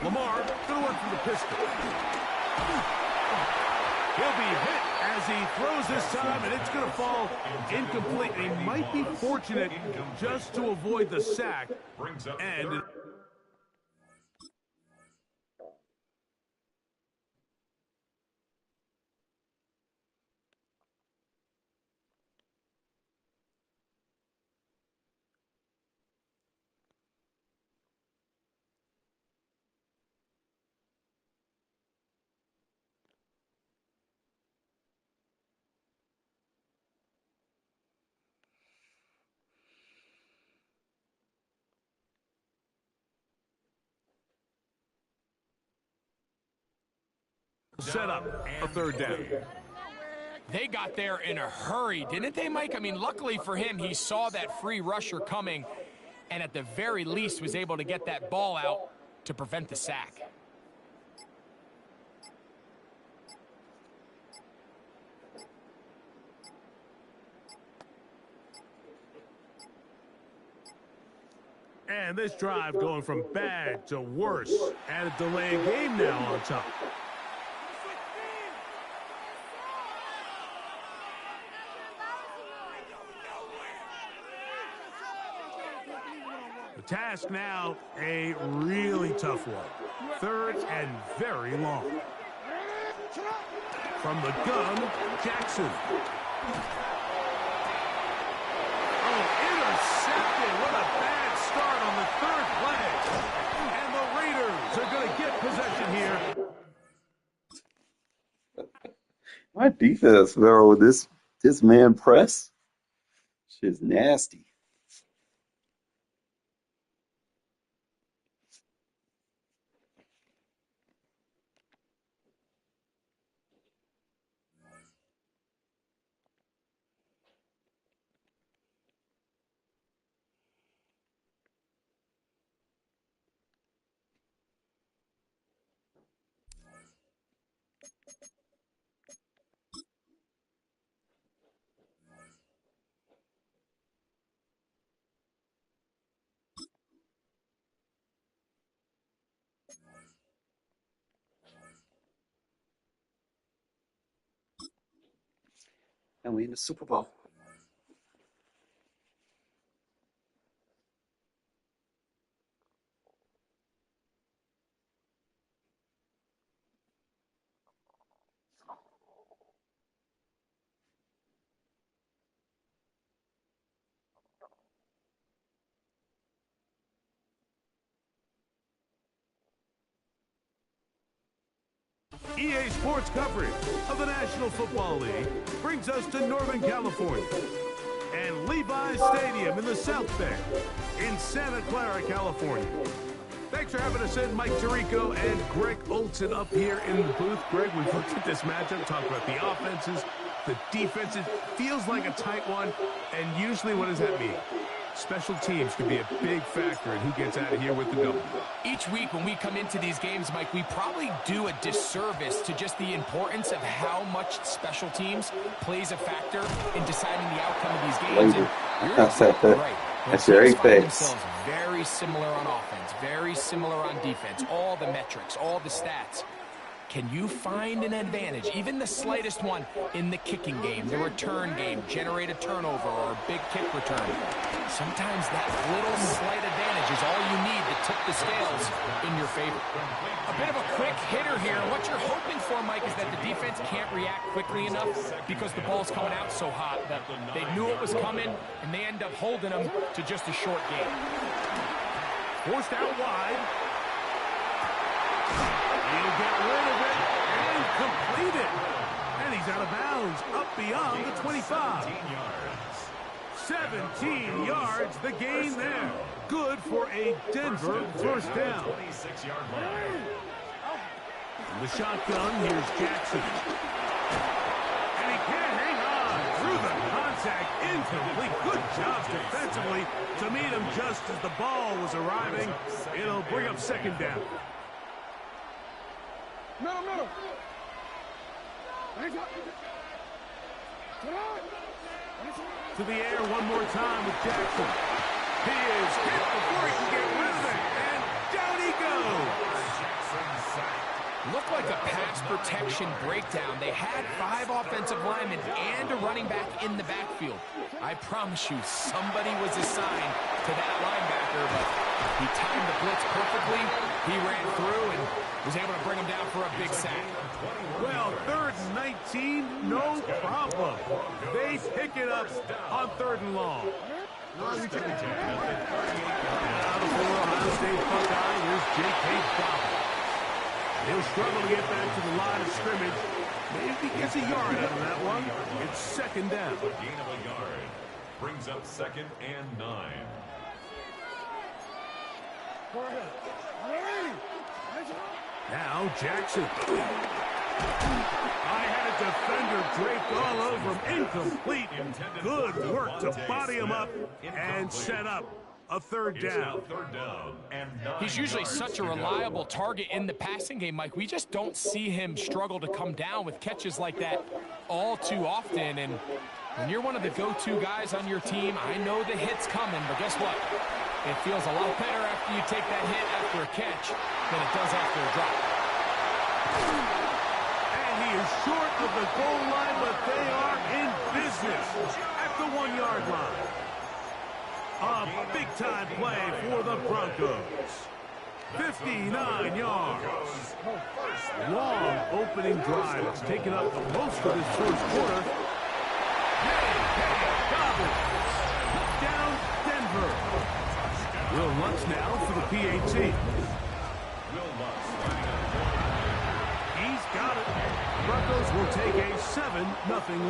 S1: Lamar going to work from the pistol. He'll be hit as he throws this time, and it's going to fall incomplete. He might be fortunate just to avoid the sack. And set up a third down.
S2: They got there in a hurry, didn't they, Mike? I mean, luckily for him, he saw that free rusher coming and at the very least was able to get that ball out to prevent the sack.
S1: And this drive going from bad to worse. And a delay game now on top. The task now, a really tough one. Third and very long. From the gun, Jackson. Oh, intercepted. What a bad start on the third play. And the Raiders are going to get possession here.
S3: My defense, bro, this man press, shit's nasty. And we in the Super Bowl.
S1: EA Sports coverage of the National Football League brings us to Northern California and Levi's Stadium in the South Bay in Santa Clara, California. Thanks for having us in, Mike Tirico and Greg Olson up here in the booth. Greg, we've looked at this matchup, talked about the offenses, the defenses. Feels like a tight one, and usually what does that mean? Special teams can be a big factor in who gets out of here with the W.
S2: Each week when we come into these games, Mike, we probably do a disservice to just the importance of how much special teams plays a factor in deciding the outcome of these games. And you're exactly right.
S3: That's very
S2: themselves very similar on offense, very similar on defense, all the metrics, all the stats. Can you find an advantage, even the slightest one, in the kicking game, the return game, generate a turnover or a big kick return? Sometimes that little slight advantage is all you need to tip the scales in your favor. A bit of a quick hitter here. What you're hoping for, Mike, is that the defense can't react quickly enough because the ball's coming out so hot that they knew it was coming, and they end up holding them to just a short game.
S1: Forced out wide. He'll get rid of it and complete it. And he's out of bounds, up beyond the 25. 17 yards, the gain there. Good for a Denver first down. In the shotgun, here's Jackson. And he can't hang on through the sack, incomplete. Good job defensively to meet him just as the ball was arriving. It'll bring up second down.
S5: Middle.
S1: To the air one more time with Jackson. He is hit before he can get rid of it, and down he goes.
S2: Looked like a pass protection breakdown. They had 5 offensive linemen and a running back in the backfield. I promise you, somebody was assigned to that linebacker, but he timed the blitz perfectly. He ran through and was able to bring him down for a big sack.
S1: Well, 3rd and 19, no problem. They pick it up on 3rd and long. Now the Ohio State Buckeye, here's J.K. Dobbins. He'll struggle to get back to the line of scrimmage. Maybe gets a yard out of that one. It's second down.
S4: A gain of a yard brings up 2nd and 9.
S1: Now Jackson. I had a defender draped all over him. Incomplete. Good work to body him up and set up a 3rd down.
S2: He's usually such a reliable target in the passing game, Mike. We just don't see him struggle to come down with catches like that all too often. And when you're one of the go-to guys on your team, I know the hit's coming, but guess what? It feels a lot better after you take that hit after a catch than it does after a drop.
S1: And he is short of the goal line, but they are in business at the 1-yard line. A big-time play for the Broncos. 59 yards. Long opening drive. It's taken up the most of this first quarter. Dobbins. Down Denver. Will Lutz now for the PAT. He's got it. Broncos will take a 7-0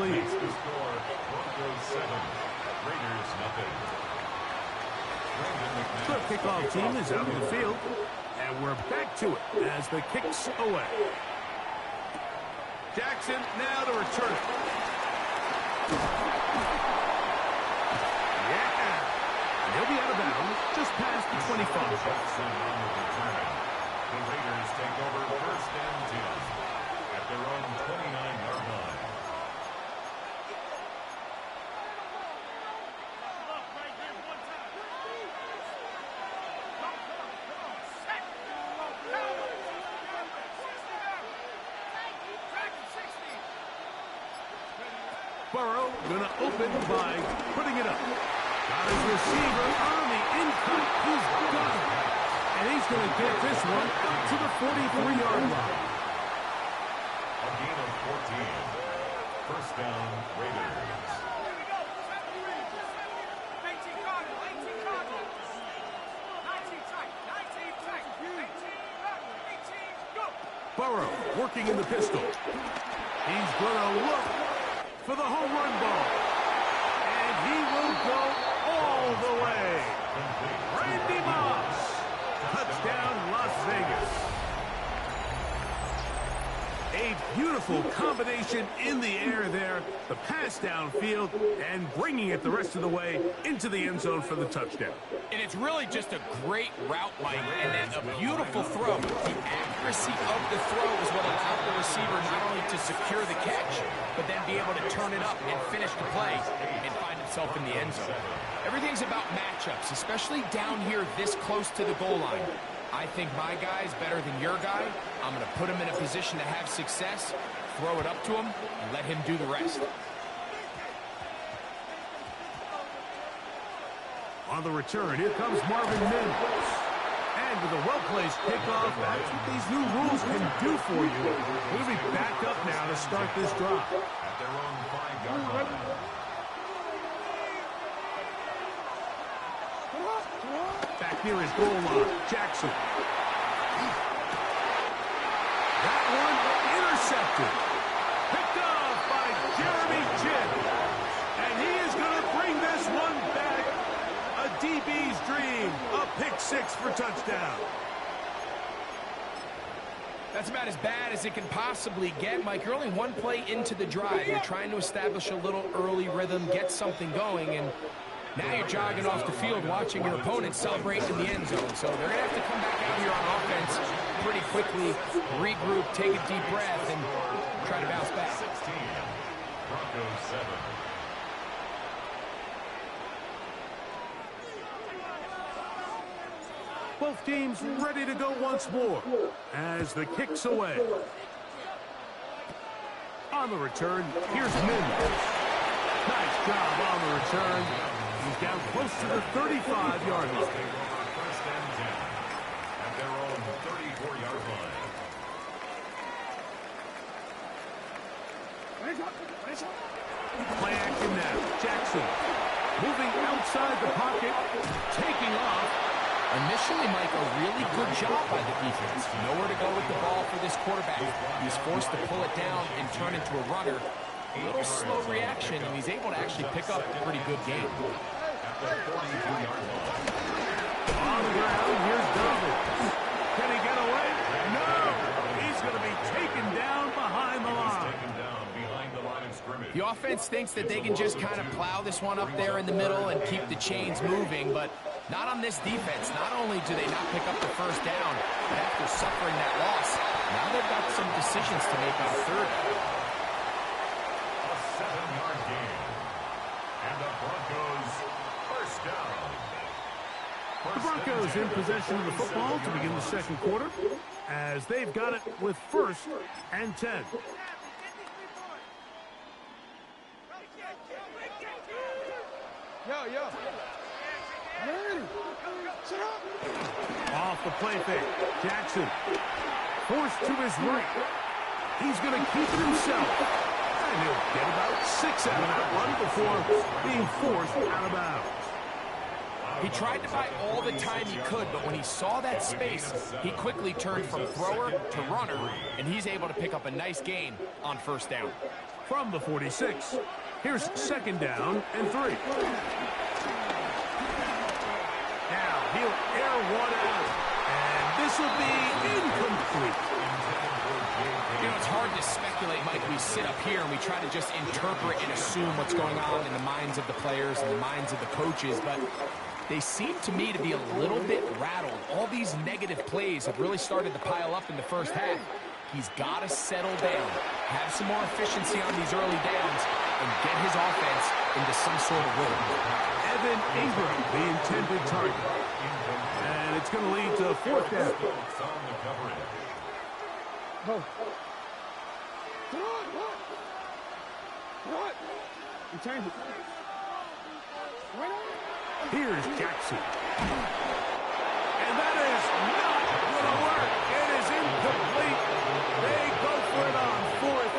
S1: lead.
S4: The score, Broncos 7, Raiders 0.
S1: The kickoff team is out on the field, and we're back to it as the kick's away. Jackson now to return it. Yeah. He'll be out of bounds just past the 25.
S4: Jackson on the return. The Raiders take over 1st and 10 at their own 29-yard line.
S1: Burrow gonna open by putting it up. Got his receiver on the in-cut. He's got it. And he's gonna get this one up to the 43-yard line.
S4: A gain of 14. 1st down, Raiders.
S1: Burrow working in the pistol. He's gonna look for the home run ball. And he will go all the way. Randy Moss. Touchdown, Las Vegas. A beautiful combination in the air there. The pass downfield and bringing it the rest of the way into the end zone for the touchdown.
S2: And it's really just a great route, Mike, and then a beautiful throw. The accuracy of the throw is what allowed the receiver not only to secure the catch, but then be able to turn it up and finish the play and find himself in the end zone. Everything's about matchups, especially down here this close to the goal line. I think my guy's better than your guy. I'm going to put him in a position to have success, throw it up to him, and let him do the rest.
S1: On the return, here comes Marvin Mims. And with a well-placed kickoff, that's what these new rules can do for you. We'll be back up now to start this drive.
S4: At their own 5-yard line.
S1: Back near his goal line, Jackson. That one intercepted. Picked off by Jeremy Chinn. And he is going to bring this one back. A DB's dream. A pick six for touchdown.
S2: That's about as bad as it can possibly get, Mike. You're only one play into the drive. You're trying to establish a little early rhythm, get something going, and now you're jogging off the field watching your opponent celebrate in the end zone. So they're going to have to come back out here on offense pretty quickly, regroup, take a deep breath, and try to bounce back.
S4: 16, Broncos 7.
S1: Both teams ready to go once more as the kick's away. On the return, here's Mims. Nice job on the return. He's down close to the 35-yard line.
S4: First and 10 at their own 34-yard line.
S1: Play action now. Jackson moving outside the pocket, taking off.
S2: Initially, Mike, a really good job by the defense. Nowhere to go with the ball for this quarterback. He's forced to pull it down and turn into a runner. A little slow reaction, and he's able to actually pick up a pretty good game.
S1: On the ground, here's David. Can he get away? No! He's going to be taken down behind the line.
S2: The offense thinks that they can just kind of plow this one up there in the middle and keep the chains moving, but not on this defense. Not only do they not pick up the first down, but after suffering that loss, now they've got some decisions to make on third.
S4: A 7-yard gain. And the Broncos first down.
S1: The Broncos in possession of the football to begin the second quarter as they've got it with first and 10.
S5: Yo.
S1: Off the play fake. Jackson forced to his right. He's going to keep it himself. And he'll get about 6 out of that one before being forced out of bounds.
S2: He tried to buy all the time he could, but when he saw that space, he quickly turned from thrower to runner, and he's able to pick up a nice gain on first down.
S1: From the 46, here's second down and 3. Now he'll air one out, and this will be incomplete.
S2: You know, it's hard to speculate, Mike. We sit up here and we try to just interpret and assume what's going on in the minds of the players and the minds of the coaches, but they seem to me to be a little bit rattled. All these negative plays have really started to pile up in the first half. He's got to settle down, have some more efficiency on these early downs, and get his offense into some sort of rhythm.
S1: Evan Ingram, the intended target. And it's going to lead to fourth down.
S5: What? I'm trying to...
S1: Here's Jackson. And that is not going to work. It is incomplete. They go for it on fourth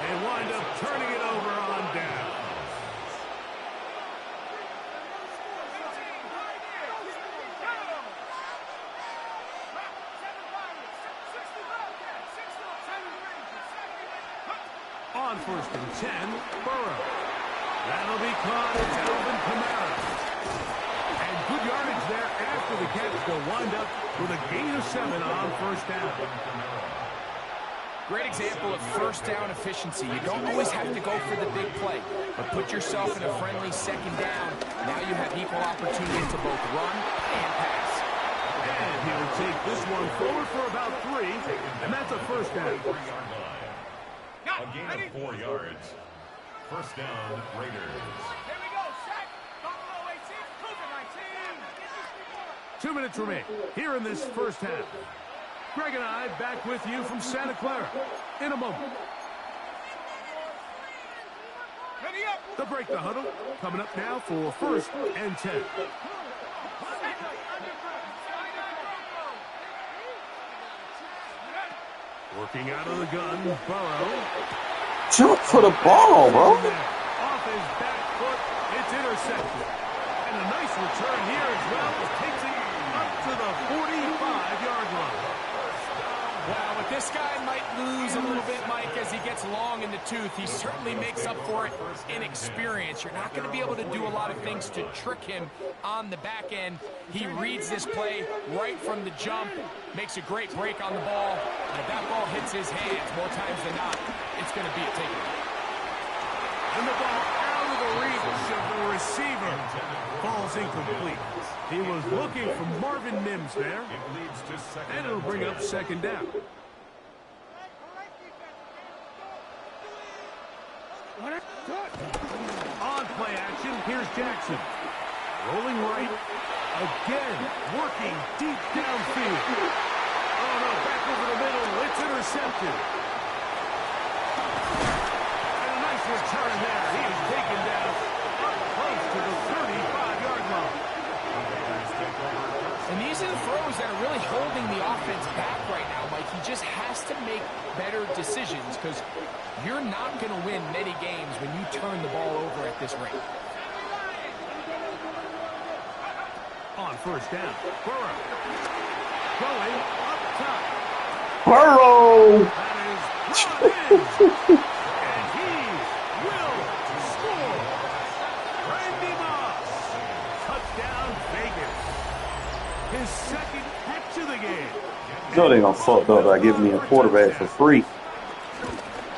S1: and wind up turning it over on down. On first and 10, Burrow. That'll be caught. It's Alvin Kamara. And good yardage there after the catch. They'll wind up with a gain of 7 on first down.
S2: Great example of first down efficiency. You don't always have to go for the big play, but put yourself in a friendly second down. Now you have equal opportunity to both run and pass.
S1: And he'll take this one forward for about 3, and that's a first down.
S4: A gain of 4 yards. First down, Raiders.
S5: Here we go, set. Buffalo 18,
S1: 2 minutes remain here in this first half. Greg and I back with you from Santa Clara in a moment.
S5: Ready up.
S1: The break the huddle coming up now for first and 10. Working out of the gun, Burrow.
S3: Jump for the ball, bro.
S1: Off his back foot, it's intercepted. And a nice return here as well. It takes it up to the 45-yard line. Wow, with
S2: This guy might lose a little bit, Mike, as he gets long in the tooth. He certainly makes up for it in experience. You're not going to be able to do a lot of things to trick him on the back end. He reads this play right from the jump, makes a great break on the ball, and if that ball hits his hands more times than not, it's going to be a takeaway.
S1: And the ball out of the reach of the receiver falls incomplete. He was looking for Marvin Mims there, and it'll bring up second down. On play action, here's Jackson. Rolling right, again, working deep downfield. Oh no, back over the middle, it's intercepted. And a nice return there. He is taken down up close to the 35-yard line.
S2: And these are the throws that are really holding the offense back right now, Mike. He just has to make better decisions because you're not going to win many games when you turn the ball over at this rate.
S1: On first down, Burrow. Going up top.
S3: Burrow!
S1: That is brought in. And he will score. Randy Moss. Touchdown Vegas. His second catch of the game.
S3: No, they gonna fuck up by giving me a quarterback for free.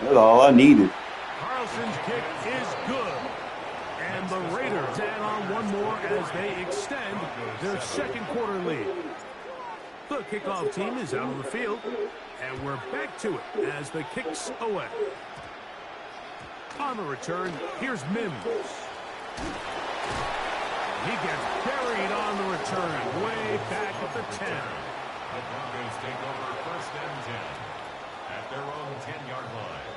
S3: That's all I needed.
S1: Carlson's kick is good. And the Raiders add on one more as they extend their second quarter lead. The kickoff team is out on the field, and we're back to it as the kick's away. On the return, here's Mims. He gets buried on the return, way back at the 10.
S4: The Broncos take over first and 10 at their own 10-yard line.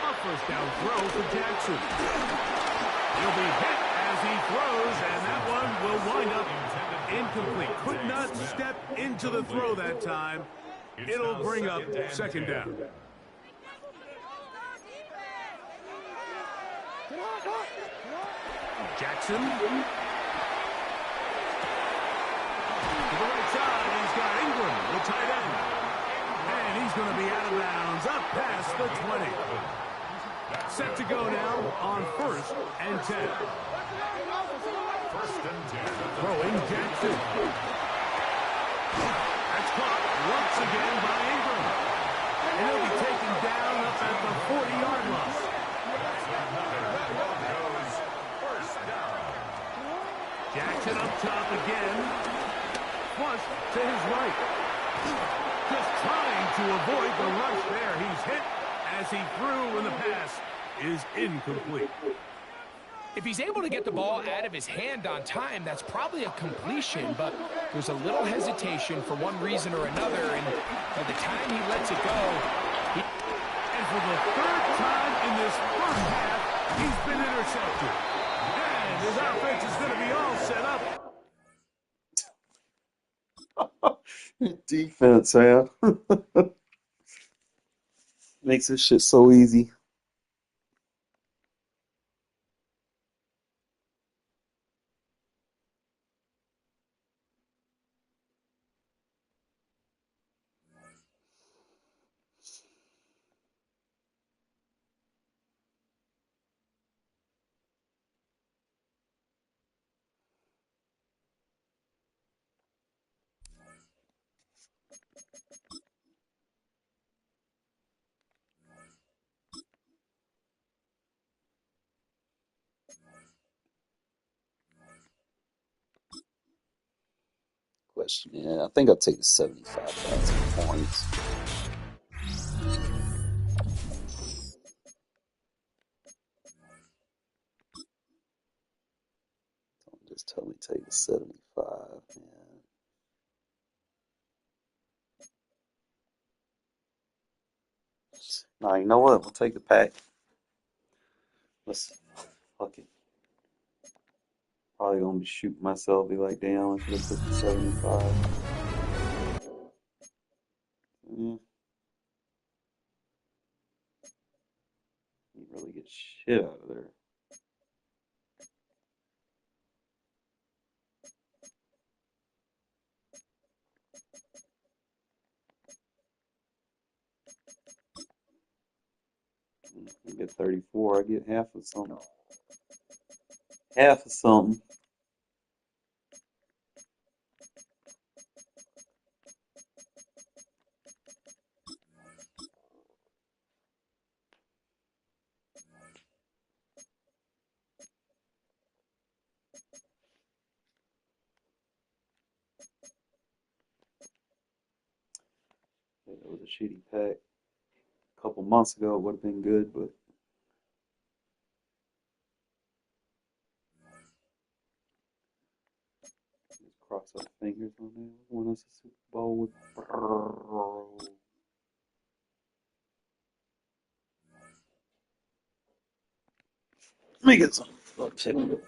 S1: A first down throw for Jackson. He'll be hit as he throws, and that one will wind up incomplete. Could not step into the throw that time. It'll bring up second down. Jackson. To the right side, he's got Ingram, the tight end. And he's going to be out of bounds, up past the 20. Set to go now on first and 10.
S4: First and 10.
S1: Throwing Jackson. That's caught once again by Ingram. And he'll be taken down up at the 40-yard line. Jackson up top again. Flush to his right. Just trying to avoid the rush there. He's hit as he threw, and the pass is incomplete.
S2: If he's able to get the ball out of his hand on time, that's probably a completion, but there's a little hesitation for one reason or another, and by the time he lets it go,
S1: and for the third time in this first half, he's been intercepted. And his offense is going to be all set up.
S3: Defense, man. Makes this shit so easy. Question. Yeah, I think I'll take the 75,000 points. Don't just tell me take the 75, man. Nah, you know what? We'll take the pack. Let's fuck it. Probably gonna be shooting myself. Be like, damn, I should have took the 75. really get shit out of there. You get 34, I get half of something. Half of something. Yeah, that was a shitty pack. A couple months ago, it would have been good, but just cross our fingers on that. Won us a Super Bowl with Burrow. Let me get some. Check it.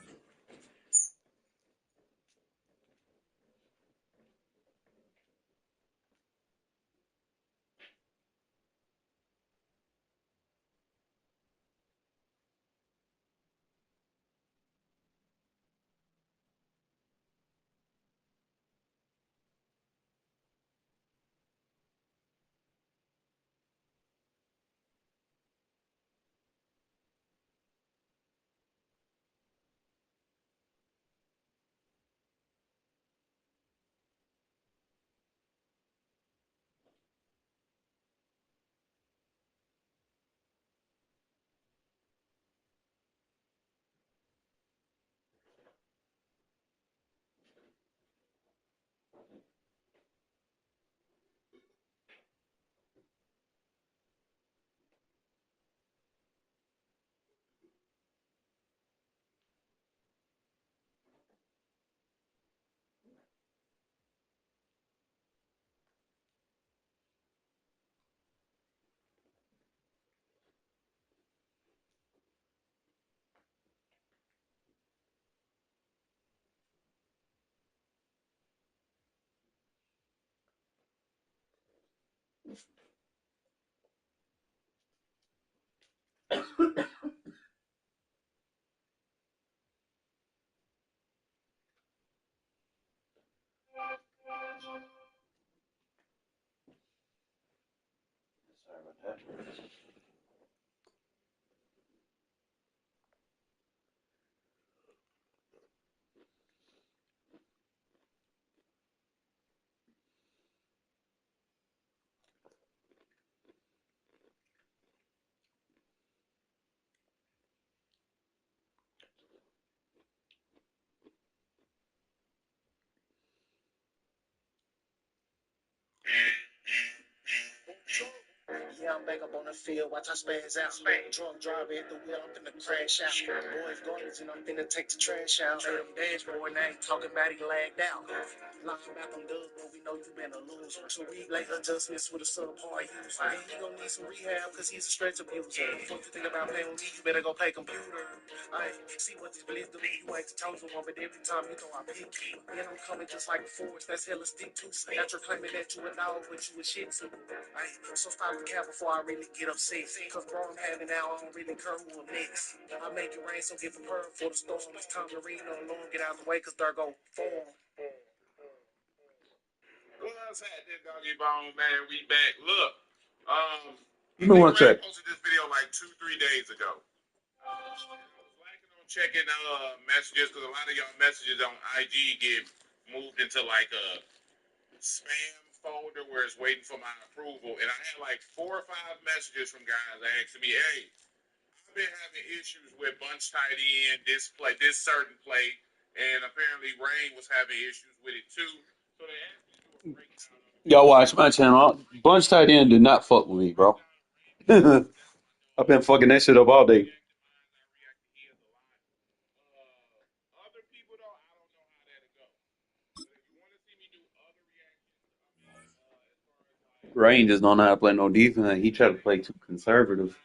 S3: Sorry about that.
S14: Yeah, I'm back up on the field. Watch I spaz out. Drunk driver at the wheel. I'm finna crash out. Boys garbage and I'm finna take the trash out. Made him dashboard now. He talking about he lagged out. Lying about them dubs, but we know you been a loser. 2 week late adjustments with a subpar user. And he gon' need some rehab cause he's a stretch abuser. Before you think about playing with me, you better go play computer. I see what these blitz do. You ain't the chosen one, but every time you throw, I pick you. And I'm coming just like a force. That's hella stick to. Got your claiming that you a dog, but you a shit too. So stop the cap before I really get upset. Cause bro, I'm having now, I don't really care who I'm next. I make it rain, so get prepared for the storm. It's time to read on Lord, get out the way, cause there go form.
S15: What's happening, Doggy Bone, man? We back. Look,
S3: You know what, check?
S15: posted this video like 2-3 days ago. I was liking on checking messages because a lot of y'all messages on IG get moved into like a spam folder where it's waiting for my approval. And I had like 4 or 5 messages from guys asking me, hey, I've been having issues with bunch tight end, this certain play, and apparently Rain was having issues with it too. So they asked me to do a breakdown.
S3: Y'all watch my channel. Bunch tight end did not fuck with me, bro. I've been fucking that shit up all day.
S15: Other people though, I don't know how that'll go. But if you want to see me do other reactions, as far as like
S3: Rain just don't know how to play no defense. He tried to play too conservative.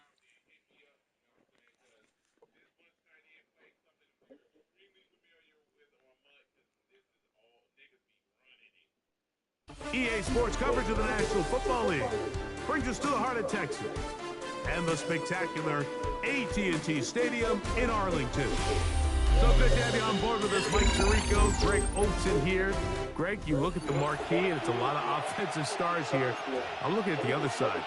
S1: EA Sports coverage of the National Football League brings us to the heart of Texas. and the spectacular AT&T Stadium in Arlington. So good to have you on board with us, Mike Tirico, Greg Olson here. Greg, you look at the marquee, and it's a lot of offensive stars here. I'm looking at the other side.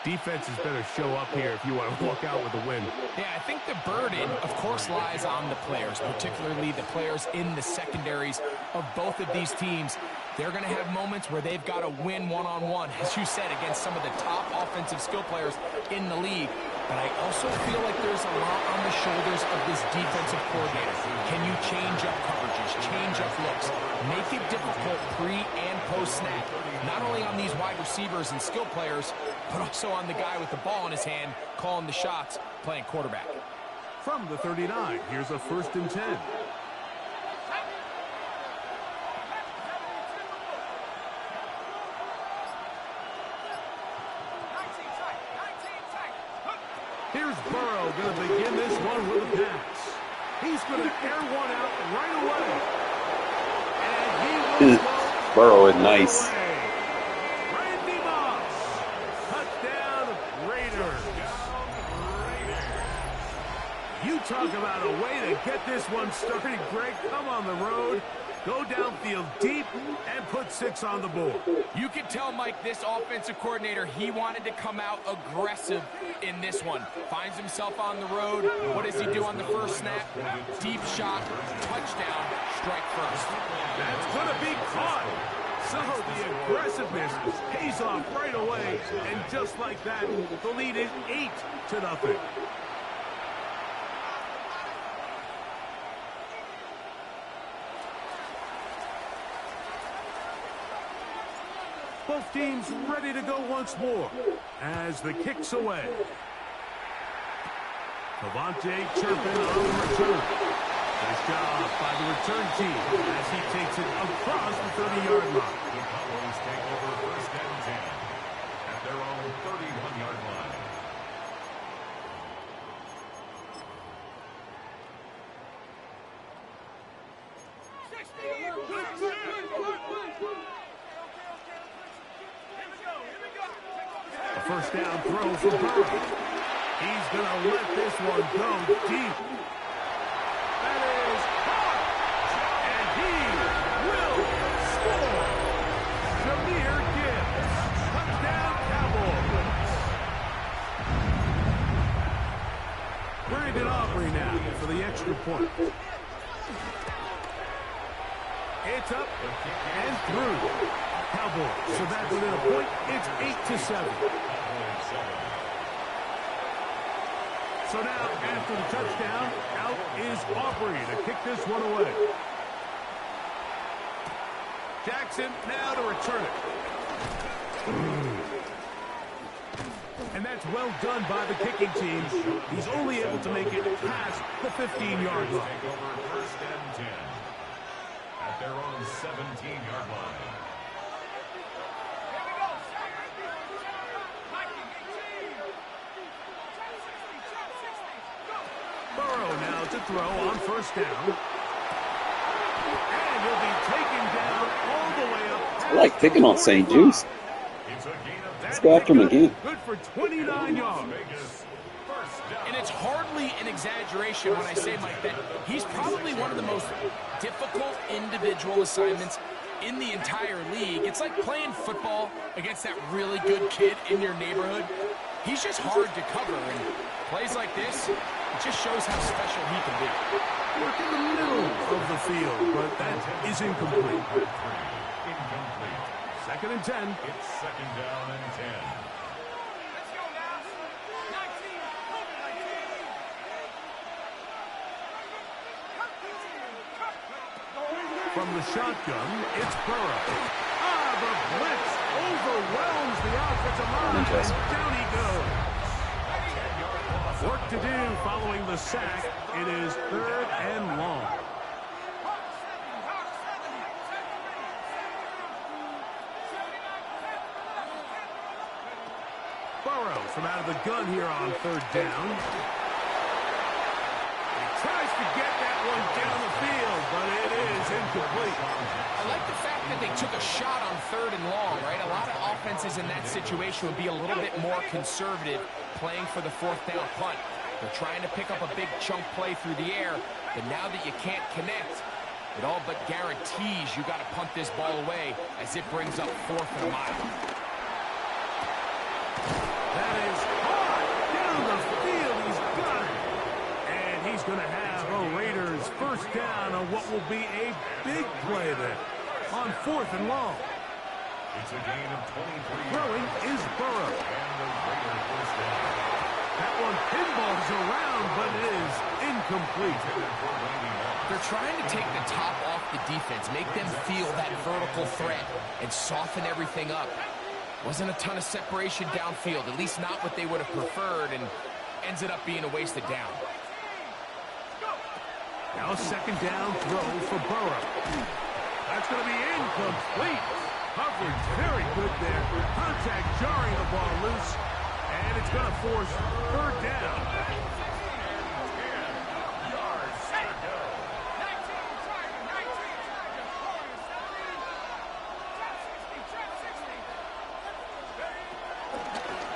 S1: Defenses better show up here if you want to walk out with a win.
S2: Yeah, I think the burden, of course, lies on the players, particularly the players in the secondaries of both of these teams. They're going to have moments where they've got to win one-on-one, as you said, against some of the top offensive skill players in the league. But I also feel like there's a lot on the shoulders of this defensive coordinator. Can you change up coverages, change up looks, make it difficult pre- and post-snap, not only on these wide receivers and skill players, but also on the guy with the ball in his hand, calling the shots, playing quarterback.
S1: From the 39, here's a 1st and 10. Here's Burrow going to begin this one with a pass. He's going to air one out right away. And he will go
S3: Burrow is nice.
S1: Randy Moss. Touchdown Raiders. You talk about a way to get this one started, Greg. Come on the road. Go downfield deep and put 6 on the board.
S2: You can tell, Mike, this offensive coordinator, he wanted to come out aggressive in this one. Finds himself on the road. What does he do on the first snap? Deep shot, touchdown, strike first.
S1: That's going to be caught. So the aggressiveness pays off right away. And just like that, the lead is 8-0. Both teams ready to go once more as the kick's away. Devontae chirping on the return. Nice job by the return team as he takes it across the 30-yard line.
S4: The Cowboys take over 1st and 10 at their own 31-yard line.
S1: A 1st down throw for Burrow. He's going to let this one go deep. That is caught. And he will score. Jahmyr Gibbs. Touchdown Cowboys. Brandon Aubrey now for the extra point. It's up and through. Cowboys. So that's within a point. It's 8-7. So now, after the touchdown, out is Aubrey to kick this one away. Jackson now to return it. And that's well done by the kicking team. He's only able to make it past the 15-yard line.
S4: Take over 1st and 10 at their own 17-yard line.
S1: Burrow now to throw on 1st down. And he'll be taken down all the way up.
S3: I like picking on St. Juice. Let's go after him again.
S1: Good for 29 yards.
S2: And it's hardly an exaggeration when I say, Mike, that he's probably one of the most difficult individual assignments in the entire league. It's like playing football against that really good kid in your neighborhood. He's just hard to cover, and plays like this, it just shows how special he can be.
S1: Work in the middle of the field, but that is incomplete.
S4: Incomplete.
S1: 2nd and 10.
S4: It's 2nd down and 10.
S1: From the shotgun, it's Burrow. The blitz overwhelms the offensive line, and down he goes. Work to do following the sack. It is 3rd and long. Burrow from out of the gun here on 3rd down. He tries to get that one down the field, but it is incomplete.
S2: I like the fact that they took a shot on 3rd and long, right? A lot of offenses in that situation would be a little bit more conservative playing for the 4th down punt. They're trying to pick up a big chunk play through the air, but now that you can't connect, it all but guarantees you got to punt this ball away as it brings up 4th and a mile.
S1: That is hard down the field. He's got it. And he's going to have a Raiders first down on what will be a big play there on 4th and long.
S4: It's a gain of 23.
S1: Throwing is Burrow.
S4: And the Raiders first down.
S1: That one pinballs around, but it is incomplete.
S2: They're trying to take the top off the defense, make them feel that vertical threat, and soften everything up. Wasn't a ton of separation downfield, at least not what they would have preferred, and ends it up being a wasted down.
S1: Now a 2nd down throw for Burrow. That's going to be incomplete. Coverage very good there. Contact jarring the ball loose, and it's going to force 3rd down.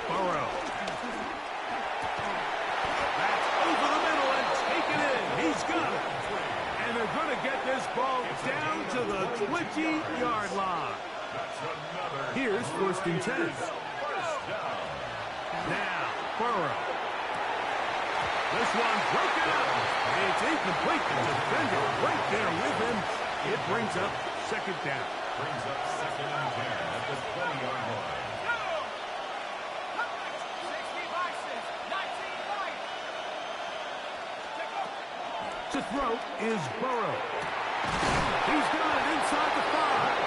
S1: Burrow. That's over the middle and taken in. He's got it. And they're going to get this ball down to the 20-yard line. Here's 1st and 10. Now, Burrow. This one broken up. It's incomplete. The defender right there with him. It brings up 2nd down.
S4: Brings up 2nd and 10 at the 20-yard line.
S1: To throw is Burrow. He's got it inside the 5.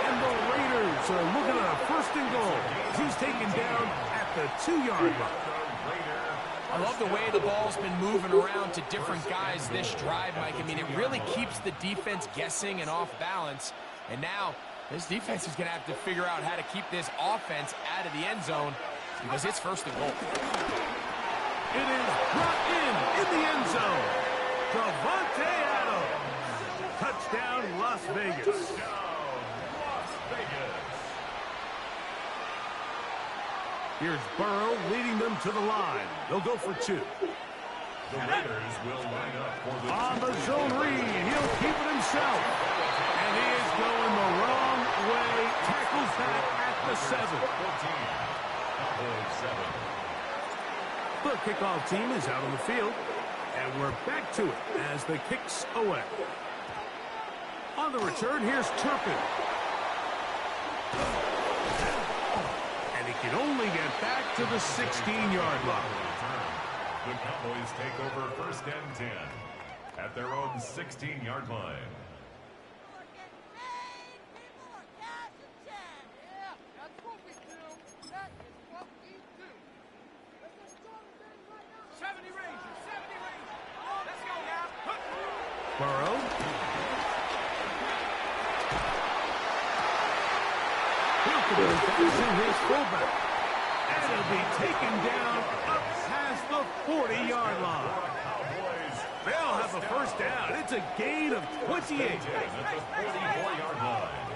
S1: And the Raiders are looking at a 1st and goal. He's taken down at the 2-yard line.
S2: I love the way the ball's been moving around to different guys this drive, Mike. I mean, it really keeps the defense guessing and off balance. And now, this defense is going to have to figure out how to keep this offense out of the end zone because it's 1st and goal.
S1: It is brought in the end zone. Davante Adams. Touchdown, Las Vegas. Here's Burrow leading them to the line. They'll go for 2.
S4: The Raiders will line up for the
S1: on the zone read. He'll keep it himself. And he is going the wrong way. Tackles that at the 7. The kickoff team is out on the field. And we're back to it as the kick's away. On the return, here's Turpin. And he can only get back to the 16-yard line.
S4: The Cowboys take over 1st and 10 at their own 16-yard line.
S1: Burrow. He'll complete passing his fullback. And it'll be taken down up past the 40-yard line. They'll have a 1st down. It's a gain of 28.
S4: At the 44-yard line.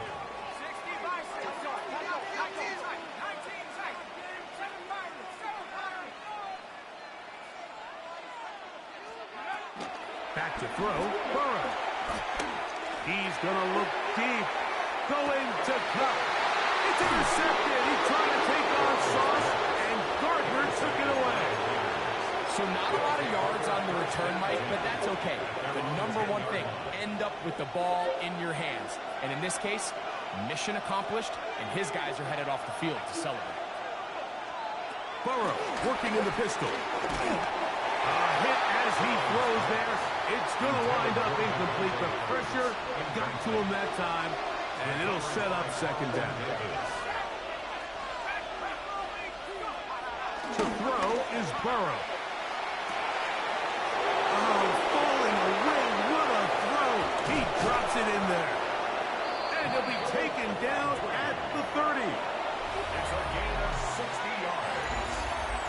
S1: Back to throw, Burrow. He's going to look deep. Going to cut. It's intercepted. He tried to take on Sauce, and Gardner took it away.
S2: So not a lot of yards on the return, Mike, but that's okay. The number one thing, end up with the ball in your hands. And in this case, mission accomplished, and his guys are headed off the field to celebrate.
S1: Burrow working in the pistol. A hit as he throws there. It's going to wind up incomplete. The pressure got to him that time, and it'll set up 2nd down. To throw is Burrow. Oh, falling away. What a throw. He drops it in there. And he'll be taken down at the 30.
S4: It's a gain of 60 yards.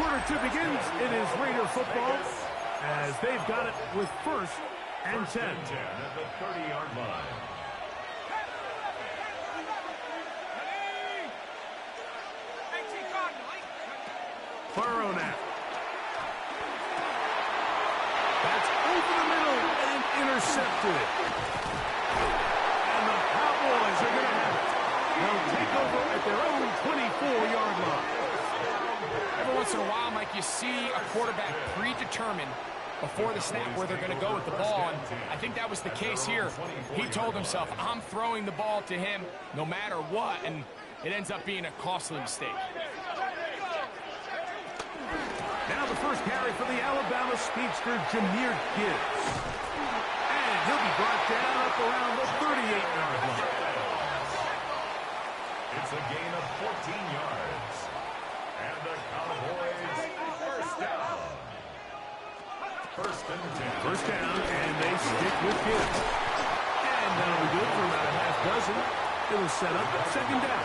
S1: Quarter 2 begins. It is Raider football. as they've got it with 1st and 10.
S4: First and 10 at the 30-yard line.
S1: Burrow now. That's over the middle and intercepted. And the Cowboys are going to have it. They'll take over at their own 24-yard line.
S2: Every once in a while, Mike, you see a quarterback predetermined before the snap where they're going to go with the ball, and I think that was the case here. He told himself, I'm throwing the ball to him no matter what, and it ends up being a costly mistake.
S1: Now the first carry for the Alabama speedster, Jahmyr Gibbs. And he'll be brought down up around the 38-yard line.
S4: It's a gain of 14 yards. And the Cowboys first down. First and 10.
S1: First down, and they stick with Gibbs. And that'll be good for about a half dozen. It'll set up second down.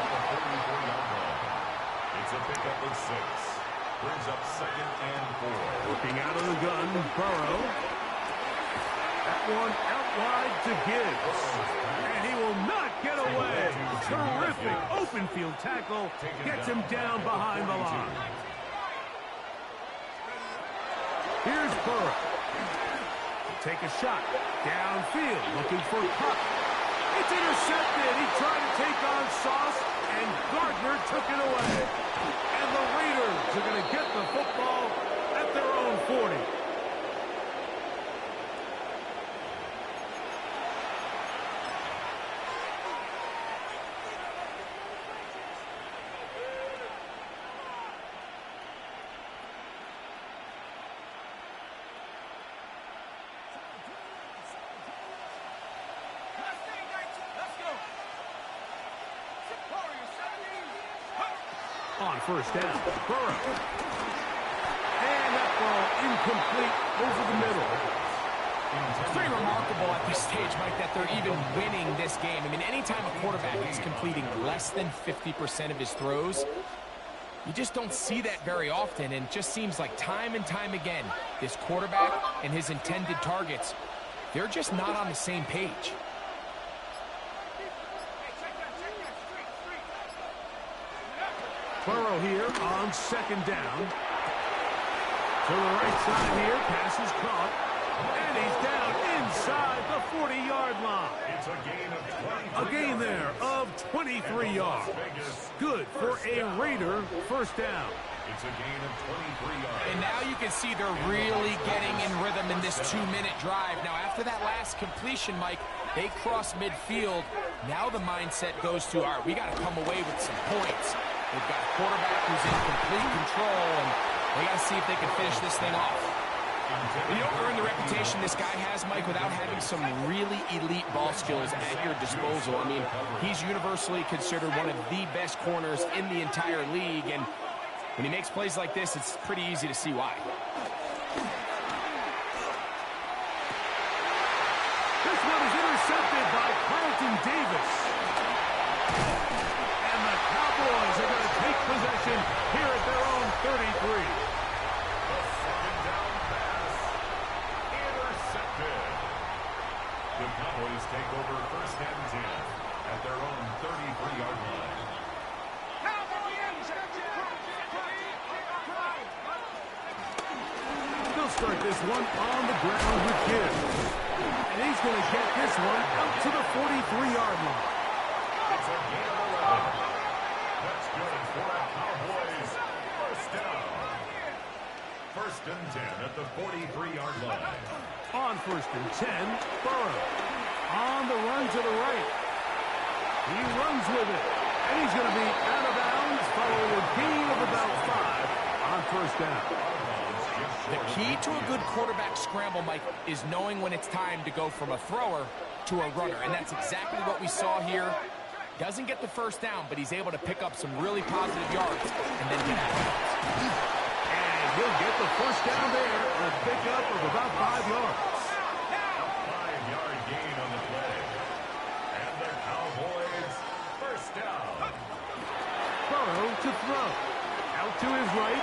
S4: It's a pickup of 6. Brings up 2nd and 4.
S1: Working out of the gun, Burrow. That one out wide to Gibbs. And he will not get away. Terrific open field tackle. Gets him down behind the line. Here's Burrow. Take a shot. Downfield, looking for Cup. It's intercepted. He tried to take on Sauce, and Gardner took it away. And the Raiders are going to get the football at their own 40. On first down, Burrow. And that ball incomplete over the middle.
S2: It's pretty remarkable at this stage, Mike, that they're even winning this game. I mean, anytime a quarterback is completing less than 50% of his throws, you just don't see that very often, and it just seems like time and time again, this quarterback and his intended targets, they're just not on the same page.
S1: Burrow here on second down. To the right side here, pass is caught. And he's down inside the 40-yard line.
S4: It's a gain of 23.
S1: A gain there of 23 yards. Good for a Raider first down.
S4: It's a gain of 23 yards.
S2: And now you can see they're really getting in rhythm in this 2-minute drive. Now, after that last completion, Mike, they cross midfield. Now the mindset goes to, all right, we got to come away with some points. They've got a quarterback who's in complete control, and they got to see if they can finish this thing off. You don't earn the reputation this guy has, Mike, without having some really elite ball skills at your disposal. I mean, he's universally considered one of the best corners in the entire league, and when he makes plays like this, it's pretty easy to see why.
S1: This one is intercepted by Carlton Davis. And the Cowboys are going to take possession here at their own 33.
S4: The second down pass intercepted. The Cowboys take over first and 10 at their own 33-yard line.
S1: They'll start this one on the ground with Gibbs. And he's going to get this one out to the 43-yard line.
S4: It's a gain of 11. That's good for a Cowboys first down. First and 10 at the 43-yard line.
S1: On first and 10, Burrow. On the run to the right. He runs with it. And he's going to be out of bounds following a gain of about 5 on first down.
S2: The key to a good quarterback scramble, Mike, is knowing when it's time to go from a thrower to a runner. And that's exactly what we saw here. Doesn't get the first down, but he's able to pick up some really positive yards and then get out of bounds.
S1: And he'll get the first down there, a pickup of about 5 yards.
S4: A 5-yard gain on the play. And the Cowboys first down.
S1: Burrow to throw. Out to his right.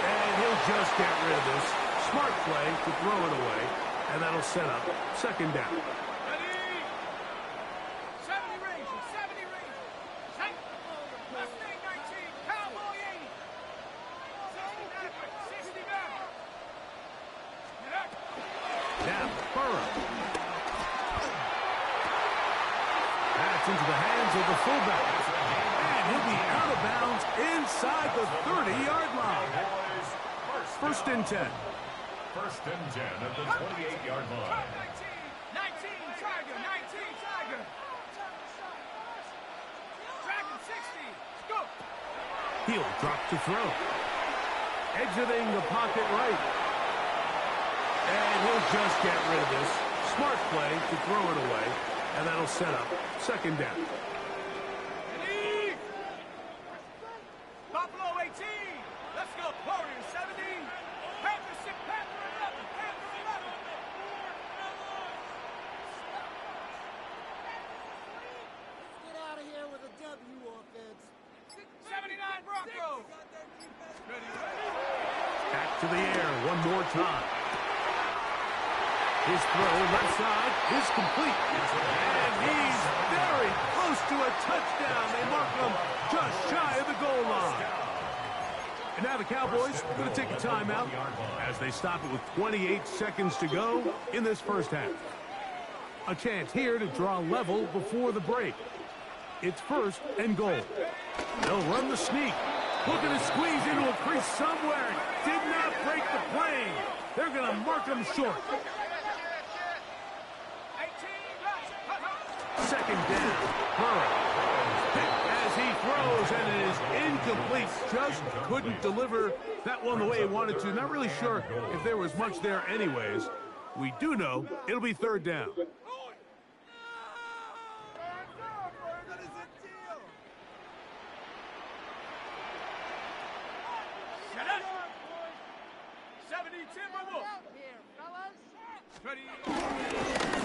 S1: And he'll just get rid of this. Smart play to throw it away, and that'll set up second down.
S5: Ready? 70 Rangers, 70 Rangers. Set. Mustang 19, Cowboy 80. 69, 69.
S1: Now, Burrow. That's into the hands of the fullback. And he'll be out of bounds inside the 30-yard line. First and 10.
S4: First and 10 at the 28-yard line.
S5: 19, Tiger, 19, Tiger. Dragon 60, go.
S1: He'll drop to throw. Exiting the pocket right. And he'll just get rid of this. Smart play to throw it away, and that'll set up second down.
S5: Ready? Buffalo 18. Let's go, Warriors 70. Panther 6, Panther 11, Panther 11.
S16: Get out of here with a W offense.
S5: 79 Broncos. Ready?
S1: Back to the air one more time. His throw left side is complete. And he's very close to a touchdown. They mark him just shy of the goal line. And now the Cowboys are going to take a timeout as they stop it with 28 seconds to go in this first half. A chance here to draw level before the break. It's first and goal. They'll run the sneak. Looking to squeeze into a crease somewhere. Did not break the plane. They're going to mark him short. Second down. Burrow. As he throws, and it is incomplete. Just couldn't deliver that one the way he wanted to. Not really sure if there was much there anyways. We do know it'll be third down.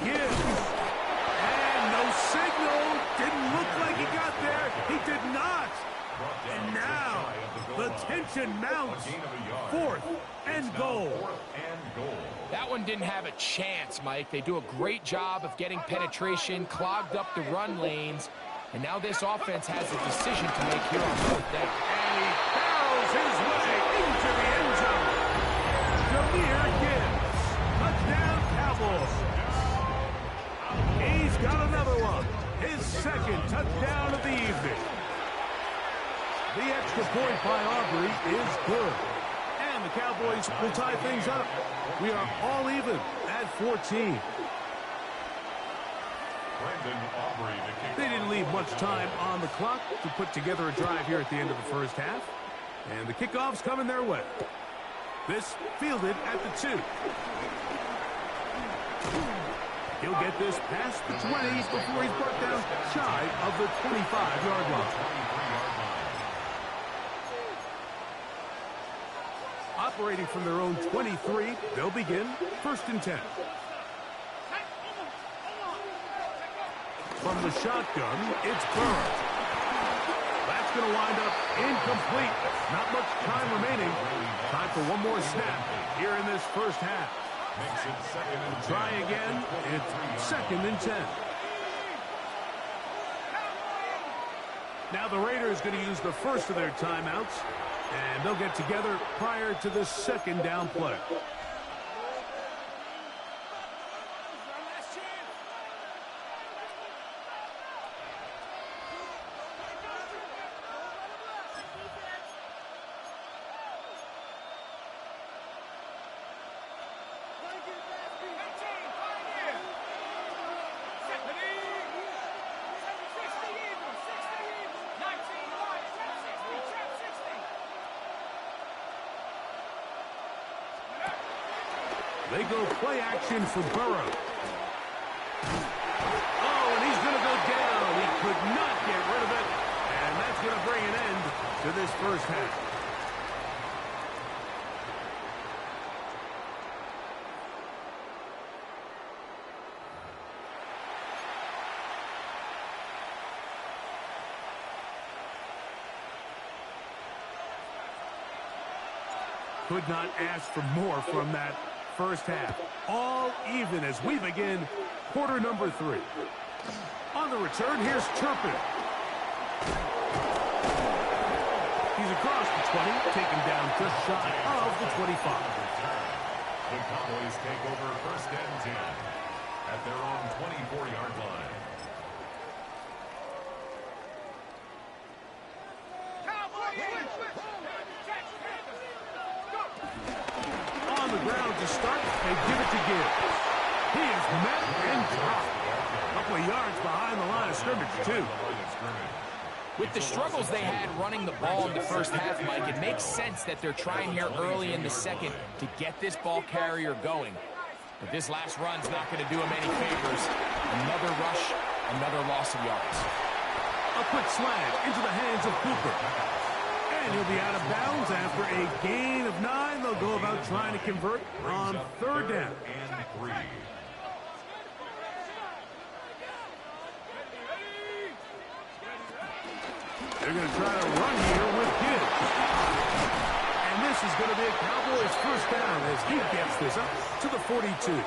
S1: Gibbs. And no signal. Didn't look like he got there. He did not. And now the tension mounts. Fourth and goal.
S2: That one didn't have a chance, Mike. They do a great job of getting penetration, clogged up the run lanes, and now this offense has a decision to make here on fourth down.
S1: And he barrels his way into the end zone. Jahmyr Gibbs. Touchdown, Cowboys. He's got another one. His second touchdown of the evening. The extra point by Aubrey is good. And the Cowboys will tie things up. We are all even at 14. They didn't leave much time on the clock to put together a drive here at the end of the first half. And the kickoff's coming their way. This fielded at the 2. He'll get this past the 20s before he's brought down shy of the 25-yard line. Operating from their own 23, they'll begin first and 10. From the shotgun, it's Burrow. That's going to wind up incomplete. Not much time remaining. Time for one more snap here in this first half. Try again. It's second and 10. Now the Raiders going to use the first of their timeouts, and they'll get together prior to the second down play. They go play action for Burrow. Oh, and he's going to go down. He could not get rid of it. And that's going to bring an end to this first half. Could not ask for more from that first half. All even as we begin quarter number 3. On the return, here's Turpin. He's across the 20, taken down just shy of the 25.
S4: The Cowboys take over first and 10 at their own 24-yard line.
S1: On the ground to start, they give it to Gibbs. He is met and dropped. A couple of yards behind the line of scrimmage, too.
S2: With the struggles they had running the ball in the first half, Mike, it makes sense that they're trying here early in the second to get this ball carrier going. But this last run's not going to do him any favors. Another rush, another loss of yards.
S1: A quick slant into the hands of Cooper. And he'll be out of bounds after a gain of 9. They'll go about trying to convert on third down. They're going to try to run here with Gibbs. And this is going to be a Cowboys first down as he gets this up to the 42.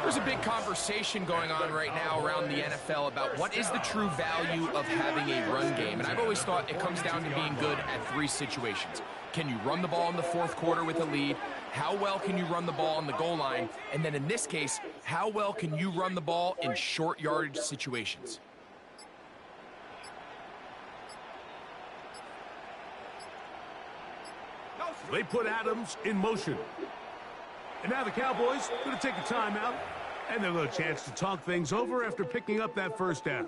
S2: There's a big conversation going on right now around the NFL about what is the true value of having a run game. And I've always thought it comes down to being good at 3 situations. Can you run the ball in the fourth quarter with a lead? How well can you run the ball on the goal line? And then in this case, how well can you run the ball in short yardage situations?
S1: They put Adams in motion. And now the Cowboys going to take a timeout. And they'll have a chance to talk things over after picking up that first down.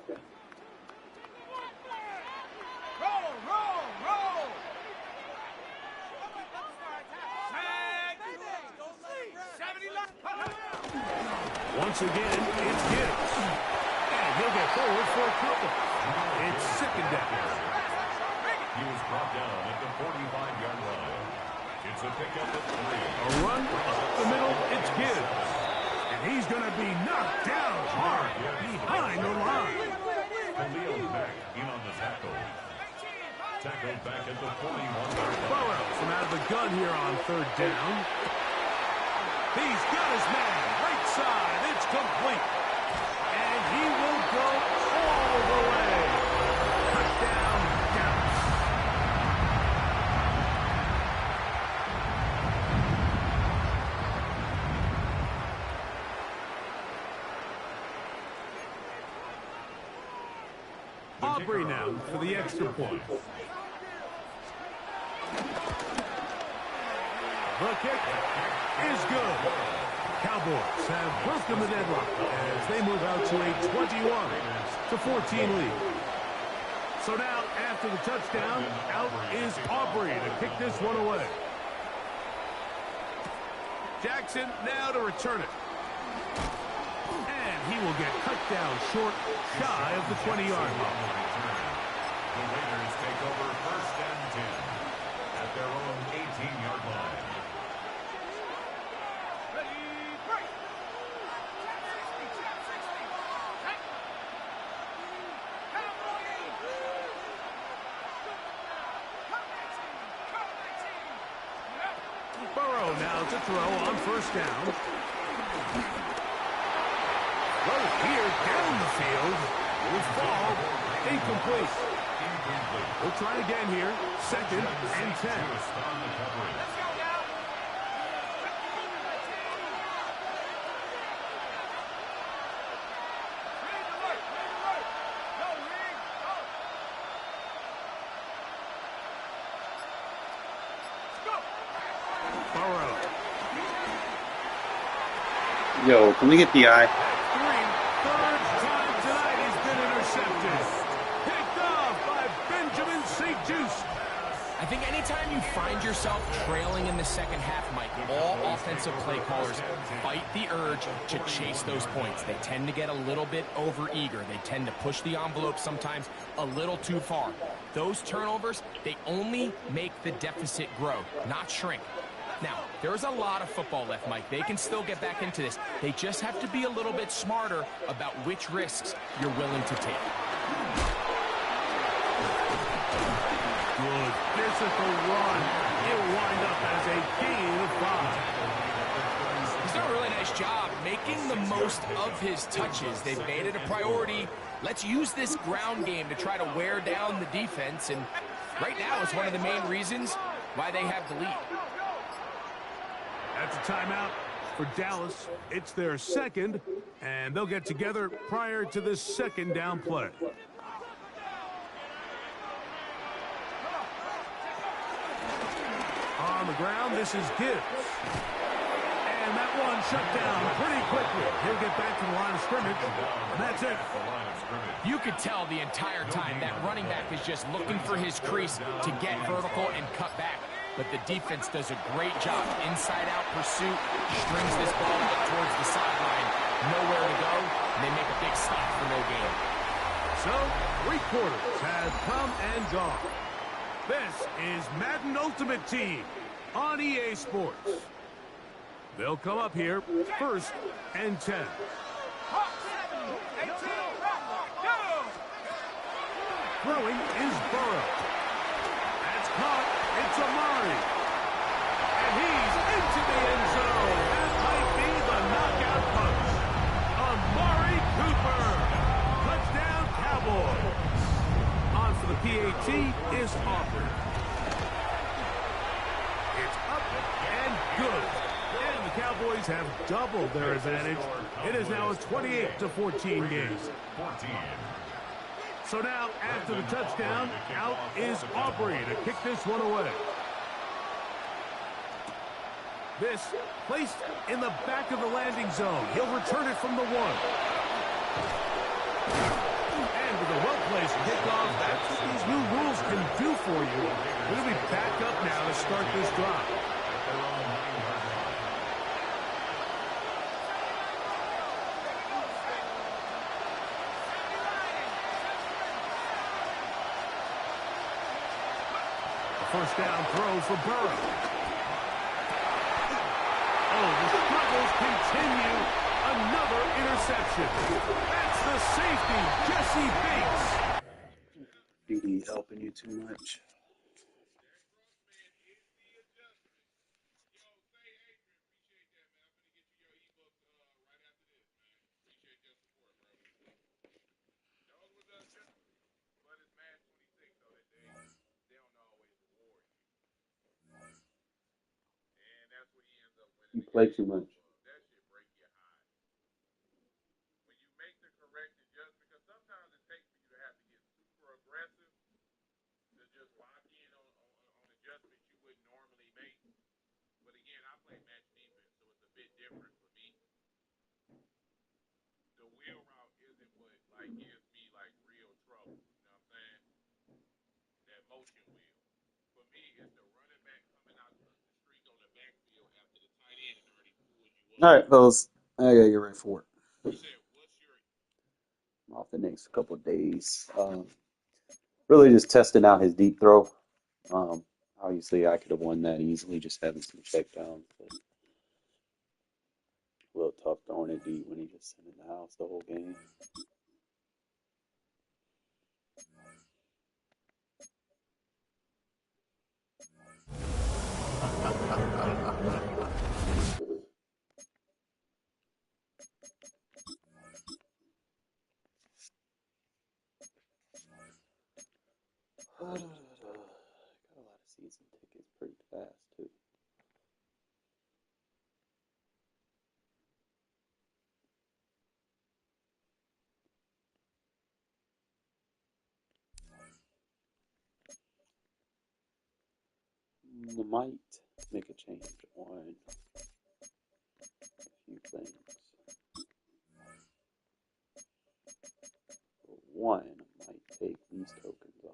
S1: Once again, it's Gibbs. And he'll get forward for a couple. It's second down.
S4: He was brought down at the 45-yard line. It's a pickup of 3.
S1: A run up the middle, it's Gibbs. And he's going to be knocked down hard behind the line.
S4: Khalil Mack in on the tackle. Tackled back at the 41-yard line.
S1: Burrow from out of the gun here on third down. He's got his man right side. It's complete. And he will go all the way. Touchdown, Dallas. Aubrey now for the extra point. The kick is good. Cowboys have broken the deadlock as they move out to a 21-14 lead. So now, after the touchdown, out is Aubrey to kick this one away. Jackson now to return it. And he will get cut down short, shy of the 20-yard line.
S4: The Raiders take over first and 10 at their own 18-yard line.
S1: Burrow now to throw on first down. Throw here down the field. It will fall. Incomplete. We'll try again here. Second and 10. Burrow.
S3: Yo, can we get the eye?
S1: Third time tonight he's been intercepted. Picked off by Benjamin St-Juste.
S2: I think anytime you find yourself trailing in the second half, Mike, all offensive play callers fight the urge to chase those points. They tend to get a little bit over-eager. They tend to push the envelope sometimes a little too far. Those turnovers, they only make the deficit grow, not shrink. Now, there's a lot of football left, Mike. They can still get back into this. They just have to be a little bit smarter about which risks you're willing to take.
S1: Good physical run. It'll wind up as a gain of 5.
S2: He's done a really nice job making the most of his touches. They've made it a priority. Let's use this ground game to try to wear down the defense, and right now it's one of the main reasons why they have the lead.
S1: That's a timeout for Dallas. It's their second, and they'll get together prior to this second down play. On the ground, this is Gibbs. And that one shut down pretty quickly. He'll get back to the line of scrimmage, and that's it.
S2: You could tell the entire time that running back is just looking for his crease to get vertical and cut back. But the defense does a great job. Inside-out pursuit, strings this ball out towards the sideline. Nowhere to go, and they make a big stop for no gain.
S1: So, 3 quarters have come and gone. This is Madden Ultimate Team on EA Sports. They'll come up here, 1st and 10. Throwing is Burrow. That's caught. It's Amari. And he's into the end zone. That might be the knockout punch. Amari Cooper. Touchdown, Cowboys. On for the PAT is Aubrey. It's up and good. And the Cowboys have doubled their advantage. It is now a 28-14 game. So now, after the touchdown, out is Aubrey to kick this one away. This placed in the back of the landing zone. He'll return it from the 1. And with a well-placed kickoff, that's what these new rules can do for you. We'll be back up now to start this drive. First down throw for Burrow. Oh, the struggles continue. Another interception. That's the safety, Jesse Bates.
S3: BD helping you too much. You play too much. All right, fellas. I gotta get ready for it. I'm off the next couple of days. Really just testing out his deep throw. Obviously, I could have won that easily just having some checkdowns. But a little tough throwing it deep when he just sitting in the house the whole game. Got a lot of season tickets pretty fast, too. I might make a change on a few things. For one, I might take these tokens off.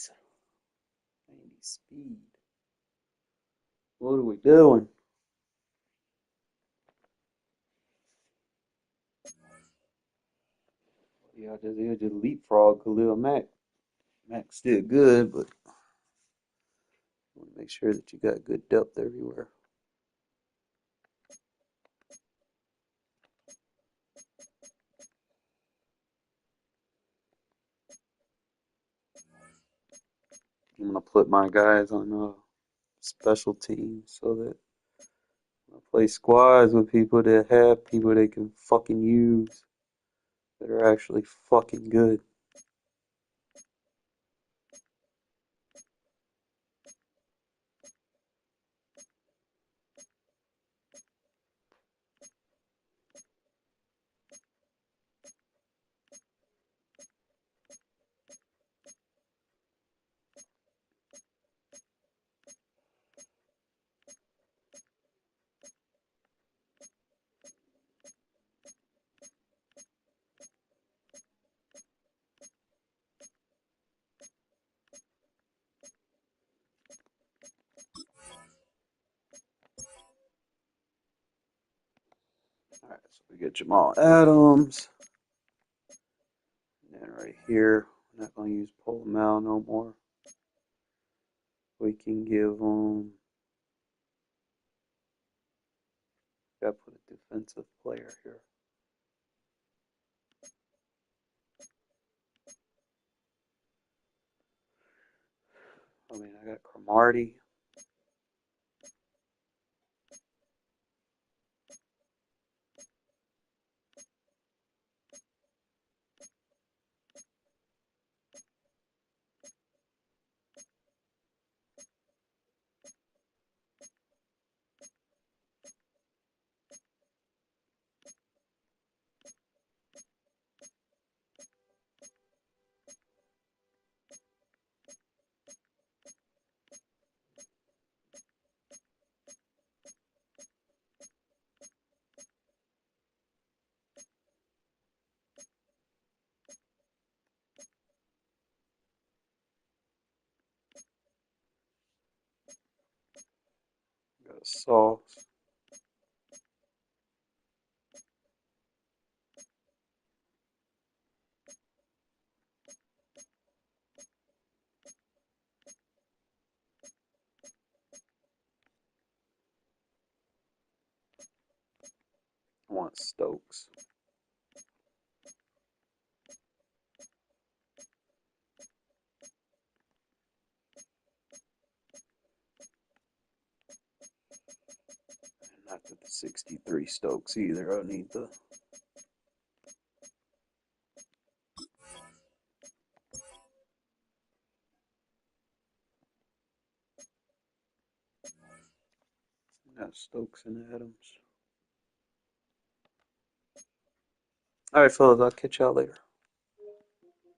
S3: 90s. 90 speed. What are we doing? Yeah, I just leapfrog Khalil Mack. Mack's still good, but I want to make sure that you got good depth everywhere. I'm gonna put my guys on special teams so that when I play squads with people that have people they can fucking use that are actually fucking good. Alright, so we get Jamal Adams. And then right here, we're not gonna use Paul Mal no more. We can give him. Gotta put a defensive player here. I mean, I got Cromartie. Got Sauce. I want Stokes. Not the 63 Stokes either. I need the. Got Stokes and Adams. Alright, fellas, I'll catch y'all later.